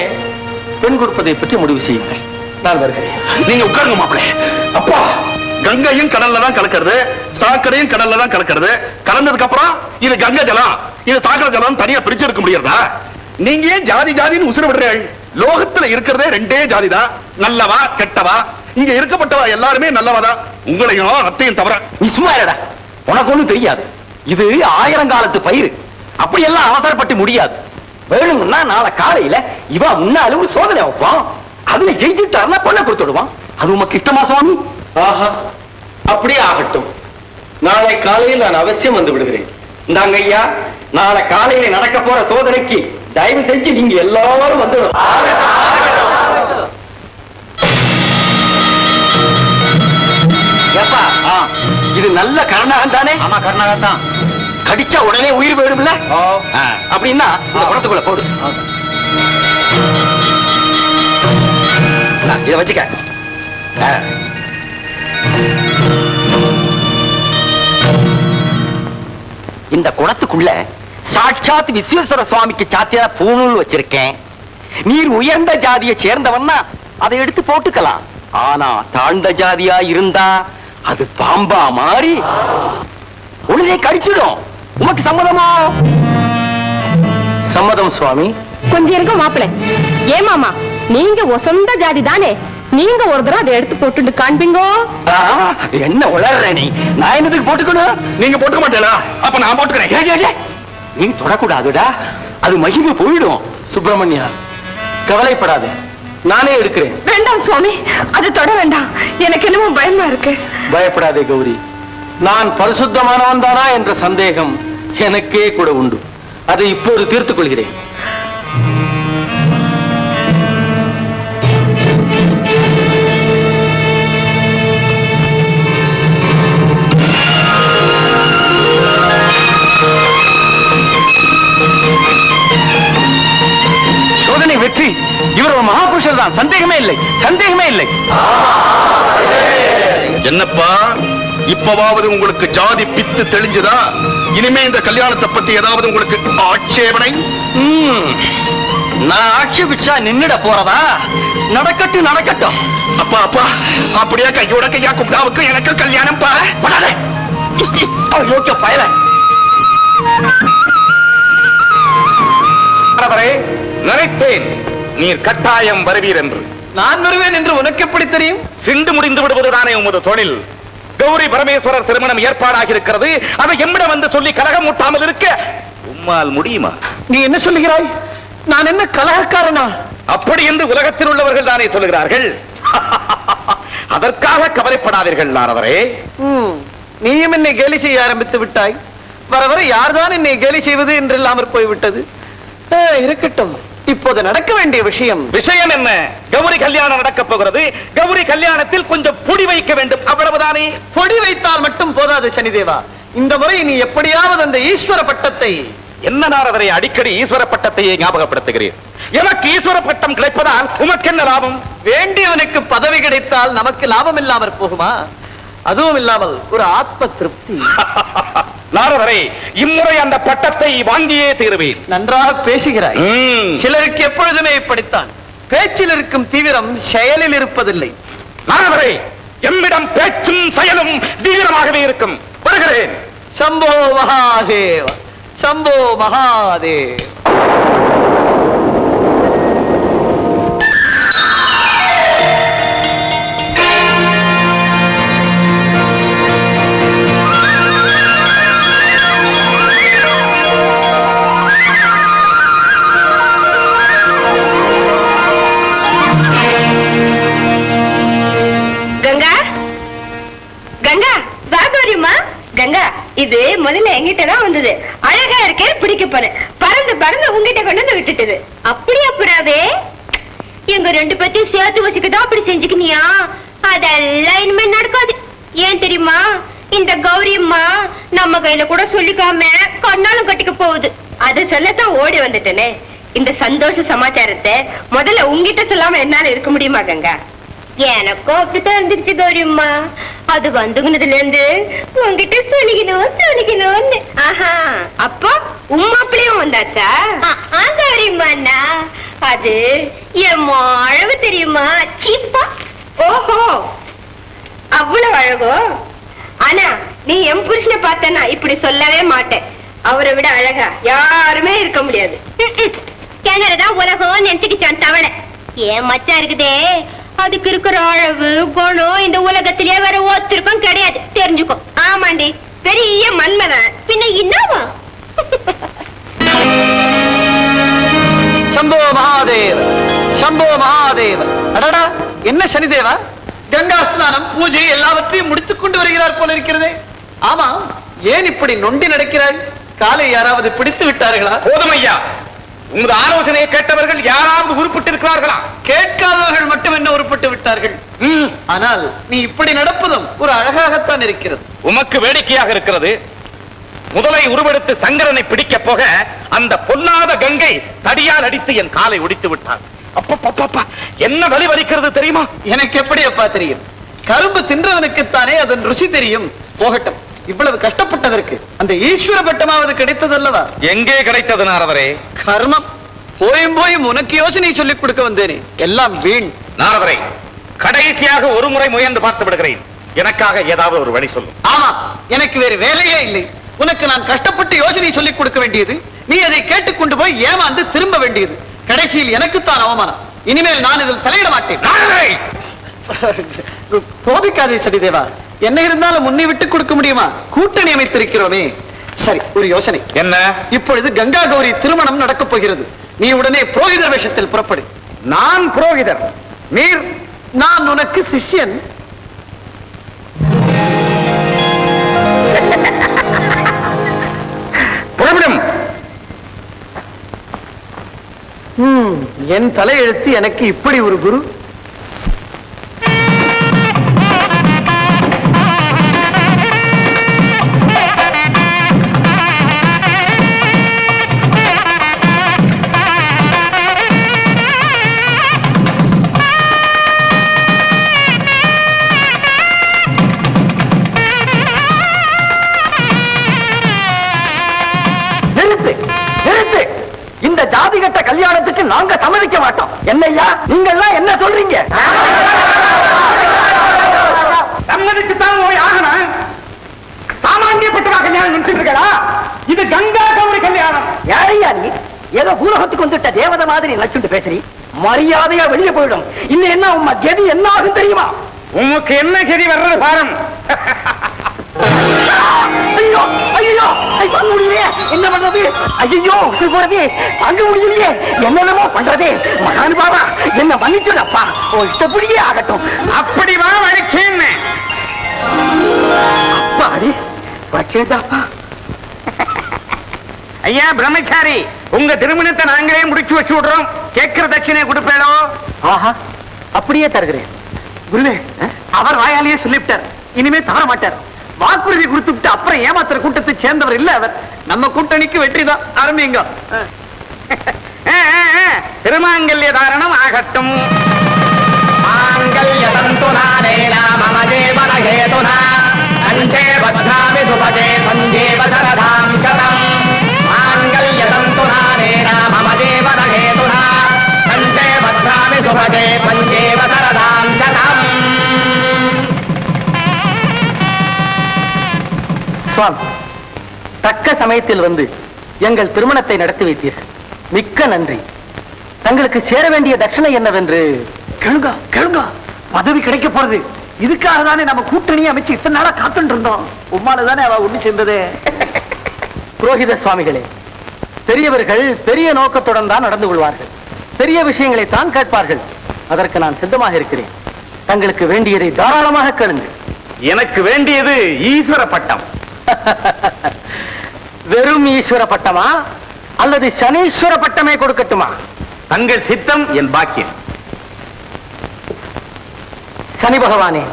பெண் கொடுப்பதை பற்றி முடிவு செய்யுங்கள். நான் வருகிறேன்.
நீங்க உட்காருங்க மாப்பிள்ளை. அப்பா, கங்கையும் கடல்ல தான் கலக்கிறது, சாக்கடையும் கடல்ல தான் கலக்கிறது. கலந்ததுக்கு அப்புறம் இது கங்கை ஜலம், இது சாக்கடை ஜலம் தனியா பிரிச்சு எடுக்க முடியறதா? நீங்க ஏன் ஜாதி ஜாதின்னு உசுர விடுறீர்கள்? லோகத்துல இருக்கிறதே ரெண்டே ஜாதி தான், நல்லவா கெட்டவா. இங்க இருக்கப்பட்டவா எல்லாருமே நல்லவாதான், உங்களையும் அத்தையும் தவிர.
நீ சும்மா இருடா, உனக்கு ஒண்ணும் தெரியாது. இது 1000 காலத்து பயிர், அப்படியெல்லாம் அவசரப்பட்டு முடியாது. வேணும்னா நாளை காலையில இவன் முன்னாலும் ஒரு சோதனை வைப்பான், அதுல ஜெயிச்சுட்டாருன்னா பொண்ணை கொடுத்துடுவான். அது உமக்கு இஷ்டமா சுவாமி?
ஆஹா, அப்படியே ஆகட்டும். நாளை காலையில் நான் அவசியம் வந்து விடுகிறேன். இந்தாங்க ஐயா, நாளை காலையில நடக்க போற சோதனைக்கு தயவு செஞ்சு நீங்க எல்லாரும் வந்துடும்.
ஏப்பா, இது நல்ல கர்நாடகம் தானே? ஆமா, கர்நாடகம் தான். கடிச்சா உடனே உயிர் போயிடும்ல? அப்படின்னா இந்த குடத்துக்குள்ள போடு. இதை வச்சுக்க. இந்த குடத்துக்குள்ள சாட்சாத் விஸ்வேஸ்வர சுவாமிக்கு சாத்தியான பூணூல் வச்சிருக்கேன். நீர் உயர்ந்த ஜாதியை சேர்ந்தவன்னா அதை எடுத்து போட்டுக்கலாம். ஆனா தாழ்ந்த ஜாதியா இருந்தா அது பாம்பா மாறி உடனே கடிச்சிடும். உமக்கு சம்மதமா?
சம்மதம் சுவாமி.
கொஞ்சம் இருக்க மாப்பிள்ளை. ஏமாமா, நீங்க ஒசந்த ஜாதி தானே, நீங்க ஒரு தடவை அதை எடுத்து போட்டு காண்பீங்கோ.
என்ன உளற நீ? நான் என்னதுக்கு போட்டுக்கணும்?
நீங்க போட்டுக்க மாட்டேனா? அப்ப நான் போட்டுக்கிறேன்.
நீ தொடக்கூடாதுடா, அது மகிமை போயிடும்.
சுப்பிரமணியா, கவலைப்படாதே, நானே எடுக்கிறேன்.
வேண்டாம் சுவாமி, அது தொட வேண்டாம். எனக்கு என்னமோ பயமா இருக்கு.
பயப்படாதே கௌரி, நான் பரிசுத்தமானவன் தானா என்ற சந்தேகம் எனக்கே கூட உண்டு. அதை இப்போது தீர்த்துக் கொள்கிறேன்.
சோதனை வெற்றி. இவர் ஒரு மகாபுருஷர் தான், சந்தேகமே இல்லை, சந்தேகமே இல்லை. என்னப்பா, இப்பவாவது உங்களுக்கு ஜாதி பித்து தெளிஞ்சதா? இனிமே இந்த கல்யாணத்தை பத்தி ஏதாவது உங்களுக்கு ஆட்சேபனை?
நான் ஆட்சேபிச்சா நின்னுட போறதா? நடக்கட்டும் நடக்கட்டும்.
அப்பா அப்பா, அப்படியே கையோட கையா குப்தாவுக்கு எனக்கு கல்யாணம் பா.
யோக்கிய பயல.
நினைத்தேன் நீர் கட்டாயம் வருவீர் என்று.
நான் வருவேன் என்று உனக்கு எப்படி தெரியும்?
சிந்து முடிந்து விடுவதுதானே உமது தொழில். கௌரி பரமேஸ்வரர் திருமணம் ஏற்பாடாகி இருக்கிறது. அதை எம்மிடம் வந்து சொல்லி கலகம் மூட்டாமல் இருக்க உம்மால் முடியுமா?
நீ என்ன சொல்லுகிறாய்? நான் என்ன கலகக்காரனா?
அப்படி என்று உலகத்தில் உள்ளவர்கள் தானே சொல்லுகிறார்கள். அதற்காக கவலைப்படாதீர்கள் நாரதரே.
நீயும் என்னை கேலி செய்ய ஆரம்பித்து விட்டாய். வர வர யார்தான் என்னை கேலி செய்வது என்று இல்லாமற் போய்விட்டது. இருக்கட்டும், இப்போது நடக்க வேண்டிய விஷயம்
என்ன? கௌரி கல்யாணம் நடக்க போகிறது. கௌரி கல்யாணத்தில் கொஞ்சம் பொடி வைக்க வேண்டும், அவ்வளவுதானே.
பொடி வைத்தால் மட்டும் போதாது சனிதேவா. இந்த முறை நீ எப்படியாவது அந்த ஈஸ்வர பட்டத்தை.
என்ன நாரதரை அடிக்கடி ஈஸ்வர பட்டத்தையே ஞாபகப்படுத்துகிறேன். எனக்கு ஈஸ்வர பட்டம் கிடைப்பதால் உமக்கு என்ன லாபம்?
வேண்டியவனுக்கு பதவி கிடைத்தால் நமக்கு லாபம் இல்லாமற் போகுமா? அதுவும் இல்லாமல் ஒரு ஆத்ம திருப்தி.
நாரதரை, இம்முறை அந்த பட்டத்தை வாங்கியே தீருவேன்.
நன்றாக பேசுகிறாய். சிலருக்கு எப்பொழுதுமே இப்படித்தான். பேச்சில் இருக்கும் தீவிரம் செயலில் இருப்பதில்லை.
நாரதரை, எம்மிடம் பேச்சும் செயலும் தீவிரமாகவே இருக்கும். வருகிறேன்.
சம்போ மகாதேவ, சம்போ மகாதேவ.
கங்கா, இது முதல்ல எங்கிட்டதான் வந்தது. அழகா இருக்கே, பிடிக்க போன பறந்து பறந்து உங்ககிட்ட கொண்டு வந்து விட்டுட்டது. அப்படியா புறாவே? எங்க ரெண்டு பேத்தையும் சேர்த்து வச்சுக்கதான் அப்படி செஞ்சுக்கினியா? அதெல்லாம் இனிமே நடக்காது. ஏன் தெரியுமா? இந்த கௌரி அம்மா நம்ம கையில கூட சொல்லிக்காம கண்ணாலும் கட்டிக்க போகுது. அது சொல்லத்தான் ஓடி வந்துட்டேனே. இந்த சந்தோஷ சமாச்சாரத்தை முதல்ல உங்ககிட்ட சொல்லாம என்னால இருக்க முடியுமா கங்கா? எனக்கும் அப்படித்தான் இருந்துச்சு கௌரியம்மா. அது வந்துகுனதுல இருந்து உங்ககிட்ட சொல்லிக்கணும்னு. ஆஹா, அப்போ உம்மாப்பிளையும் வந்தாச்சா? கௌரியம்மா, அது என் அழகு தெரியுமா? சீப்பா. ஓஹோ, அவ்வளவு அழகோ? ஆனா நீ என் புருஷனை பார்த்தனா இப்படி சொல்லவே மாட்டேன். அவரை விட அழகா யாருமே இருக்க முடியாது. கிணறுதான் உலகம் நினைச்சுக்கிச்சான் தவணை. ஏன் மச்சா இருக்குதே, அதுக்கு இருக்கிற அளவு குணம் இந்த உலகத்திலே வேற ஒருத்தருக்கும் கிடையாது, தெரிஞ்சுக்கோ. ஆமாண்டி, பெரிய மன்மதன். பின்ன என்னவா?
சம்போ மகாதேவ, சம்போ மகாதேவ. அடடா, என்ன சனிதேவா, கங்கா ஸ்நானம் பூஜை எல்லாவற்றையும் முடித்துக் கொண்டு வருகிறார் போல இருக்கிறதே. ஆமா, ஏன் இப்படி நொண்டி நடக்கிறாய்? காலை யாராவது பிடித்து விட்டார்களா?
போதுமையா, உமது ஆலோசனையை கேட்டவர்கள் யாராவது உருப்பட்டு இருக்கிறார்களா?
கேட்காதவர்கள் மட்டும் என்ன உருப்பட்டு விட்டார்கள். ஆனால் நீ இப்படி நடப்பதும் ஒரு அழகாகத்தான் இருக்கிறது.
உமக்கு வேடிக்கையாக இருக்கிறது. முதலை உருவெடுத்து சங்கரனை பிடிக்க போக அந்த பொல்லாத கங்கை தடியால் அடித்து என் காலை ஒடித்து விட்டார். அப்பா, என்ன வலி வலிக்கிறது தெரியுமா?
எனக்கு எப்படி அப்பா தெரியும்? கரும்பு தின்றவனுக்குத்தானே அதன் ருசி தெரியும். போகட்டும், இவ்வளவு கஷ்டப்பட்டதற்கு அந்த ஈஸ்வர பட்டமாவது கிடைத்ததல்லவா?
எங்கே கிடைத்தது நாரதரே?
கர்மம். போயும் உனக்கு யோசனை சொல்லிக் கொடுக்க வந்தேனே, எல்லாம் வீண்.
நாரதரே, கடைசியாக ஒரு முறை முயன்று பார்த்து விடுகிறேன். எனக்காக ஏதாவது ஒரு வழி சொல்லும்.
ஆமா, எனக்கு வேறு வேலையே இல்லை. உனக்கு நான் கஷ்டப்பட்டு யோசனை சொல்லிக் கொடுக்க வேண்டியது, நீ அதை கேட்டுக்கொண்டு போய் ஏமாந்து திரும்ப வேண்டியது. கடைசியில் எனக்குத்தான் அவமானம். இனிமேல் நான் இதில் தலையிட மாட்டேன். கோபிக்காதே சதிதேவா, என்ன இருந்தாலும் முன்னை விட்டு கொடுக்க முடியுமா? கூட்டணி அமைத்திருக்கிறோமே. சரி, ஒரு யோசனை.
என்ன?
இப்பொழுது கங்கா கௌரி திருமணம் நடக்கப் போகிறது. நீ உடனே புரோகிதர் வேஷத்தில் புறப்படு.
நான் புரோகிதர், நீர்?
நான் உனக்கு சிஷ்யன்.
புறப்படும்.
என் தலையெழுத்து எனக்கு இப்படி ஒரு குரு.
கல்யாணத்துக்கு நாங்க சம்மதிக்க மாட்டோம். என்னய்யா நீங்க எல்லாம் என்ன சொல்றீங்க?
சம்மதிச்சுதான் போய் ஆகணும். சாமானியப்பட்டவா கல்யாணம் நினைச்சிருக்கா? இது கங்கா கௌரி கல்யாணம்.
யாரையா நீ? ஏதோ பூலகத்துக்கு வந்துட்ட தேவதை மாதிரி நச்சுட்டு பேசுறீ. மரியாதையா வெளியே போயிடும். இன்னும் என்ன உங்க கதி என்ன ஆகும் தெரியுமா?
உமக்கு என்ன கதி வர்றது பாரம்.
ஐயோ ஐயோ ஐயோ முடியலையே, என்ன பண்றது? ஐயோ போறது அங்க முடியலையே, என்னென்னமோ பண்றதே. மகானுபாவா என்ன மன்னிச்சுடப்பா, ஓ இஷ்டப்படியே ஆகட்டும்.
அப்படி வா வலிச்சேன்னு.
அப்பா அடி வச்சேதாப்பா.
ஐயா பிரம்மச்சாரி, உங்க திருமணத்தை நாங்களே முடிச்சு வச்சு விடுறோம். கேட்கிற தட்சிணையை கொடுப்பேனோ?
ஆஹா, அப்படியே தருகிறேன். குருவே, அவர் வாயாலேயே சொல்லிவிட்டார், இனிமே தவற மாட்டார். வாக்குறுதி கொடுத்துட்டு அப்புறம் ஏமாத்துற கூட்டத்தை சேர்ந்தவர் இல்ல அவர். நம்ம கூட்டணிக்கு வெற்றிதான். ஆரம்பிங்க.
திருமாங்கல்ய தாரணம் ஆகட்டும்.
சுவாமி, தக்க சமயத்தில் வந்து எங்கள் திருமணத்தை நடத்தி வைத்தீர்கள். மிக்க நன்றி. தங்களுக்கு சேர வேண்டிய தட்சணை என்னவென்று
கேளுங்க கேளுங்க. பதவி கிடைக்க போறது. இதுக்காக தானே நம்ம கூட்டணியை அமைச்சு இத்தனை நாளா காத்துட்டு இருந்தோம். உம்மால தானே அவ ஒண்ணு சேர்ந்தது.
புரோகித சுவாமிகளே, பெரியவர்கள் பெரிய நோக்கத்துடன் தான் நடந்து கொள்வார்கள். பெரிய விஷயங்களை தான் கேட்பார்கள். அதற்கு நான் சித்தமாக இருக்கிறேன். தங்களுக்கு வேண்டியதை தாராளமாக கேளுங்கள்.
எனக்கு வேண்டியது ஈஸ்வர பட்டம்.
வெறும் ஈஸ்வர பட்டமா அல்லது சனீஸ்வர பட்டமே கொடுக்கட்டுமா?
தங்கள் சித்தம் என் பாக்கியம்.
சனி பகவானே,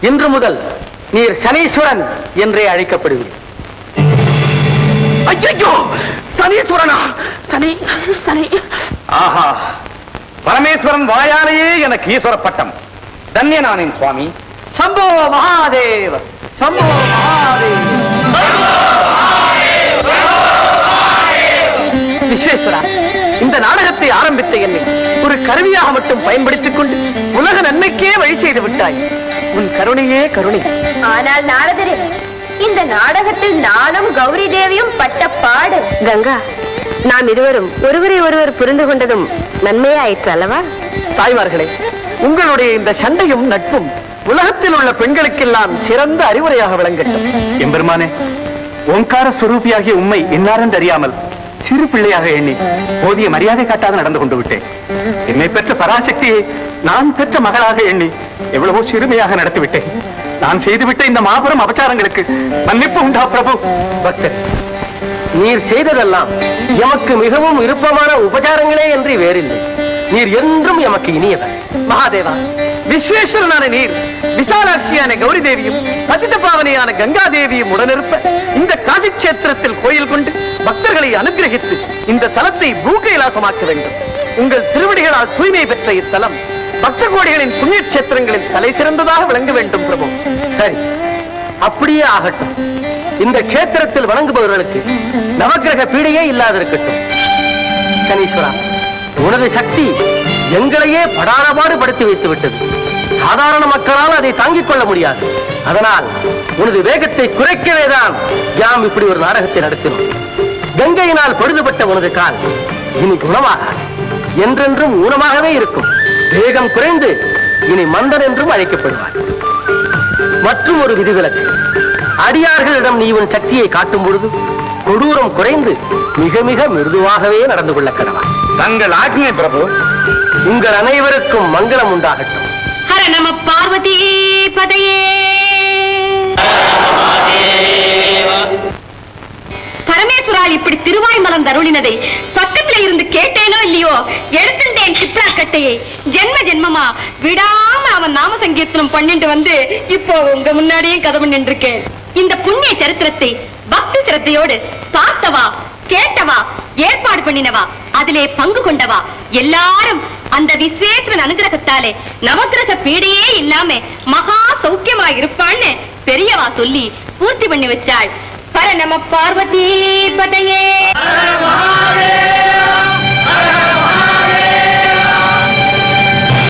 இன்று முதல் நீர் சனீஸ்வரன் என்றே அழைக்கப்படுவீர்.
ஐயோ, சனீஸ்வரனா? சனி சனி.
ஆஹா, பரமேஸ்வரன் வாயாலேயே எனக்கு ஈஸ்வர பட்டம். தன்யனானேன் சுவாமி.
சம்போ மகாதேவ, சம்போ மகாதேவ. விஸ்வேஸ்வரா, இந்த நாடகத்தை ஆரம்பித்த என்னை ஒரு கருவியாக மட்டும் பயன்படுத்திக் கொண்டு உலக நன்மைக்கே வழி செய்து விட்டாய். உன் கருணையே கருணை.
ஆனால் நாரதரே, இந்த நாடகத்தில் நானும் கௌரி தேவியும் பட்ட பாடு. கங்கா, நாம் இருவரும் ஒருவரை ஒருவர் புரிந்து கொண்டதும் நன்மையாயிற்று அல்லவா?
தாய்மார்களே, உங்களுடைய இந்த சண்டையும் நட்பும் உலகத்தில் உள்ள பெண்களுக்கெல்லாம் சிறந்த அறிவுரையாக விளங்கட்டும்.
எம்பெருமானே, ஓங்கார ஸ்வரூபியாகிய உண்மை என்னாரென்று அறியாமல் சிறு பிள்ளையாக எண்ணி போதிய மரியாதை காட்டாக நடந்து கொண்டு விட்டேன். என்னை பெற்ற பராசக்தியை நான் பெற்ற மகளாக எண்ணி எவ்வளவோ சிறுமையாக நடத்திவிட்டேன். நான் செய்துவிட்ட இந்த மாபெரும் அபச்சாரங்களுக்கு மன்னிப்பு உண்டா பிரபு?
பக்தர், நீர் செய்ததெல்லாம் எமக்கு மிகவும் விருப்பமான உபச்சாரங்களே என்று வேறில்லை. நீர் என்றும் எமக்கு இனியவர்.
மகாதேவா, விஸ்வேஸ்வரனான நீர் விசாலாட்சியான கௌரி தேவியும் பதித பாவனையான கங்கா தேவியும் உடனிருப்ப இந்த காசி கஷேத்திரத்தில் கோயில் கொண்டு பக்தர்களை அனுகிரகித்து இந்த தலத்தை பூகைலாசமாக்க வேண்டும். உங்கள் திருவடிகளால் தூய்மை பெற்ற இத்தலம் பக்த கோடிகளின் புண்ணிய கஷேத்திரங்களில் தலை சிறந்ததாக விளங்க வேண்டும் பிரபு.
சரி, அப்படியே ஆகட்டும். இந்த கஷேத்திரத்தில் வணங்குபவர்களுக்கு நவக்கிரக பீடையே இல்லாதிருக்கட்டும். சனீஸ்வரா, உனது சக்தி எங்களையே படாரபாடு படுத்தி வைத்து விட்டது. சாதாரண மக்களால் அதை தாங்கிக் கொள்ள முடியாது. அதனால் உனது வேகத்தை குறைக்கவேதான் யாம் இப்படி ஒரு நாடகத்தை நடத்தினோம். கங்கையினால் பழுதுபட்ட உனது கால் இனி குணமாக என்றென்றும் ஊனமாகவே இருக்கும். வேகம் குறைந்து இனி மந்தன் என்றும் அழைக்கப்படுவார். மற்றும் ஒரு விதிவிலக்கு, அடியார்களிடம் நீ உன் சக்தியை காட்டும் பொழுது கொடூரம் குறைந்து மிக மிக மிருதுவாகவே நடந்து கொள்ள கடவாய்.
தங்கள் ஆக்ஞை பிரபு.
உங்கள் அனைவருக்கும் மங்களம் உண்டாகட்டும்.
ஹர நம பார்வதி பதையே. பரமேஸ்வரால் இப்படி திருவாய் மலம் தருளினதை பக்கத்துல இருந்து கேட்டேனோ இல்லையோ, எடுத்துட்டேன் சிப்ரா கட்டையை. ஜென்ம ஜென்மமா விடாம அவன் நாம சங்கீர்த்தனம் பண்ணிட்டு வந்து இப்போ உங்க முன்னாடியே கதவு நின்றுருக்கேன். இந்த புண்ணிய சரித்திரத்தை பக்தி சிரத்தையோடு பார்த்தவா, கேட்டவா, ஏற்பாடு பண்ணினவா, அதிலே பங்கு கொண்டவா எல்லாரும் அந்த விஸ்வேஸ்வரன் அனுகிரகத்தாலே நவக்கிரக பீடையே இல்லாம மகா சௌக்கியமா இருப்பான்னு பெரியவா சொல்லி பூர்த்தி பண்ணி வச்சாள். பர நம பார்வதி பதையே.